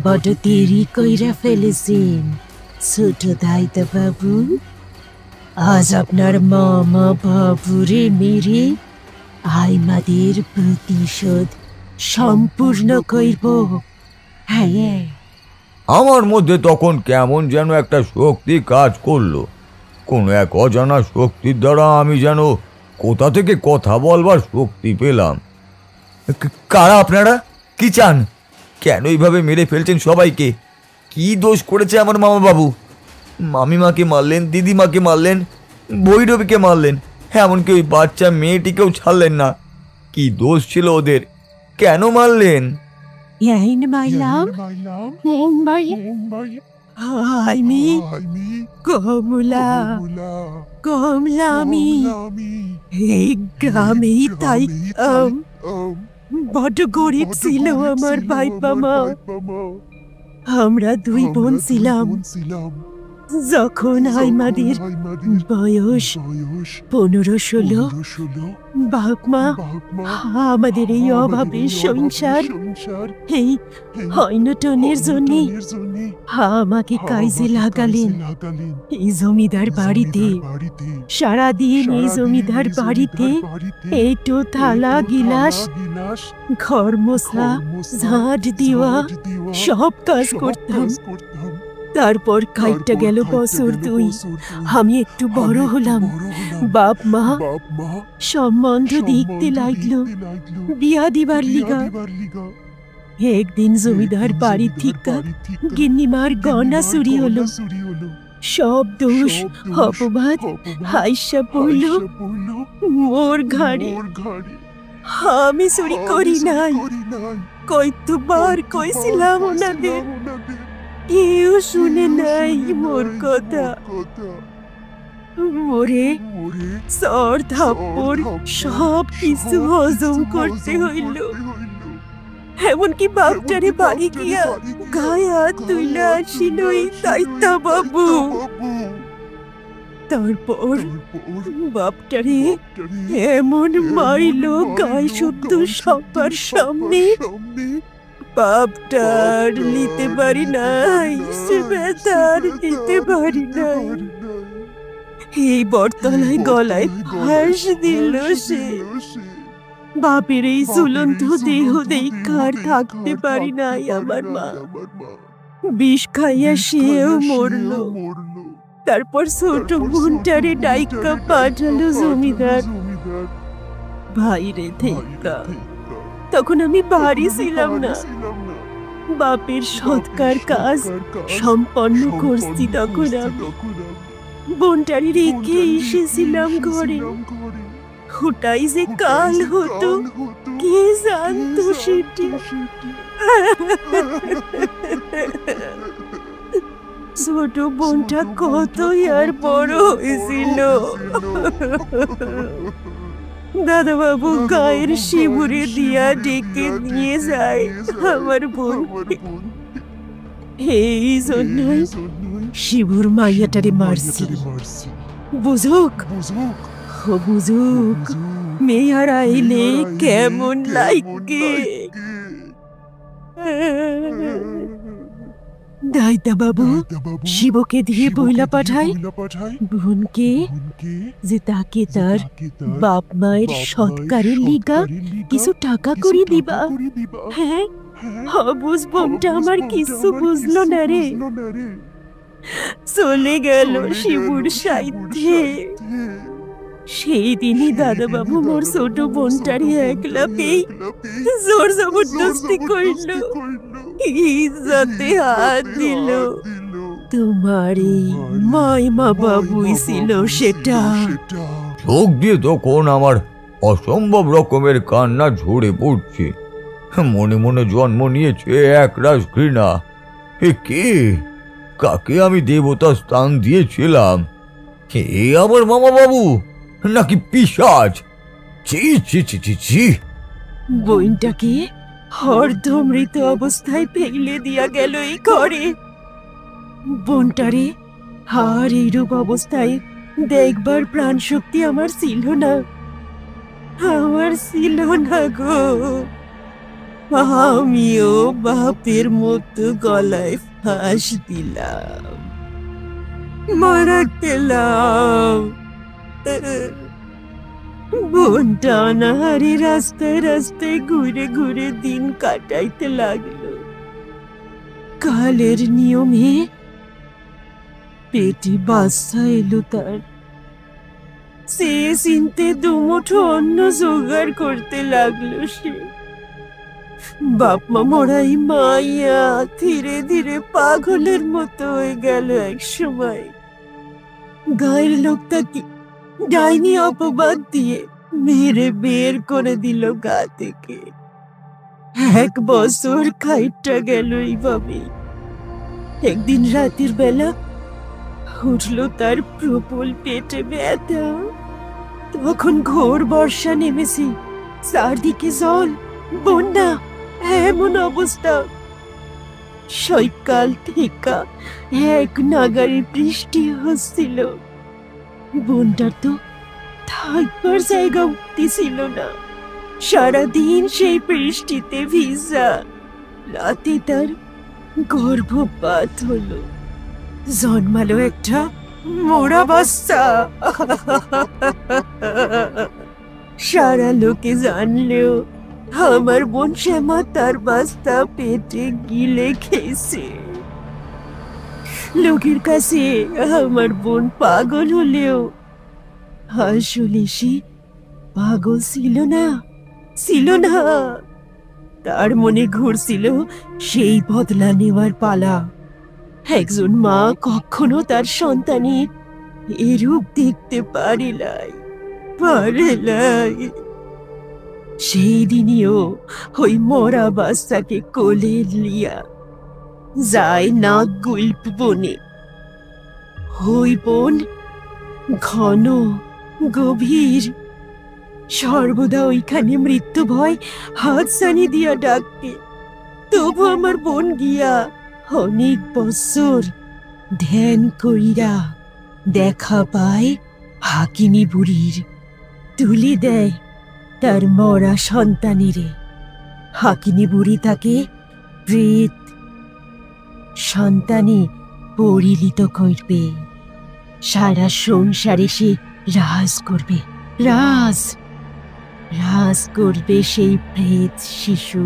বড় দেরি কইরা ফেলেছেন ছোট দাইদা বাবু। আজ আপনার মামা বাবুরে মেরে আইমাদের প্রতিশোধ সম্পূর্ণ করব। হ্যাঁ। আমার মধ্যে তখন কেমন যেন একটা শক্তি কাজ করলো। কোনো এক অজানা শক্তির দ্বারা আমি যেন কোথা থেকে কথা বলবার শক্তি পেলাম। কারা আপনারা? কি চান? কেন এইভাবে মেরে ফেলছেন সবাইকে? কি দোষ করেছে আমার মামা বাবু? মামিমাকে মারলেন, দিদিমাকে মারলেন, ভৈরবীকে মারলেন, এমনকি ওই বাচ্চা মেয়েটিকেও ছাড়লেন না। কি দোষ ছিল ওদের? কেন মারলেন? আমি কমলা, আমি এই গ্রামেই তাই বড় গরিব ছিল আমার ভাই মামা। আমরা দুই বোন ছিলাম। যখন আমাদের বয়স 15-16, বাপ মা আমাদের এই অভাবের সংসার, এই হয়নটনের জন্য আমাকে কাজে লাগালেন এই জমিদার বাড়িতে। সারাদিন এই জমিদার বাড়িতে এটো থালা গিলাস, ঘর মোছা, ঝাঁট দেওয়া সব কাজ করতাম। তারপর কাইটটা গেল বছর 2। আমি একটু বড় হলাম। বাপ মা সম্বন্ধ দেখতে লাগলো বিয়া দিবার লিগা। একদিন জমিদার বাড়ি থেকে গিন্নিমার গয়না চুরি হলো। সব দোষ অপবাদ হাইসা পড়ল মোর ঘাড়ে। আমি চুরি করি নাই, কয়বার কইছিলাম ওনাদের, কেউ শুনে নাই মোর কথা। মোরে চর থাপ্পড় সব কিছু হজম করতে হইল। এমনকি বাপটারে বাড়ি গিয়া গায়ে হাত তুইলা আসিল এই দাইদা বাবু। তারপর বাপটারে এমন মাইল গায়ে শুদ্ধ সবার সামনে, বাপটার নিতে পারি নাই, সে বেতার নিতে পারি নাই। এই বটতলায় গলায় ফাঁস দিল সে। বাপের এই ঝুলন্ত দেহ দেখার থাকতে পারি নাই আমার মা। বিষ খাইয়া সেও মরল। তারপর ছোট বোনটারে ডাইকা পাঠালো জমিদার বাইরে থেকে। তখন আমি বাড়ি ছিলাম না, বাপের সৎকার কাজ সম্পন্ন করছি। তখন আমি বোনটারি রেখে এসেছিলাম ঘরে। ওটাই যে কাল হতো কে জানতো সেটি। ছোট বোনটা কতই আর বড় হয়েছিল। দাদা বাবু গায়ের শিবুরে দিয়া ডেকে নিয়ে যায় আমার বোন। এই জন্যই শিবুর মাইয়াটারে মারছি। বুঝুক ও বুঝুক মেয়ার আইলে কেমন লাগে। দাইতা বাবু শিবকে দিয়ে বইলা পাঠাই বোনকে যে তাকে তার বাপ মায়ের সৎকারের লিগা কিছু টাকা করে দিবা। হ্যাঁ অবুঝ বোনটা আমার কিছু বুঝলো না রে, চলে গেল শিবুর সাইথে। সেই দিনই দাদা বাবু মোর ছোট বোনটারে একলা পেয়ে জোর জবরদস্তি করল, ইজ্জতে হাত দিল। তোমারই মাইমা বাবুই ছিল সেটা। চোখ দিয়ে তখন আমার অসম্ভব রকমের কান্না ঝরে পড়ছে। মনে মনে জন্ম নিয়েছে একরাশ ঘৃণা। এ কে, কাকে আমি দেবতা স্থান দিয়েছিলাম? এ আমার মামা বাবু নাকি পিশাচ? ছি ছি ছি ছি ছি। বইনটাকে হরদমৃত অবস্থায় ফেলে দিয়া গেল এই ঘরে। বোনটারে আর এইরূপ অবস্থায় দেখবার প্রাণ শক্তি আমার ছিল না, আমার ছিল না গো। আমিও বাপের মতো গলায় ফাঁস দিলাম, মারা গেলাম। বোনটা অনাহারে রাস্তায় রাস্তায় ঘুরে ঘুরে দিন কাটাইতে লাগলো। কালের নিয়মে পেটে বাচ্চা এলো তার। সে চিনতে দুমুঠো অন্ন জোগাড় করতে লাগলো সে। বাপ মা মরাই মাইয়া ধীরে ধীরে পাগলের মতো হয়ে গেল এক সময়। গায়ের লোক তাকে ডাইনি অপবাদ দিয়ে মেরে বের করে দিল গা থেকে। 1 বছর খাইটা গেল এইভাবে। একদিন রাতের বেলা উঠল তার প্রবল পেটে ব্যথা। তখন ঘোর বর্ষা নেমেছে, চারদিকে জল, বন্যা, এমন অবস্থা। সৈকাল থেকে এক নাগারে বৃষ্টি হচ্ছিল। বোনটার তো থাকবার জায়গা উঠতেছিল না। সারাদিন সেই বৃষ্টিতে ভিজা। রাতে তার গর্ভপাত হলো, জন্মালো একটা মোরা বাচ্চা। সারা লোকে জানলেও আমার বোন শ্যামা তার বাচ্চা পেটে গিলে খেয়েছে। লোকের কাছে আমার বোন পাগল হলেও আসলে সে পাগল ছিল না, ছিল না। তার মনে ঘুরছিল সেই বদলা নেওয়ার পালা। একজন মা কখনো তার সন্তানের এরূপ দেখতে পারে নাই। সেই দিনেও ওই মরা বাচ্চাকে কোলে লিয়া যায় নাগ গুল্প বনে। ওই বন ঘন গভীর, সর্বদা ওইখানে মৃত্যু ভয় হাতছানি দিয়া ডাকে। তবু আমার বোন গিয়া অনেক বছর ধ্যান কইরা দেখা পায় হাকিনী বুড়ির। তুলে দেয় তার মরা সন্তানেরে। হাকিনী বুড়ি তাকে প্রেত সন্তানে পরিণত করবে। সারা সংসারে সে রাজ করবে, রাজ করবে সেই প্রেত শিশু।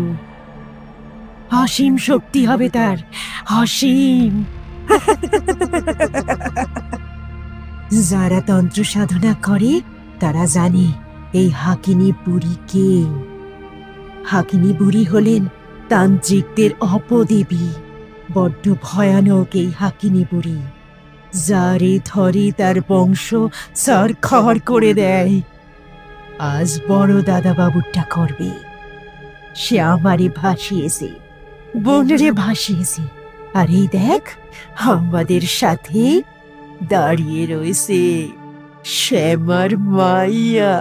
অসীম শক্তি হবে তার, অসীম। যারা তন্ত্র সাধনা করে তারা জানে এই হাকিনী বুড়ি কে। হাকিনী বুড়ি হলেন তান্ত্রিকদের অপদেবী। বড্ড ভয়ানক এই হাকিনী বুড়ি। যারে ধরে তার বংশ সরখর করে দেয়। আজ বড় দাদা বাবুরটা করবে। সে আমারে ভাসিয়েছে, বোনরে ভাসিয়েছে। আর এই দেখ আমাদের সাথে দাঁড়িয়ে রয়েছে শ্যামার মাইয়া।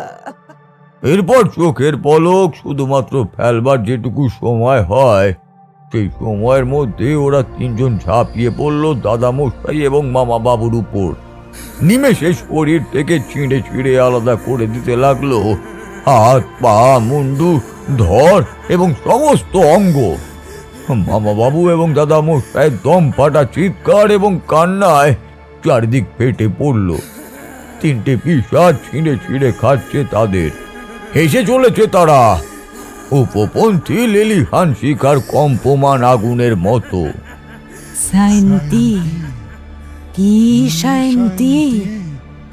এরপর চোখের পলক শুধুমাত্র ফেলবার যেটুকু সময় হয় সেই সময়ের মধ্যে ওরা তিনজন ঝাঁপিয়ে পড়ল দাদামশাই এবং মামা বাবুর উপর। নিমেষে শরীর থেকে ছিঁড়ে ছিঁড়ে আলাদা করে দিতে লাগলো হাত, পা, মুন্ডু, ধর এবং সমস্ত অঙ্গ। মামা বাবু এবং দাদামশাইয়ের দম ফাটা চিৎকার এবং কান্নায় চারিদিক ফেটে পড়ল। তিনটে পিশাচ ছিঁড়ে ছিঁড়ে খাচ্ছে তাদের। হেসে চলেছে তারা, উপপন্থী লেলিহান শিখার কম্পমান আগুনের মতো। শান্তি, কি শান্তি!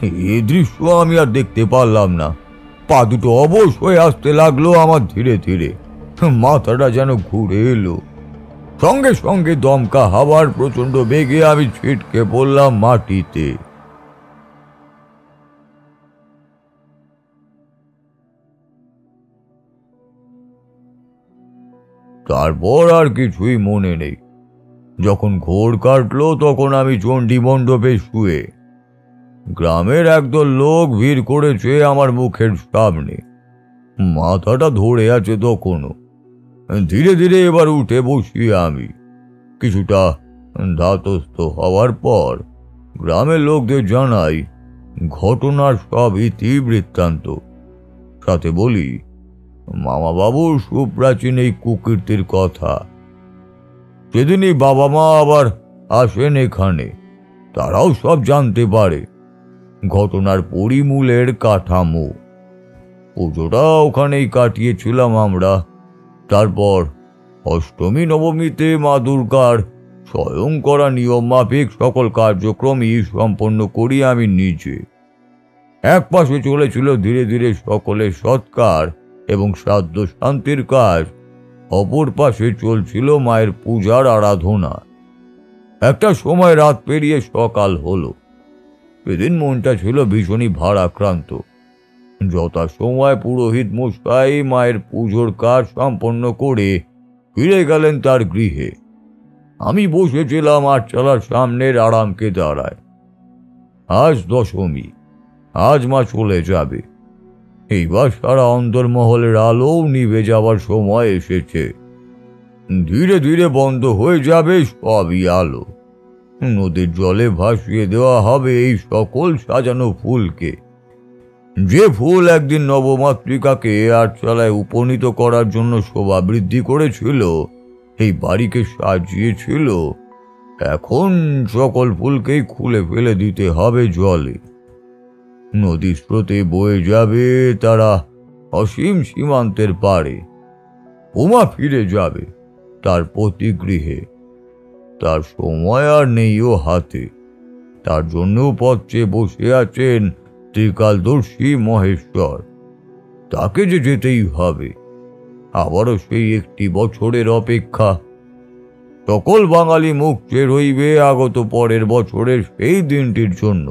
এই দৃশ্য আমি আর দেখতে পারলাম না। পা দুটো অবশ হয়ে আসতে লাগলো আমার ধীরে ধীরে। মাথাটা যেন ঘুরে এলো। সঙ্গে সঙ্গে দমকা হাওয়ার প্রচন্ড বেগে আমি ছিটকে পড়লাম মাটিতে। তারপর আর কিছুই মনে নেই। যখন ঘোর কাটলো তখন আমি চণ্ডী মণ্ডপে শুয়ে। গ্রামের একদল লোক ভিড় করেছে আমার মুখের সামনে। মাথাটা ধরে আছে তখনও। ধীরে ধীরে এবার উঠে বসি আমি। কিছুটা ধাতস্থ হওয়ার পর গ্রামের লোকদের জানাই ঘটনার সব ইতিবৃত্তান্ত। সাথে বলি মামা বাবুর সুপ্রাচীন এই কুকীর্তির কথা। সেদিনই বাবা মা আবার আসেন এখানে। তারাও সব জানতে পারে ঘটনার পরিমূলের কাঠামো। পুজোটা ওখানেই কাটিয়েছিলাম আমরা। তারপর অষ্টমী নবমীতে মা দুর্গার স্বয়ং করা নিয়ম মাফিক সকল কার্যক্রমই সম্পন্ন করি আমি নিজে। এক পাশে চলেছিল ধীরে ধীরে সকলের সৎকার এবং শ্রাদ্ধ শান্তির কাজ, অপর পাশে চলছিল মায়ের পূজার আরাধনা। একটা সময় রাত পেরিয়ে সকাল হলো। সেদিন মনটা ছিল ভীষণই ভারাক্রান্ত। যথা সময় পুরোহিত মশাই মায়ের পুজোর কাজ সম্পন্ন করে ফিরে গেলেন তার গৃহে। আমি বসেছিলাম আটচালার সামনের আরামকে দাঁড়ায়। আজ দশমী, আজ মা চলে যাবে। এইবার সারা অন্তর্মহলের আলোও নিভে যাওয়ার সময় এসেছে। ধীরে ধীরে বন্ধ হয়ে যাবে সবই আলো। নদীর জলে ভাসিয়ে দেওয়া হবে এই সকল সাজানো ফুলকে। যে ফুল একদিন নবমাতৃকাকে আটচালায় উপনীত করার জন্য শোভা বৃদ্ধি করেছিল, এই বাড়িকে সাজিয়েছিল, এখন সকল ফুলকেই খুলে ফেলে দিতে হবে জলে। নদী স্রোতে বয়ে যাবে তারা অসীম সীমান্তের পারে। উমা ফিরে যাবে তার পতিগৃহে। তার সময় আর নেই ও হাতে। তার জন্য পথ চেয়ে বসে আছেন ত্রিকালদর্শী মহেশ্বর। তাকে যে যেতেই হবে। আবারও সেই একটি বছরের অপেক্ষা। সকল বাঙালি মুখ চেয়ে রইবে আগত পরের বছরের সেই দিনটির জন্য।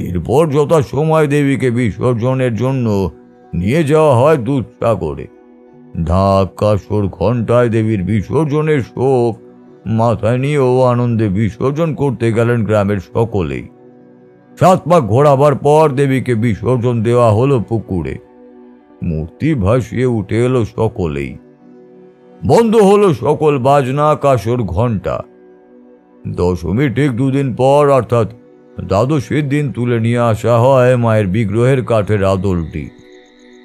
এরপর যথা সময় দেবীকে বিসর্জনের জন্য নিয়ে যাওয়া হয় দুধসাগরে। ঢাক, কাসর, ঘণ্টায় দেবীর বিসর্জনের শোক মাথায় নিয়েও আনন্দে বিসর্জন করতে গেলেন গ্রামের সকলেই। 7 পাক ঘোরাবার পর দেবীকে বিসর্জন দেওয়া হলো পুকুরে। মূর্তি ভাসিয়ে উঠে এলো সকলেই। বন্ধ হলো সকল বাজনা, কাসর, ঘণ্টা। দশমীর ঠিক 2 দিন পর অর্থাৎ দ্বাদশীর দিন তুলে নিয়ে আসা হয় মায়ের বিগ্রহের কাঠের আদলটি।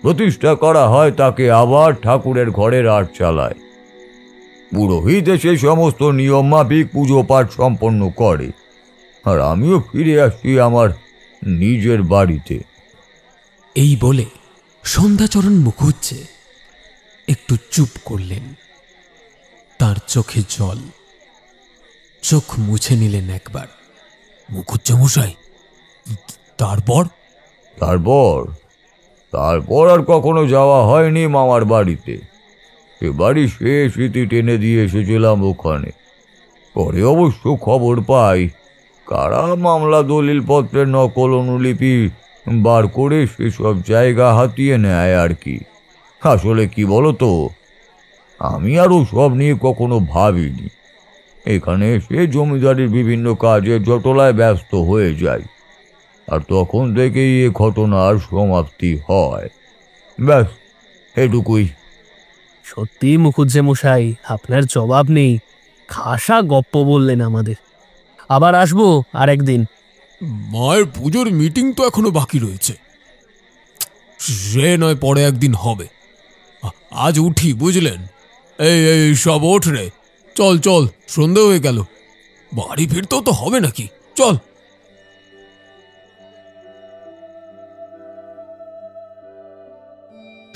প্রতিষ্ঠা করা হয় তাকে আবার ঠাকুরের ঘরের আটচালায়। পুরোহিত এসে সমস্ত নিয়ম মাফিক পুজো পাঠ সম্পন্ন করে। আর আমিও ফিরে আসছি আমার নিজের বাড়িতে। এই বলে সন্ধ্যাচরণ মুখুজ্জে একটু চুপ করলেন। তার চোখে জল। চোখ মুছে নিলেন একবার। মুখুজ্জে মশাই, তারপর? তারপর আর কখনো যাওয়া হয়নি মামার বাড়িতে। সে বাড়ি শেষ স্মৃতি টেনে দিয়ে এসেছিলাম ওখানে। পরে অবশ্য খবর পাই কারা মামলা দলিল পত্রের নকল অনুলিপি বার করে সেসব জায়গা হাতিয়ে নেয় আর কি। আসলে কি বলতো, আমি আরও সব নিয়ে কখনো ভাবিনি। এখানে এসে জমিদারির বিভিন্ন কাজে জটলায় ব্যস্ত হয়ে যায়। আর তখন থেকেই এ ঘটনার সমাপ্তি হয়। ব্যাস, এটুকুই। সত্যি মুখুজ্জে মশাই, আপনার জবাব নেই। খাসা গপ্প বললেন আমাদের। আবার আসবো আর একদিন। মায়ের পুজোর মিটিং তো এখনো বাকি রয়েছে, সে নয় পরে একদিন হবে। আজ উঠি, বুঝলেন? এই এই সব ওঠ রে, চল চল, সন্ধে হয়ে গেল, বাড়ি ফিরতেও তো হবে নাকি, চল।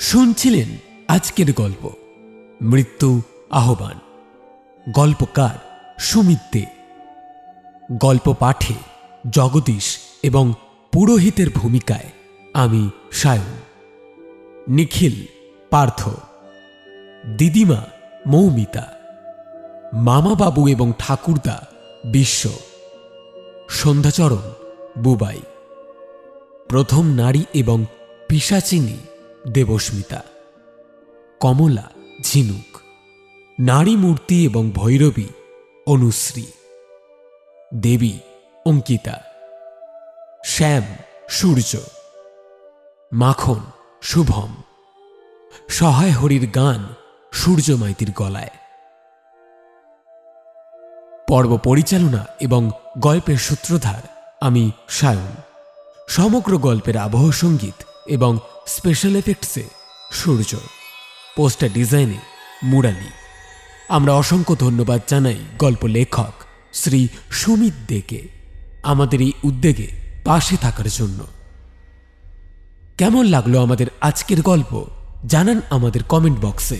শুনছিলেন আজকের গল্প মৃত্যু আহ্বান। গল্পকার সুমিত দে। গল্প পাঠে জগদীশ এবং পুরোহিতের ভূমিকায় আমি সায়ন। নিখিল পার্থ, দিদিমা মৌমিতা, মামাবাবু এবং ঠাকুরদা বিশ্ব, সন্ধ্যাচরণ বুবাই, প্রথম নারী এবং পিশাচিনী দেবস্মিতা, কমলা ঝিনুক, নারী মূর্তি এবং ভৈরবী অনুশ্রী, দেবী অঙ্কিতা, শ্যাম সূর্য, মাখন শুভম, সহায় হরির গান সূর্য মাইতির গলায়। পর্ব পরিচালনা এবং গল্পের সূত্রধার আমি সায়ন। সমগ্র গল্পের আবহ সঙ্গীত এবং স্পেশাল এফেক্টসে সূর্য, পোস্টার ডিজাইনে মুরালি। আমরা অসংখ্য ধন্যবাদ জানাই গল্প লেখক শ্রী সুমিত দেকে আমাদের এই উদ্যোগে পাশে থাকার জন্য। কেমন লাগলো আমাদের আজকের গল্প জানান আমাদের কমেন্ট বক্সে।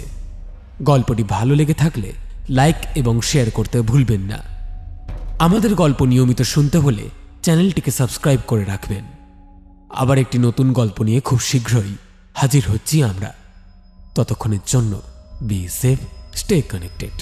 গল্পটি ভালো লেগে থাকলে লাইক এবং শেয়ার করতে ভুলবেন না। আমাদের গল্প নিয়মিত শুনতে হলে চ্যানেলটিকে সাবস্ক্রাইব করে রাখবেন। আবার একটি নতুন গল্প নিয়ে খুব শীঘ্রই হাজির হচ্ছি আমরা। ততক্ষণের জন্য বি সেফ, স্টে কানেক্টেড।